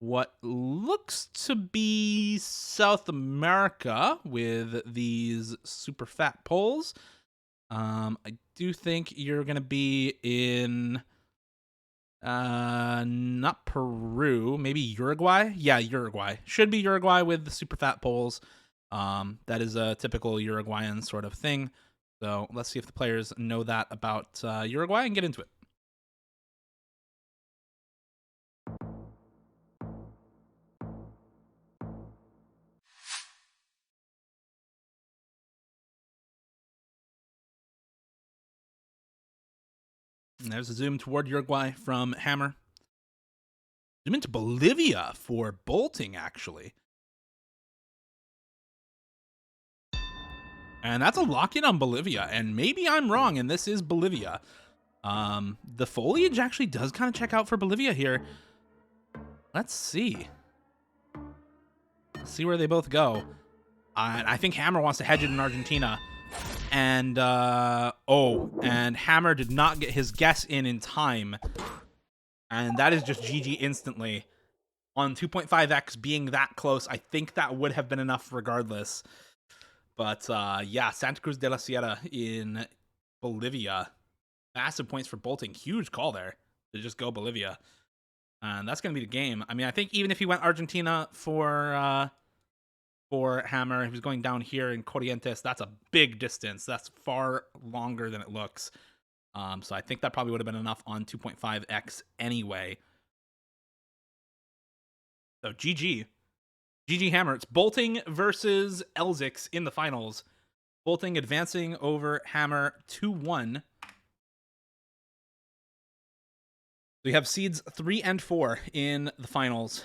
what looks to be South America with these super fat poles. I do think you're going to be in not Peru, maybe Uruguay. Yeah, Uruguay. Should be Uruguay with the super fat poles. That is a typical Uruguayan sort of thing. So let's see if the players know that about Uruguay and get into it. And there's a zoom toward Uruguay from Hammer. Zoom into Bolivia for bolting, actually. And that's a lock-in on Bolivia, and maybe I'm wrong, and this is Bolivia. The foliage actually does kind of check out for Bolivia here. Let's see. Let's see where they both go. I think Hammer wants to hedge it in Argentina. And, and Hammer did not get his guess in time. And that is just GG instantly. On 2.5x being that close, I think that would have been enough regardless. But, yeah, Santa Cruz de la Sierra in Bolivia. Massive points for bolting. Huge call there to just go Bolivia. And that's going to be the game. I mean, I think even if he went Argentina for Hammer, he was going down here in Corrientes. That's a big distance. That's far longer than it looks. So I think that probably would have been enough on 2.5x anyway. So GG. GG Hammer. It's Bolting versus Elzix in the finals. Bolting advancing over Hammer 2-1. We have seeds 3 and 4 in the finals.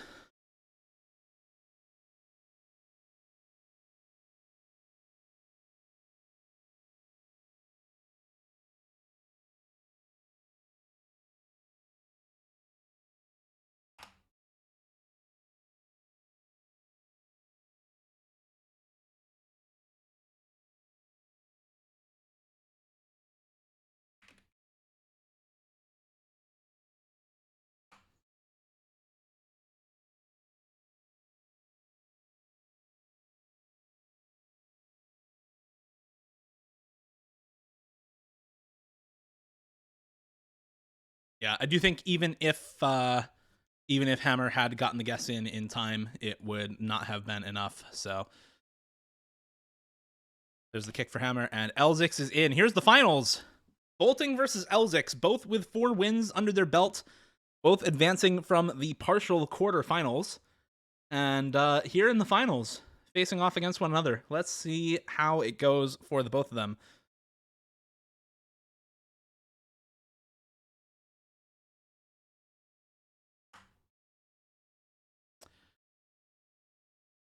Yeah, I do think even if Hammer had gotten the guess in time, it would not have been enough. So there's the kick for Hammer, and Elzix is in. Here's the finals. Bolting versus Elzix, both with 4 wins under their belt, both advancing from the partial quarterfinals. And here in the finals, facing off against one another. Let's see how it goes for the both of them.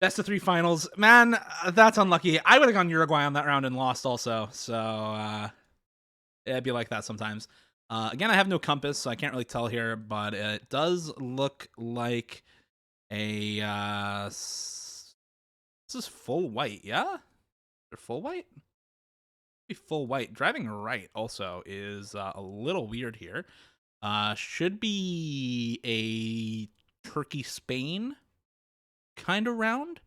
Best of 3 finals. Man, that's unlucky. I would have gone Uruguay on that round and lost also. So it'd be like that sometimes. Again, I have no compass, so I can't really tell here, but it does look like a this is full white, yeah? They're full white? Be full white. Driving right also is a little weird here. Should be a Turkey-Spain kind of round.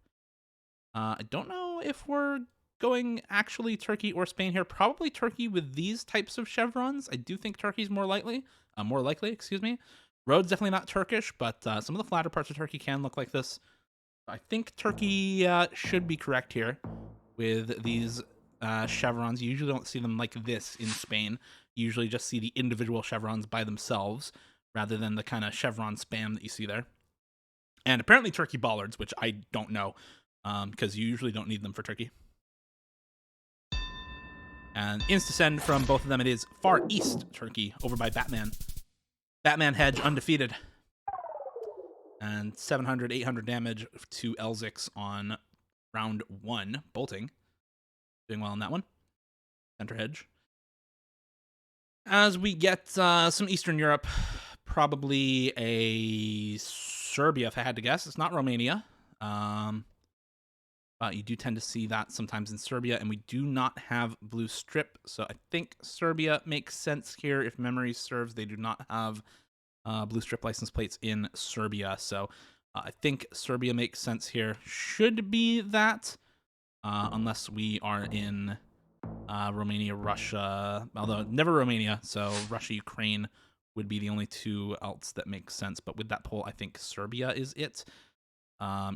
I don't know if we're going actually Turkey or Spain here. Probably Turkey with these types of chevrons. I do think Turkey's more likely. Excuse me. Road's definitely not Turkish, but some of the flatter parts of Turkey can look like this. I think Turkey should be correct here with these chevrons. You usually don't see them like this in Spain. You usually just see the individual chevrons by themselves rather than the kind of chevron spam that you see there. And apparently Turkey bollards, which I don't know because you usually don't need them for Turkey. And insta-send from both of them, it is Far East Turkey over by Batman. Batman hedge undefeated. And 700, 800 damage to Elzix on round 1, bolting. Doing well on that one. Center hedge. As we get some Eastern Europe, probably a Serbia, if I had to guess. It's not Romania. But you do tend to see that sometimes in Serbia, and we do not have blue strip. So I think Serbia makes sense here. If memory serves, they do not have blue strip license plates in Serbia. So I think Serbia makes sense here. Should be that, unless we are in Romania, Russia, although never Romania, so Russia, Ukraine would be the only two else that make sense. But with that poll, I think Serbia is it.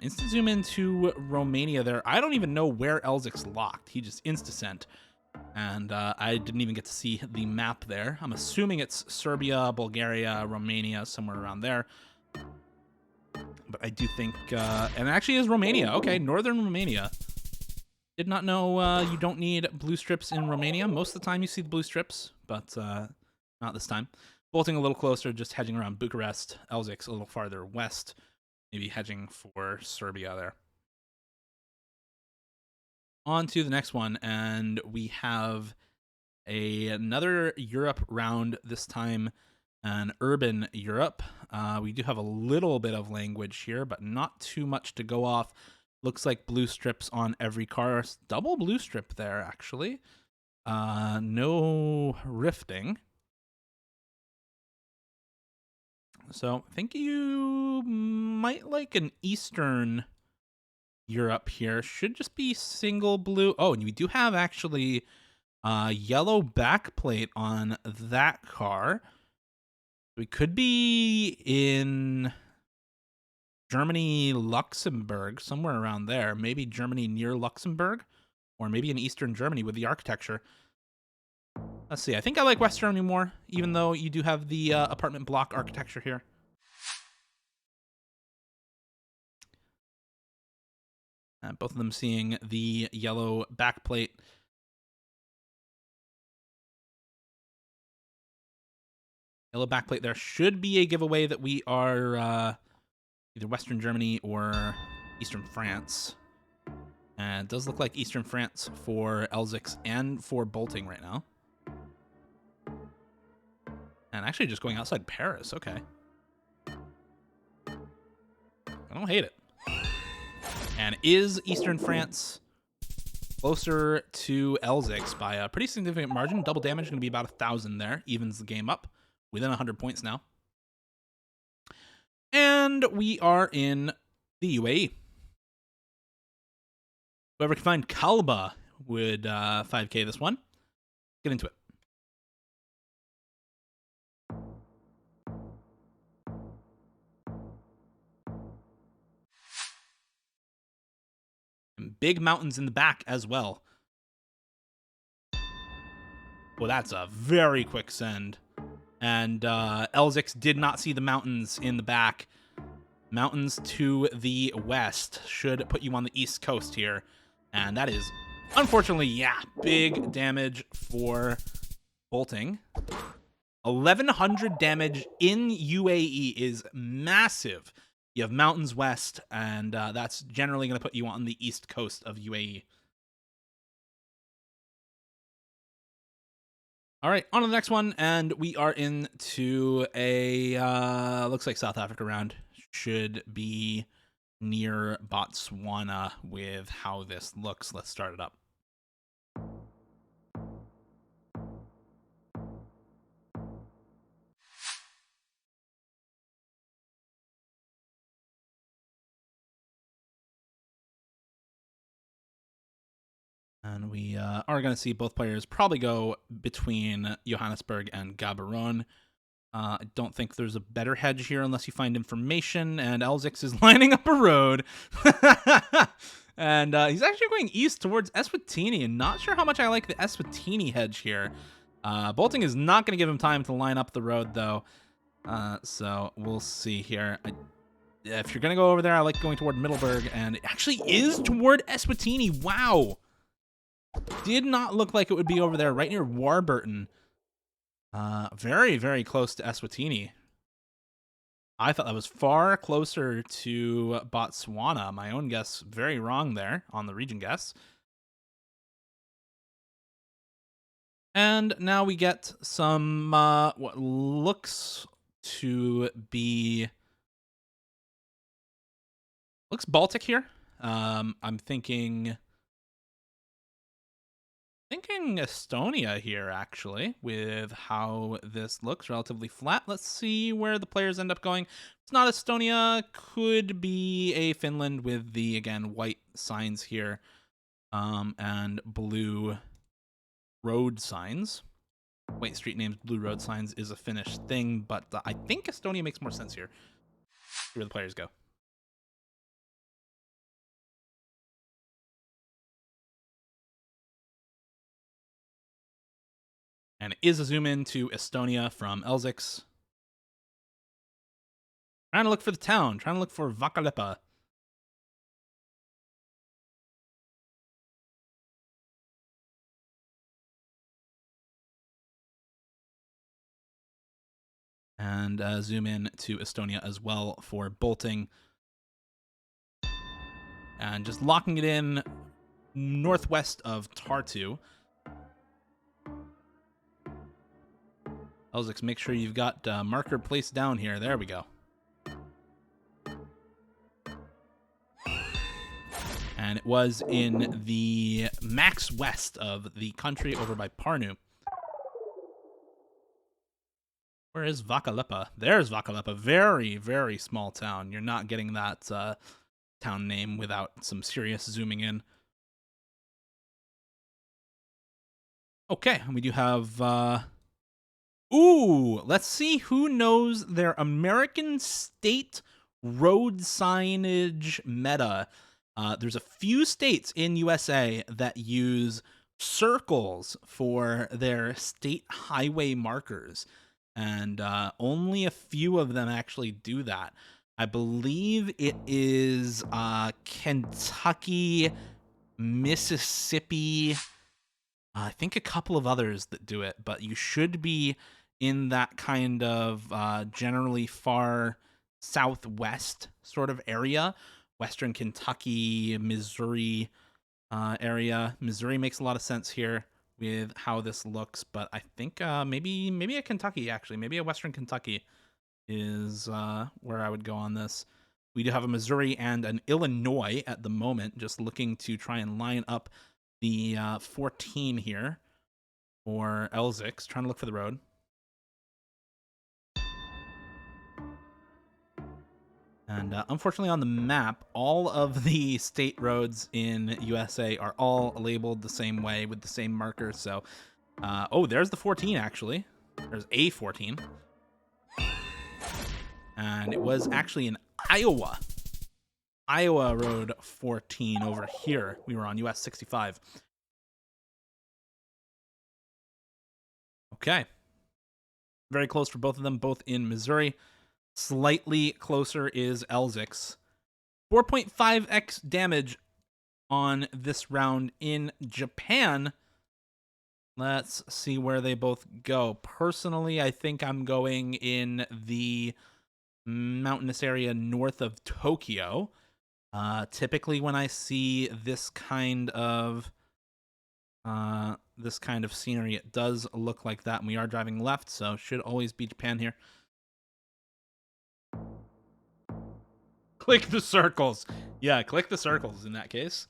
Instant zoom into Romania there. I don't even know where Elzic's locked. He just insta-sent. And I didn't even get to see the map there. I'm assuming it's Serbia, Bulgaria, Romania, somewhere around there. But I do think, and it actually is Romania. Okay, northern Romania. Did not know you don't need blue strips in Romania. Most of the time you see the blue strips, but not this time. Bolting a little closer, just hedging around Bucharest. Elzic's a little farther west, maybe hedging for Serbia there. On to the next one, and we have another Europe round, this time an urban Europe. We do have a little bit of language here, but not too much to go off. Looks like blue strips on every car. Double blue strip there, actually. No rifting. So I think you might like an Eastern Europe here. Should just be single blue. Oh, and we do have actually yellow backplate on that car. We could be in Germany, Luxembourg, somewhere around there. Maybe Germany near Luxembourg, or maybe in Eastern Germany with the architecture. Let's see. I think I like West Germany more, even though you do have the apartment block architecture here. Both of them seeing the yellow backplate. Yellow backplate there should be a giveaway that we are either Western Germany or Eastern France. And it does look like Eastern France for Elzic's and for bolting right now. And actually just going outside Paris. Okay. I don't hate it. And is Eastern France closer to Elzic's by a pretty significant margin? Double damage going to be about 1,000 there. Evens the game up. Within 100 points now. And we are in the UAE. Whoever can find Kalba would 5k this one. Get into it. And big mountains in the back as well. Well, that's a very quick send. And Elzic's did not see the mountains in the back. Mountains to the west should put you on the east coast here. And that is, unfortunately, yeah, big damage for bolting. 1,100 damage in UAE is massive. You have mountains west, and that's generally going to put you on the east coast of UAE. All right, on to the next one, and we are into a, looks like South Africa round. Should be near Botswana with how this looks. Let's start it up. And we are going to see both players probably go between Johannesburg and Gaborone. I don't think there's a better hedge here unless you find information, and Elzic's is lining up a road. And he's actually going east towards Eswatini, and not sure how much I like the Eswatini hedge here. Bolting is not going to give him time to line up the road, though. So we'll see here. If you're going to go over there, I like going toward Middleburg, and it actually is toward Eswatini. Wow. Did not look like it would be over there, right near Warburton. Very, very close to Eswatini. I thought that was far closer to Botswana. My own guess, very wrong there on the region guess. And now we get some, what looks to be... Looks Baltic here. I'm thinking Estonia here, actually, with how this looks relatively flat. Let's see where the players end up going. It's not Estonia. Could be a Finland with the, again, white signs here and blue road signs. White street names, blue road signs is a Finnish thing, but I think Estonia makes more sense here. See where the players go. And it is a zoom in to Estonia from Elzix. Trying to look for the town, trying to look for Vakalepa. And zoom in to Estonia as well for bolting. And just locking it in northwest of Tartu. Elzix, make sure you've got marker placed down here. There we go. And it was in the max west of the country over by Parnu. Where is Vakalepa? There's Vakalepa. Very, very small town. You're not getting that town name without some serious zooming in. Okay, we do have... Ooh, let's see who knows their American state road signage meta. There's a few states in USA that use circles for their state highway markers, and only a few of them actually do that. I believe it is Kentucky, Mississippi, I think a couple of others that do it, but you should be in that kind of generally far southwest sort of area. Western Kentucky, Missouri area. Missouri makes a lot of sense here with how this looks, but I think maybe a Kentucky, actually. Maybe a Western Kentucky is where I would go on this. We do have a Missouri and an Illinois at the moment, just looking to try and line up the 14 here for Elzix, trying to look for the road. And unfortunately on the map, all of the state roads in USA are all labeled the same way with the same markers. So, oh, there's the 14 actually. There's a 14. And it was actually in Iowa. Iowa Road 14 over here. We were on US 65. Okay. Very close for both of them, both in Missouri. Slightly closer is Elzix. 4.5x damage on this round in Japan. Let's see where they both go. Personally, I think I'm going in the mountainous area north of Tokyo. Typically when I see this kind of scenery, it does look like that, and we are driving left, so should always be Japan here. Click the circles. Yeah, click the circles in that case.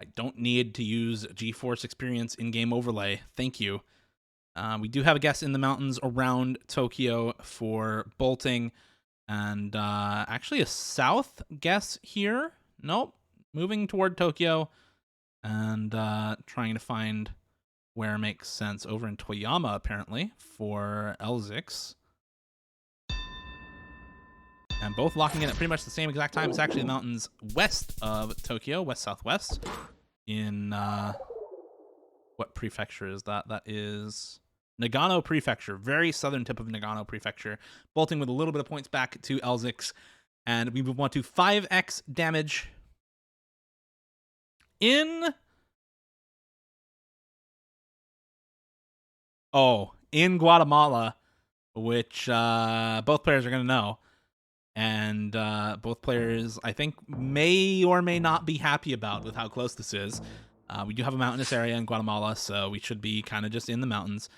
I don't need to use GeForce Experience in-game overlay. Thank you. We do have a guess in the mountains around Tokyo for bolting. And actually a south guess here. Nope. Moving toward Tokyo. And trying to find where makes sense. Over in Toyama, apparently, for Elzix. And both locking in at pretty much the same exact time. It's actually the mountains west of Tokyo, west-southwest. In, what prefecture is that? That is Nagano Prefecture. Very southern tip of Nagano Prefecture. Bolting with a little bit of points back to Elzix. And we move on to 5x damage in... Oh, in Guatemala, which both players are going to know. And both players, I think, may or may not be happy about with how close this is. We do have a mountainous area in Guatemala, so we should be kind of just in the mountains.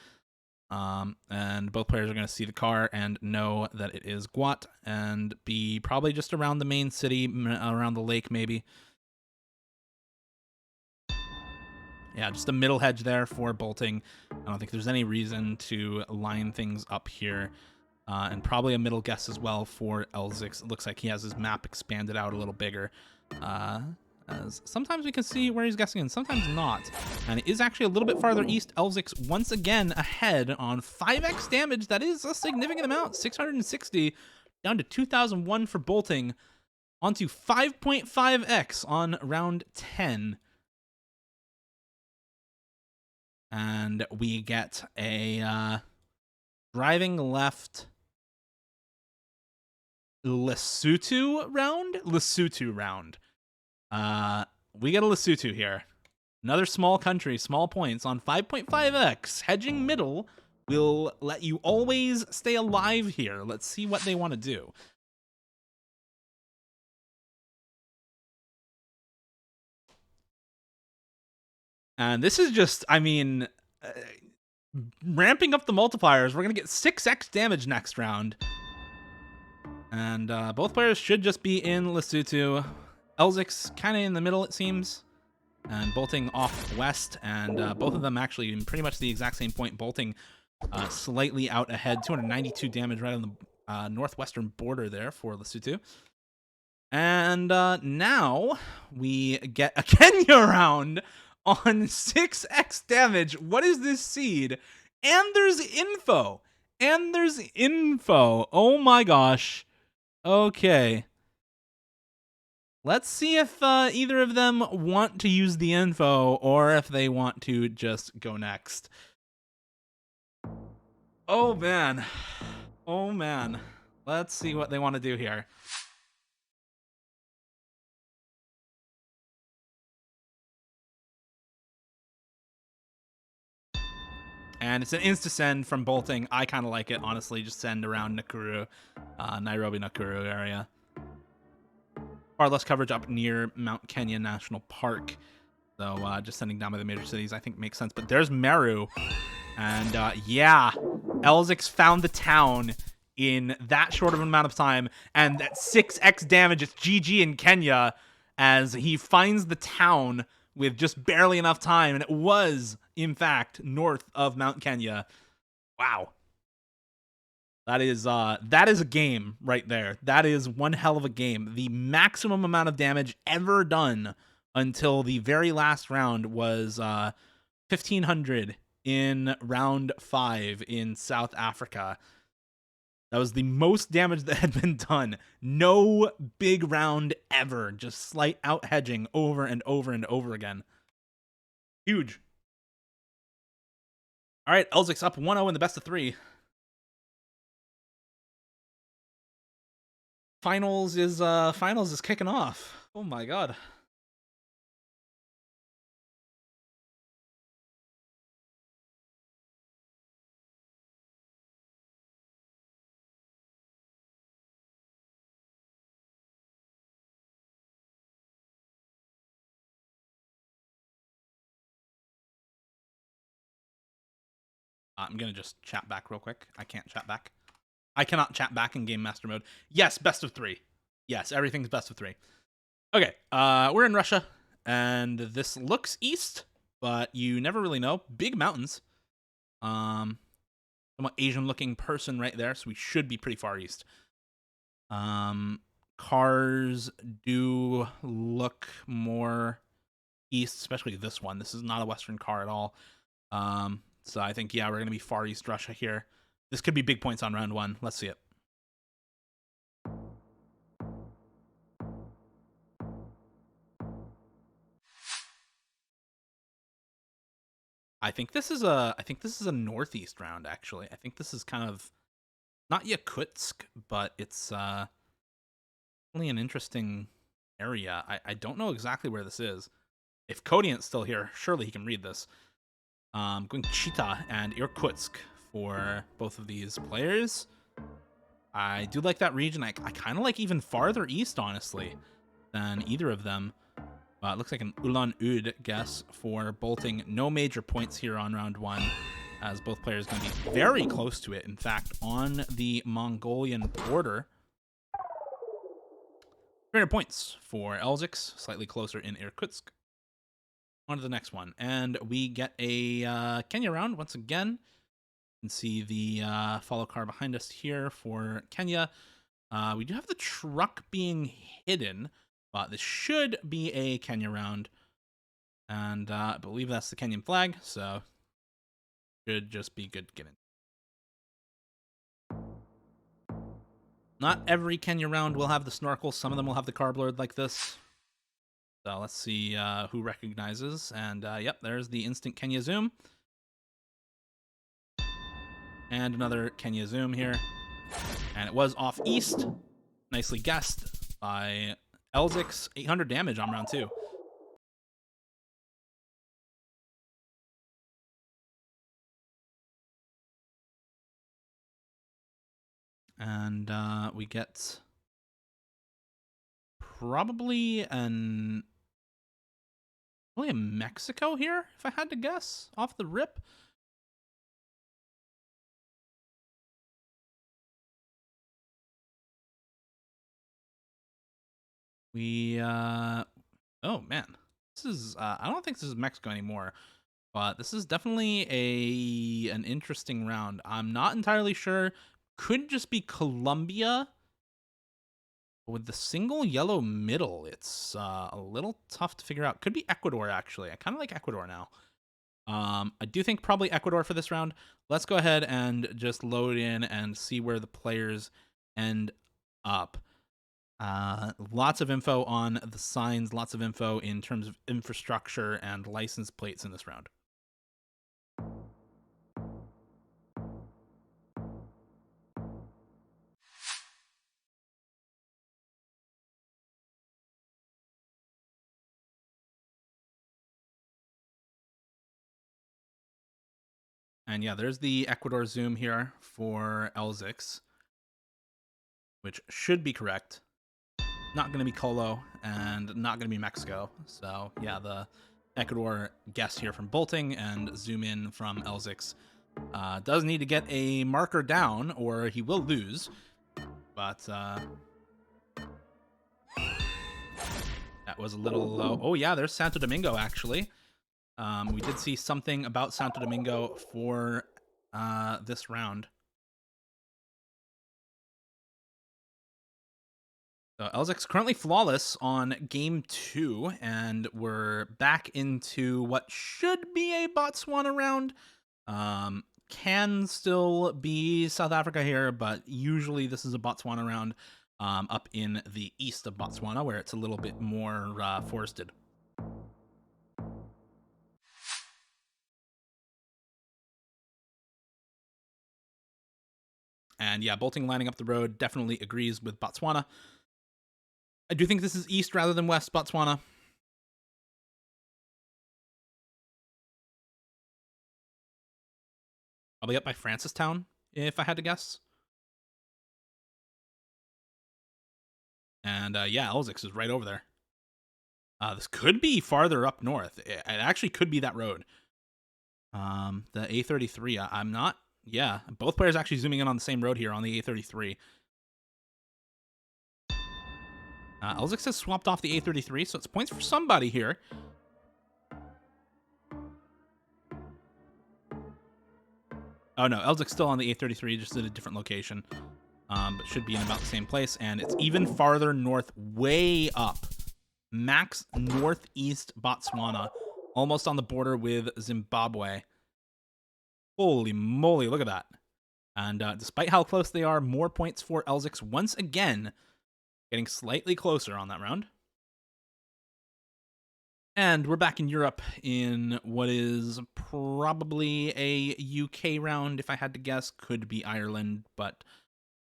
And both players are going to see the car and know that it is Guat, and be probably just around the main city, around the lake maybe. Yeah, just a middle hedge there for bolting. I don't think there's any reason to line things up here. And probably a middle guess as well for Elzix. It looks like he has his map expanded out a little bigger. As sometimes we can see where he's guessing and sometimes not. And it is actually a little bit farther east. Elzix once again ahead on 5x damage. That is a significant amount. 660 down to 2001 for bolting. Onto 5.5x on round 10. And we get a driving left Lesotho round? Lesotho round. We get a Lesotho here. Another small country, small points on 5.5x. Hedging middle will let you always stay alive here. Let's see what they want to do. And this is just, I mean, ramping up the multipliers. We're going to get 6x damage next round. And both players should just be in Lesotho. Elzix kind of in the middle, it seems. And bolting off west. And both of them actually in pretty much the exact same point. Bolting slightly out ahead. 292 damage right on the northwestern border there for Lesotho. And now we get a Kenya round on 6x damage. What is this seed? And there's info. Oh my gosh. Okay. Let's see if either of them want to use the info or if they want to just go next. Oh man. Let's see what they want to do here. And it's an insta-send from bolting. I kind of like it, honestly. Just send around Nakuru, Nairobi, Nakuru area. Far less coverage up near Mount Kenya National Park. So just sending down by the major cities, I think makes sense. But there's Meru. And yeah, Elzix found the town in that short of an amount of time. And that 6x damage, it's GG in Kenya as he finds the town with just barely enough time. And it was, in fact, north of Mount Kenya. Wow. That is a game right there. That is one hell of a game. The maximum amount of damage ever done until the very last round was 1,500 in round 5 in South Africa. That was the most damage that had been done. No big round ever. Just slight out hedging over and over and over again. Huge. All right, Elzix up 1-0 in the best of 3. Finals is kicking off. Oh my god. I'm gonna just chat back real quick. I can't chat back. I cannot chat back in Game Master mode. Yes, best of 3. Yes, everything's best of 3. Okay, we're in Russia, and this looks east, but you never really know. Big mountains. Somewhat Asian-looking person right there, so we should be pretty far east. Cars do look more east, especially this one. This is not a Western car at all. So I think, yeah, we're going to be far east Russia here. This could be big points on round 1. Let's see it. I think this is a northeast round, actually. I think this is kind of not Yakutsk, but it's really an interesting area. I don't know exactly where this is. If Kodiant's still here, surely he can read this. Going Chita and Irkutsk for both of these players. I do like that region. I kind of like even farther east, honestly, than either of them. It looks like an Ulan-Ude guess for bolting. No major points here on round 1, as both players are going to be very close to it. In fact, on the Mongolian border. 300 points for Elzix, slightly closer in Irkutsk. On to the next one, and we get a Kenya round once again. You can see the follow car behind us here for Kenya. We do have the truck being hidden, but this should be a Kenya round, and I believe that's the Kenyan flag, so should just be good given. Not every Kenya round will have the snorkel. Some of them will have the cardboard like this. So let's see who recognizes. And yep, there's the instant Kenya zoom. And another Kenya zoom here. And it was off east. Nicely guessed by Elzix. 800 damage on round 2. And we get probably a Mexico here, if I had to guess, off the rip. We oh man, this is I don't think this is Mexico anymore, but this is definitely an interesting round. I'm not entirely sure. Could just be Colombia. With the single yellow middle, it's a little tough to figure out. Could be Ecuador, actually. I kind of like Ecuador now. I do think probably Ecuador for this round. Let's go ahead and just load in and see where the players end up. Lots of info on the signs, lots of info in terms of infrastructure and license plates in this round. And yeah, there's the Ecuador zoom here for Elzix, which should be correct. Not going to be Colo and not going to be Mexico. So yeah, the Ecuador guess here from Bolting and zoom in from Elzix. Does need to get a marker down or he will lose. But that was a little low. Oh yeah, there's Santo Domingo actually. We did see something about Santo Domingo for this round. So Elzix currently flawless on game 2, and we're back into what should be a Botswana round. Can still be South Africa here, but usually this is a Botswana round up in the east of Botswana, where it's a little bit more forested. And yeah, Bolting lining up the road definitely agrees with Botswana. I do think this is east rather than west Botswana. Probably up by Francistown, if I had to guess. And yeah, Elzix is right over there. This could be farther up north. It actually could be that road. The A33. I'm not. Yeah, both players actually zooming in on the same road here on the A33. Elzix has swapped off the A33, so it's points for somebody here. Oh no, Elzix still on the A33, just at a different location. But should be in about the same place, and it's even farther north, way up. Max northeast Botswana, almost on the border with Zimbabwe. Holy moly, look at that. And despite how close they are, more points for Elzix once again, getting slightly closer on that round. And we're back in Europe in what is probably a UK round, if I had to guess. Could be Ireland, but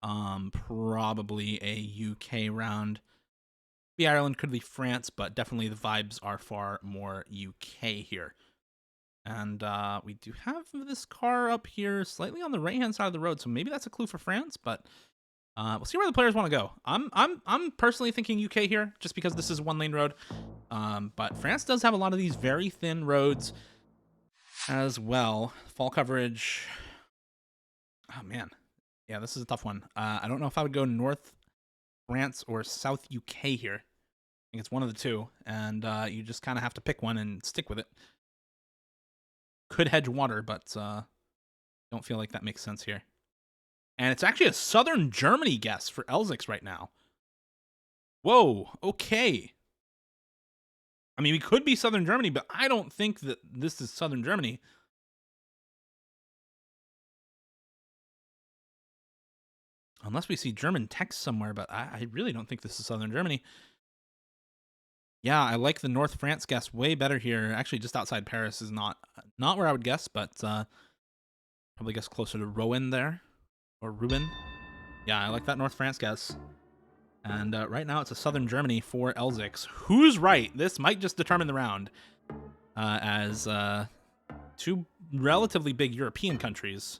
probably a UK round. Could be Ireland, could be France, but definitely the vibes are far more UK here. And we do have this car up here slightly on the right-hand side of the road, so maybe that's a clue for France, but we'll see where the players want to go. I'm personally thinking UK here, just because this is a one-lane road. But France does have a lot of these very thin roads as well. Fall coverage. Oh, man. Yeah, this is a tough one. I don't know if I would go North France or South UK here. think it's one of the two, and you just kind of have to pick one and stick with it. Could hedge water, but don't feel like that makes sense here. And it's actually a southern Germany guess for Elzix right now. Whoa, okay. I mean, we could be southern Germany, but I don't think that this is southern Germany. Unless we see German text somewhere, but I really don't think this is southern Germany. Yeah, I like the North France guess way better here. Actually, just outside Paris is not where I would guess, but probably guess closer to Rouen there, or Rouen. Yeah, I like that North France guess. And right now it's a southern Germany for Elzix. Who's right? This might just determine the round, as two relatively big European countries.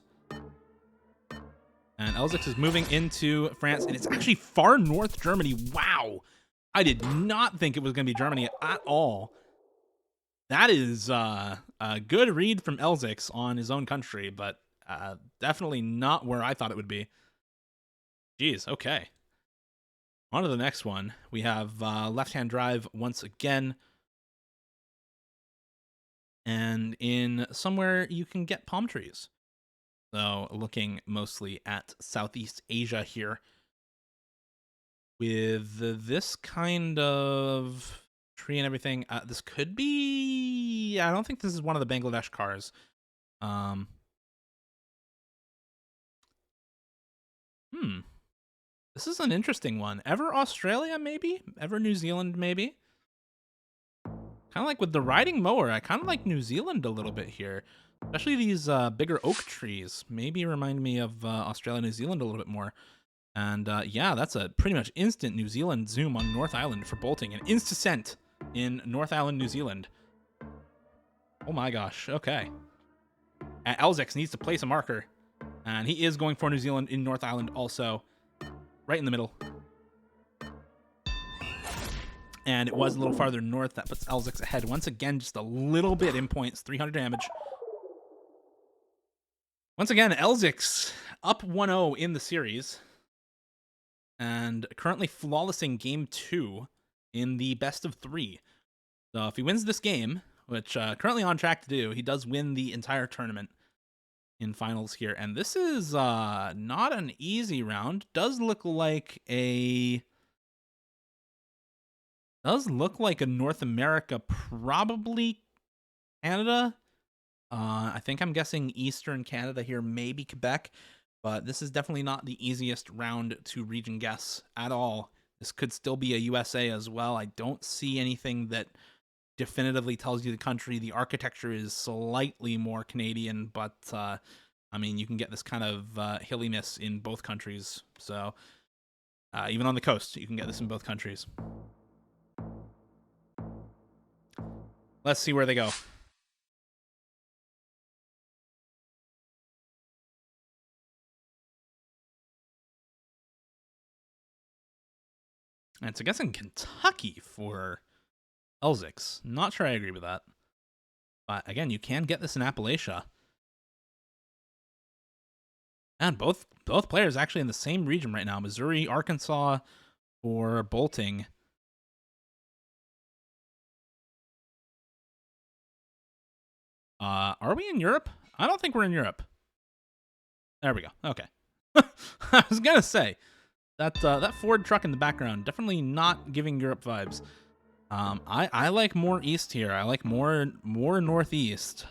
And Elzix is moving into France, and it's actually far north Germany. Wow. I did not think it was going to be Germany at all. That is a good read from Elzix on his own country, but definitely not where I thought it would be. Jeez, okay. On to the next one. We have left-hand drive once again. And in somewhere you can get palm trees. So looking mostly at Southeast Asia here. With this kind of tree and everything, this could be... I don't think this is one of the Bangladesh cars. This is an interesting one. Ever Australia, maybe? Ever New Zealand, maybe? Kind of like with the riding mower, I kind of like New Zealand a little bit here. Especially these bigger oak trees. Maybe remind me of Australia, New Zealand a little bit more. And yeah, that's a pretty much instant New Zealand zoom on North Island for bolting. An instant in North Island, New Zealand. Oh my gosh, okay. Elzix needs to place a marker. And he is going for New Zealand in North Island also. Right in the middle. And it was a little farther north. That puts Elzix ahead. Once again, just a little bit in points. 300 damage. Once again, Elzix up 1-0 in the series. And currently flawlessing game 2 in the best of 3. So if he wins this game, which currently on track to do, he does win the entire tournament in finals here. And this is not an easy round. Does look like a North America, probably Canada. I think I'm guessing Eastern Canada here, maybe Quebec. But this is definitely not the easiest round to region guess at all. This could still be a USA as well. I don't see anything that definitively tells you the country. The architecture is slightly more Canadian, but I mean, you can get this kind of hilliness in both countries. So even on the coast, you can get this in both countries. Let's see where they go. And it's, I guess, in Kentucky for Elzix. Not sure I agree with that. But again, you can get this in Appalachia. And both players actually in the same region right now. Missouri, Arkansas for bolting. Are we in Europe? I don't think we're in Europe. There we go. Okay. I was gonna say that Ford truck in the background definitely not giving Europe vibes. I like more east here. I like more northeast.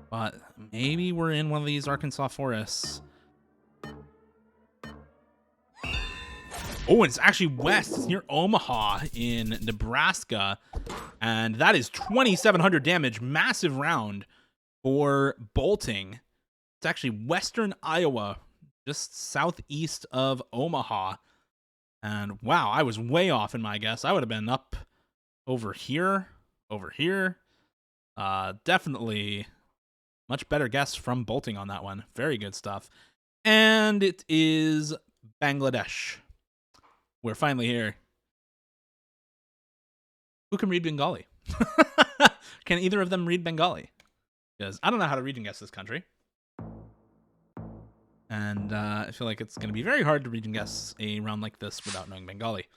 But maybe we're in one of these Arkansas forests. Oh, and it's actually west. It's near Omaha in Nebraska. And that is 2,700 damage. Massive round for bolting. It's actually western Iowa, just southeast of Omaha. And wow, I was way off in my guess. I would have been up over here. Definitely much better guess from bolting on that one. Very good stuff. And it is Bangladesh. We're finally here. Who can read Bengali? Can either of them read Bengali? Because I don't know how to read and guess this country. And I feel like it's going to be very hard to read and guess a round like this without knowing Bengali.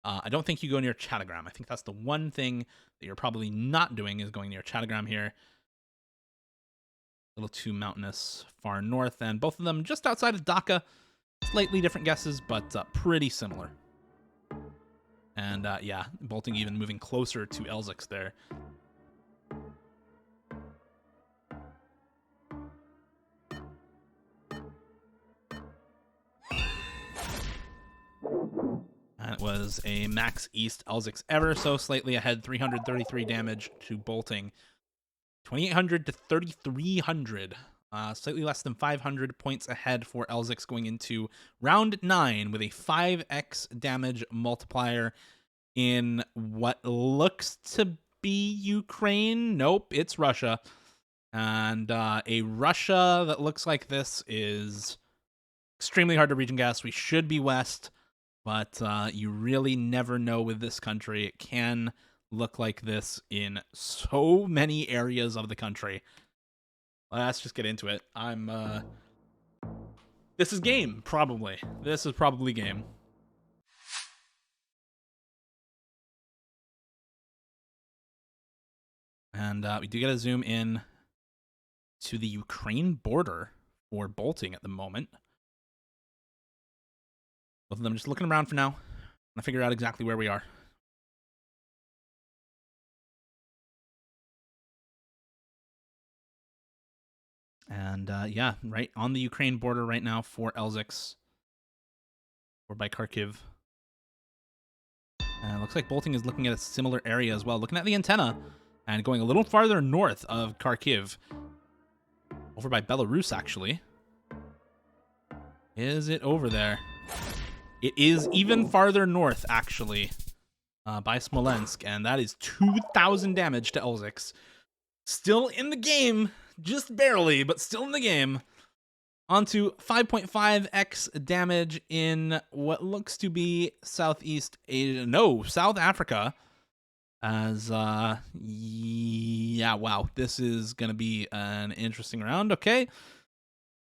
I don't think you go near Chattagram. I think that's the one thing that you're probably not doing is going near Chattagram here. A little too mountainous far north, and both of them just outside of Dhaka. Slightly different guesses, but pretty similar. And yeah, bolting even moving closer to Elzix there. That was a max east Elzix ever so slightly ahead, 333 damage to bolting. 2,800 to 3,300. Slightly less than 500 points ahead for Elzix going into round 9 with a 5x damage multiplier in what looks to be Ukraine. Nope, it's Russia. And a Russia that looks like this is extremely hard to region guess. We should be west, but you really never know with this country. It can look like this in so many areas of the country. Let's just get into it. This is game, probably. This is probably game. And we do get a zoom in to the Ukraine border for bolting at the moment. Both of them just looking around for now. Trying to figure out exactly where we are. And yeah, right on the Ukraine border right now for Elzix. Or by Kharkiv. Looks like bolting is looking at a similar area as well. Looking at the antenna and going a little farther north of Kharkiv. Over by Belarus, actually. Is it over there? It is even farther north, actually. By Smolensk. And that is 2,000 damage to Elzix. Still in the game. Just barely, but still in the game. Onto 5.5x damage in what looks to be Southeast Asia. No, South Africa. As, yeah, wow. This is going to be an interesting round. Okay.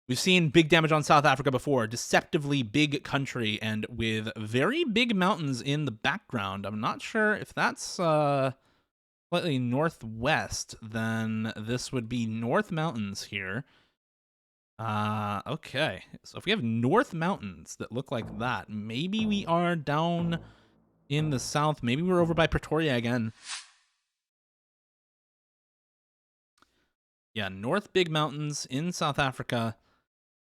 We've seen big damage on South Africa before. Deceptively big country and with very big mountains in the background. I'm not sure if that's slightly northwest, then this would be North Mountains here. Okay. So if we have North Mountains that look like that, maybe we are down in the south. Maybe we're over by Pretoria again. Yeah, North Big Mountains in South Africa.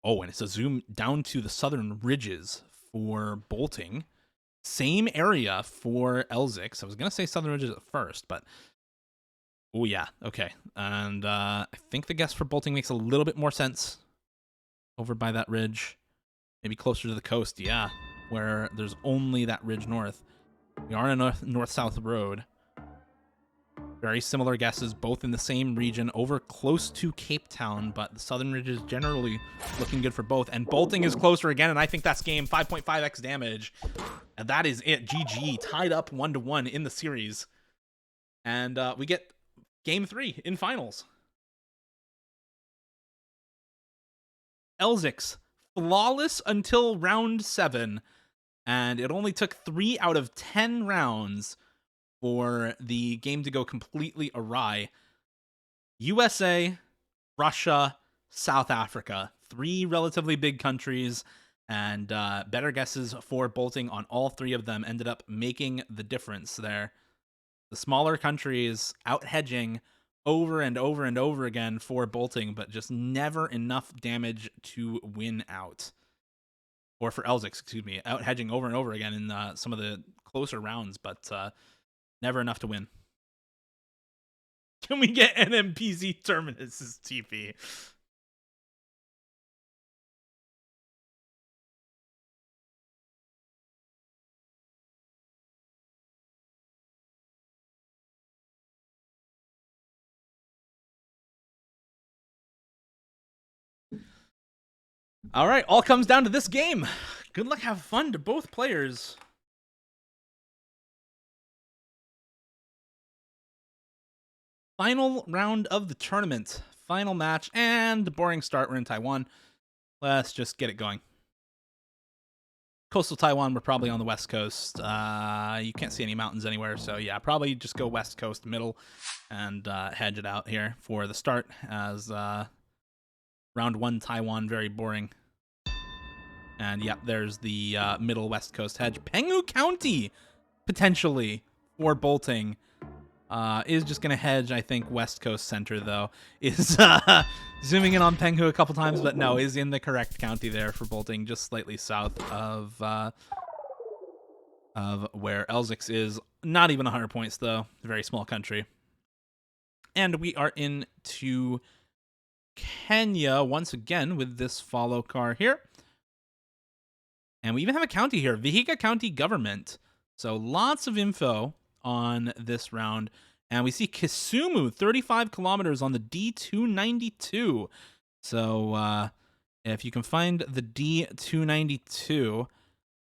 Oh, and it's a zoom down to the southern ridges for bolting. Same area for Elzix. I was going to say southern ridges at first, but... Oh, yeah. Okay. And I think the guess for bolting makes a little bit more sense. Over by that ridge. Maybe closer to the coast, yeah. Where there's only that ridge north. We are on a north-south road. Very similar guesses, both in the same region, over close to Cape Town, but the southern ridge is generally looking good for both. And bolting is closer again, and I think that's game. 5.5x damage. And that is it. GG. Tied up 1-1 in the series. And we get game 3 in finals. Elzix, flawless until round 7, and it only took 3 out of 10 rounds for the game to go completely awry. USA, Russia, South Africa, 3 relatively big countries, and better guesses for bolting on all 3 of them ended up making the difference there. The smaller countries out hedging over and over and over again for bolting, but just never enough damage to win out. Or for Elzix, excuse me, out hedging over and over again in some of the closer rounds, but never enough to win. Can we get NMPZ Terminus's TP? All right, all comes down to this game. Good luck, have fun to both players. Final round of the tournament. Final match, and boring start. We're in Taiwan. Let's just get it going. coastal Taiwan, we're probably on the west coast. You can't see any mountains anywhere, so yeah, probably just go west coast, middle, and hedge it out here for the start, as round 1 Taiwan, very boring. And yeah, there's the middle west coast hedge. Penghu County, potentially, for bolting. Is just going to hedge, I think, west coast center, though. Is zooming in on Penghu a couple times, but no, is in the correct county there for bolting, just slightly south of where Elzix is. Not even 100 points, though. Very small country. And we are into Kenya once again with this follow car here. And we even have a county here, Vihiga County Government. So lots of info on this round. And we see Kisumu, 35 kilometers on the D292. So if you can find the D292,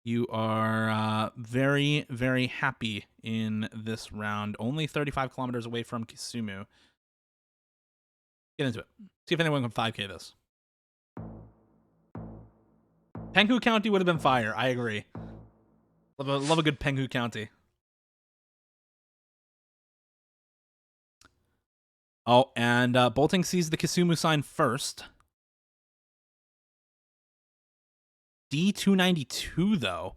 you are very, very happy in this round. Only 35 kilometers away from Kisumu. Get into it. See if anyone can 5K this. Penghu County would have been fire. I agree. Love a good Penghu County. Oh, and bolting sees the Kisumu sign first. D292, though.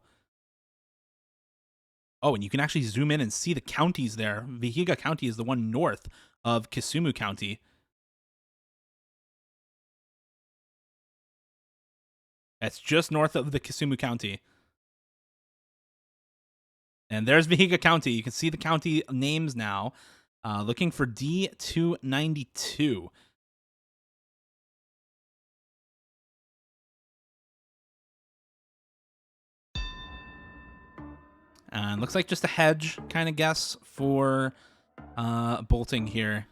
Oh, and you can actually zoom in and see the counties there. Vihiga County is the one north of Kisumu County. It's just north of the Kisumu County. And there's Vihiga County. You can see the county names now. Looking for D292. And looks like just a hedge kind of guess for bolting here.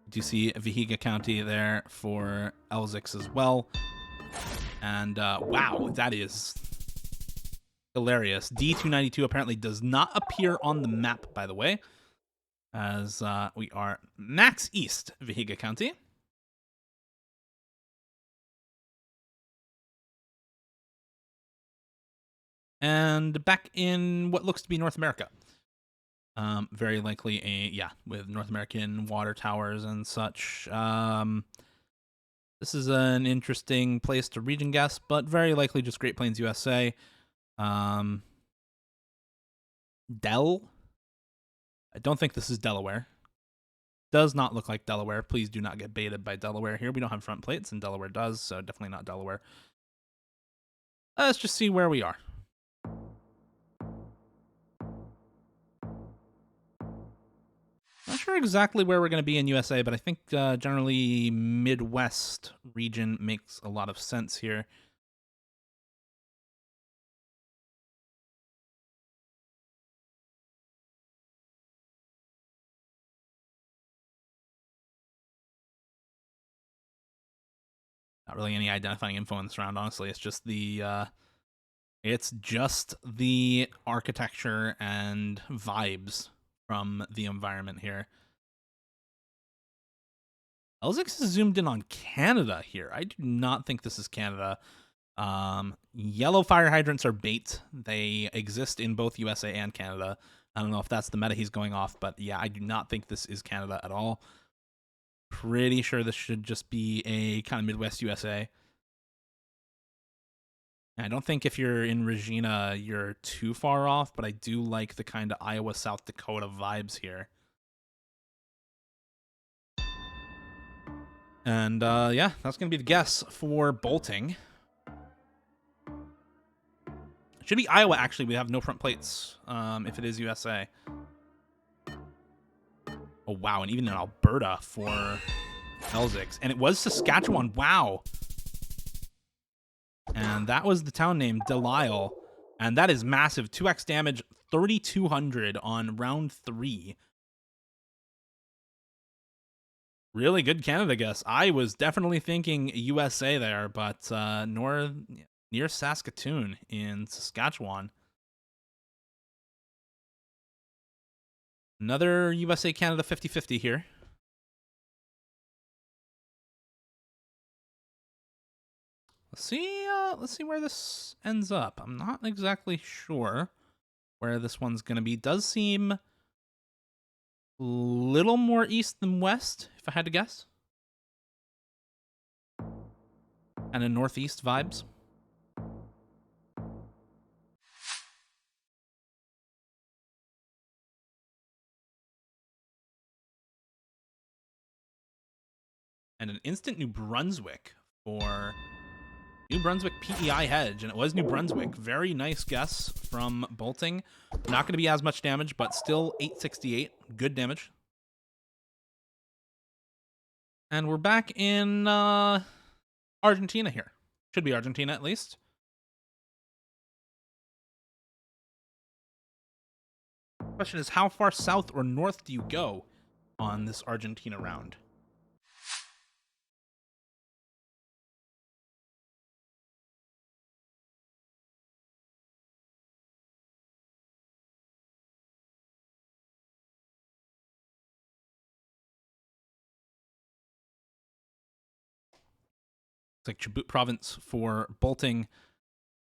Do you see Vihiga County there for Elzix as well? And wow, that is hilarious. D292 apparently does not appear on the map, by the way, as we are max east Vihiga County. And back in what looks to be North America. Very likely with North American water towers and such. This is an interesting place to region guess, but very likely just Great Plains, USA. Del? I don't think this is Delaware. Does not look like Delaware. Please do not get baited by Delaware here. We don't have front plates, and Delaware does, so definitely not Delaware. Let's just see where we are. Not sure exactly where we're going to be in USA, but I think generally Midwest region makes a lot of sense here. Not really any identifying info in this round, honestly. It's just the architecture and vibes from the environment here. Elzix is zoomed in on Canada here. I do not think this is Canada. Yellow fire hydrants are bait. They exist in both USA and Canada. I don't know if that's the meta he's going off, but yeah, I do not think this is Canada at all. Pretty sure this should just be a kind of Midwest USA. I don't think if you're in Regina, you're too far off, but I do like the kind of Iowa, South Dakota vibes here. And yeah, that's going to be the guess for bolting. It should be Iowa, actually. We have no front plates if it is USA. Oh, wow, and even in Alberta for Elzix. And it was Saskatchewan. Wow. And that was the town name, Delisle. And that is massive. 2x damage, 3,200 on round 3. Really good Canada guess. I was definitely thinking USA there, but near Saskatoon in Saskatchewan. Another USA-Canada 50-50 here. Let's see where this ends up. I'm not exactly sure where this one's gonna be. Does seem a little more east than west, if I had to guess. Kind of northeast vibes. And an instant New Brunswick for New Brunswick PEI hedge, and it was New Brunswick. Very nice guess from Bolting. Not going to be as much damage, but still 868. Good damage. And we're back in Argentina here. Should be Argentina at least. Question is, how far south or north do you go on this Argentina round? It's like Chubut province for Bolting,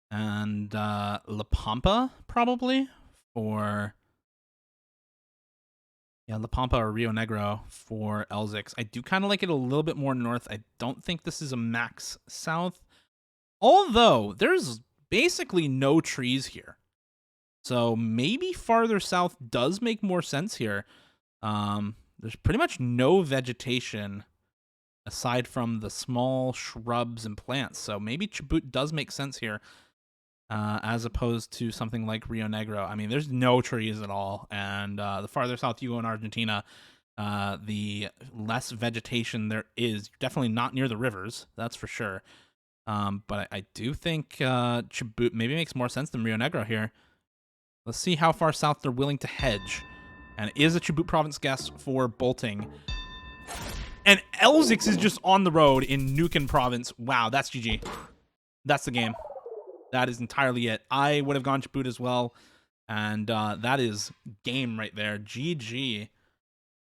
and La Pampa probably for La Pampa or Rio Negro for Elzix. I do kind of like it a little bit more north. I don't think this is a max south, although there's basically no trees here, so maybe farther south does make more sense here. There's pretty much no vegetation aside from the small shrubs and plants, so maybe Chubut does make sense here, as opposed to something like Rio Negro. I mean, there's no trees at all, and the farther south you go in Argentina, the less vegetation there is. Definitely not near the rivers, that's for sure. But I do think Chubut maybe makes more sense than Rio Negro here. Let's see how far south they're willing to hedge. And it is a Chubut province guess for Bolting. And Elzix is just on the road in Nuken province. Wow, that's GG. That's the game. That is entirely it. I would have gone Chubut as well. And that is game right there. GG.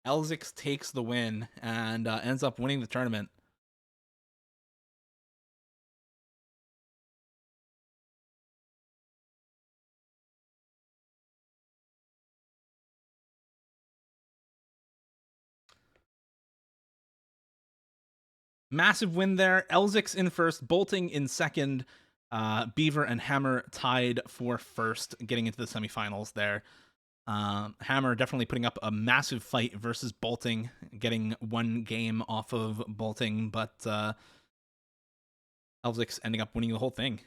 Elzix takes the win and ends up winning the tournament. Massive win there. Elzix in first, Bolting in second. Beaver and Hammer tied for first, getting into the semifinals there. Hammer definitely putting up a massive fight versus Bolting, getting one game off of Bolting, but Elzix ending up winning the whole thing.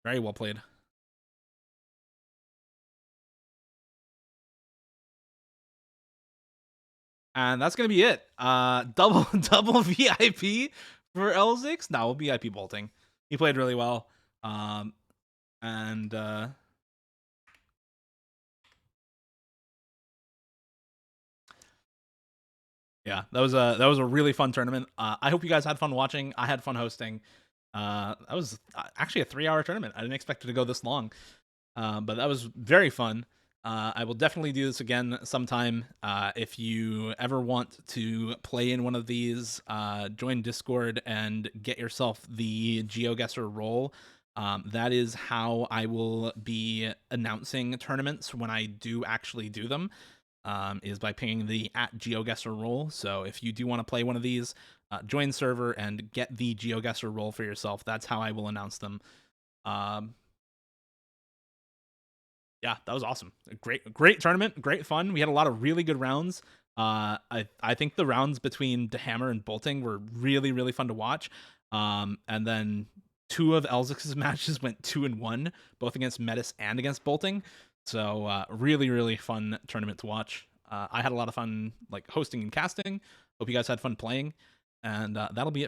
Very well played. And that's gonna be it. Double VIP for Elzix. No, VIP Bolting. He played really well. And yeah, that was a really fun tournament. I hope you guys had fun watching. I had fun hosting. That was actually a 3-hour tournament. I didn't expect it to go this long, but that was very fun. I will definitely do this again sometime. If you ever want to play in one of these, join Discord and get yourself the Geoguessr role. That is how I will be announcing tournaments when I do actually do them, is by pinging the @Geoguessr role. So if you do want to play one of these, join server and get the Geoguessr role for yourself. That's how I will announce them. Yeah, that was awesome. Great tournament, great fun. We had a lot of really good rounds. I think the rounds between DeHammer and Bolting were really fun to watch. And then 2 of Elzix's matches went 2-1, both against Metis and against Bolting. So really fun tournament to watch. I had a lot of fun like hosting and casting. Hope you guys had fun playing. And that'll be it for